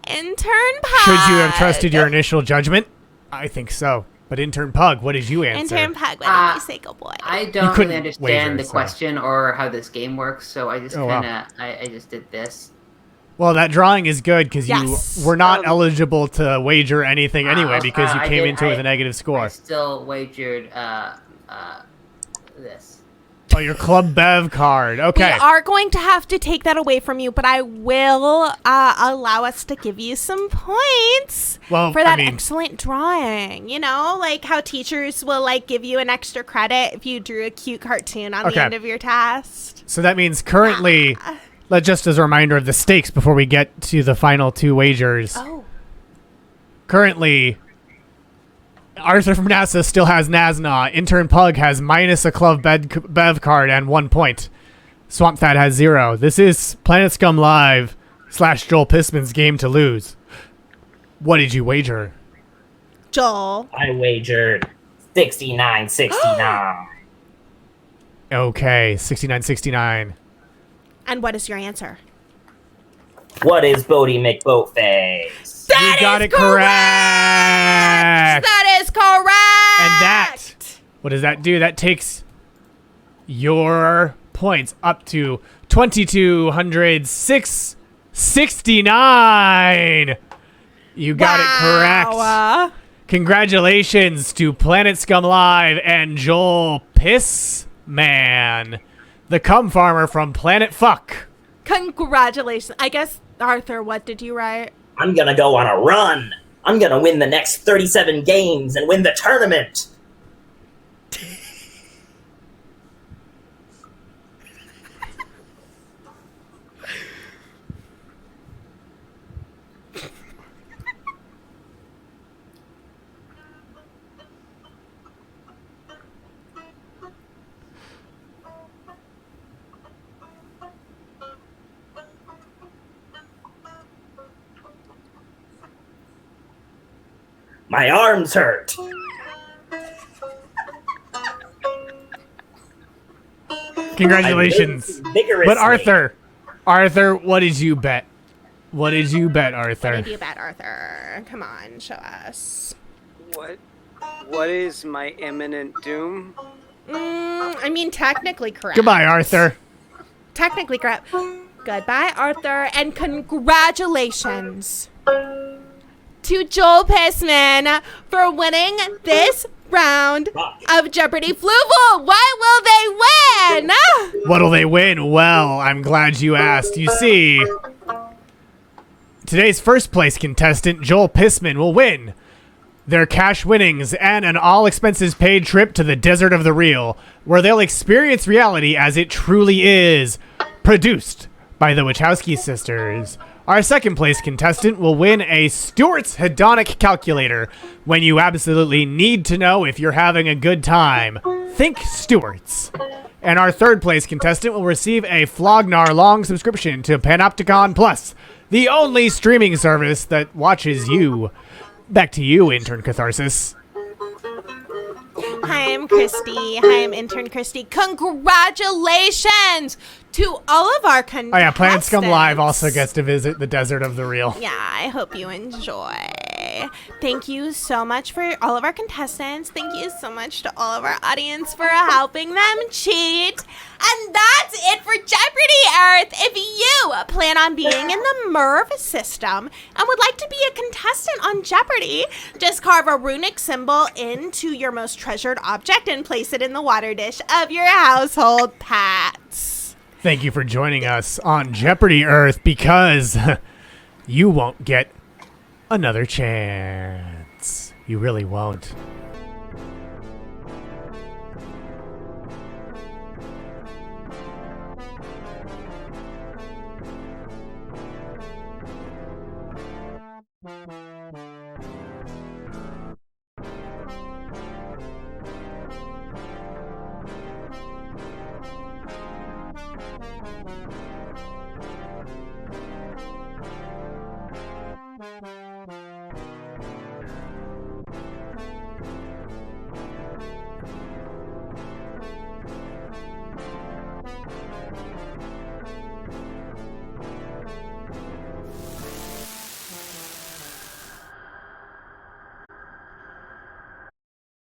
[SPEAKER 2] Intern Pug.
[SPEAKER 1] Should you have trusted your initial judgment? I think so. But Intern Pug, what did you answer?
[SPEAKER 2] Intern Pug, what did you say, good boy?
[SPEAKER 5] I don't
[SPEAKER 1] couldn't
[SPEAKER 5] really understand
[SPEAKER 1] wager,
[SPEAKER 5] the
[SPEAKER 1] so.
[SPEAKER 5] question or how this game works, so I just
[SPEAKER 1] Oh, wow.
[SPEAKER 5] I just did this.
[SPEAKER 1] Well, that drawing is good because
[SPEAKER 2] Yes.
[SPEAKER 1] you were not eligible to wager anything anyway because you
[SPEAKER 5] I
[SPEAKER 1] came
[SPEAKER 5] did-
[SPEAKER 1] into it with
[SPEAKER 5] I-
[SPEAKER 1] a negative score.
[SPEAKER 5] I still wagered this.
[SPEAKER 1] Oh, your Club Bev card. Okay.
[SPEAKER 2] We are going to have to take that away from you, but I will allow us to give you some points
[SPEAKER 1] Well,
[SPEAKER 2] for that
[SPEAKER 1] I mean-
[SPEAKER 2] excellent drawing. You know, like how teachers will like give you an extra credit if you drew a cute cartoon on
[SPEAKER 1] Okay.
[SPEAKER 2] the end of your test.
[SPEAKER 1] So that means currently, just as a reminder of the stakes before we get to the final two wagers,
[SPEAKER 2] Oh.
[SPEAKER 1] currently, Arthur from NASA still has Nasna. Intern Pug has minus a Club Bev card and 1 point. Swamp Thad has 0. This is Planet Scum Live / Joel Pissman's game to lose. What did you wager?
[SPEAKER 2] Joel.
[SPEAKER 4] I wagered 69.69.
[SPEAKER 1] Okay, 69.69.
[SPEAKER 2] And what is your answer?
[SPEAKER 4] What is Bodie McBoatface?
[SPEAKER 1] You got it correct.
[SPEAKER 2] That is correct.
[SPEAKER 1] And that, what does that do? That takes your points up to 2,206.69. You got it correct. Congratulations to Planet Scum Live and Joel Pissman, the cum farmer from Planet Fuck.
[SPEAKER 2] Congratulations. I guess, Arthur, what did you write?
[SPEAKER 4] I'm gonna go on a run. I'm gonna win the next 37 games and win the tournament. My arms hurt.
[SPEAKER 1] Congratulations.
[SPEAKER 4] Vigorously.
[SPEAKER 1] But Arthur, what did you bet? What did you bet, Arthur?
[SPEAKER 2] What did you bet, Arthur? Come on, show us.
[SPEAKER 6] What is my imminent doom?
[SPEAKER 2] I mean, technically correct.
[SPEAKER 1] Goodbye, Arthur.
[SPEAKER 2] Technically correct. Goodbye, Arthur, and congratulations to Joel Pissman for winning this round of Jeopardy! Fluval. What will they win?
[SPEAKER 1] What'll they win? Well, I'm glad you asked. You see, today's first place contestant, Joel Pissman, will win their cash winnings and an all-expenses-paid trip to the Desert of the Real, where they'll experience reality as it truly is, produced by the Wachowski sisters. Our second place contestant will win a Stewart's hedonic calculator. When you absolutely need to know if you're having a good time, think Stewart's. And our third place contestant will receive a Flognar long subscription to Panopticon Plus, the only streaming service that watches you. Back to you, Intern Catharsis.
[SPEAKER 2] Hi, I'm Christy. Hi, I'm Intern Christy. Congratulations to all of our contestants.
[SPEAKER 1] Oh yeah, Planet Scum Live also gets to visit the Desert of the Real.
[SPEAKER 2] Yeah, I hope you enjoy. Thank you so much for all of our contestants. Thank you so much to all of our audience for helping them cheat. And that's it for Jeopardy! Earth. If you plan on being in the Merv system and would like to be a contestant on Jeopardy! Just carve a runic symbol into your most treasured object and place it in the water dish of your household pets.
[SPEAKER 1] Thank you for joining us on Jeopardy! Earth, because you won't get another chance. You really won't.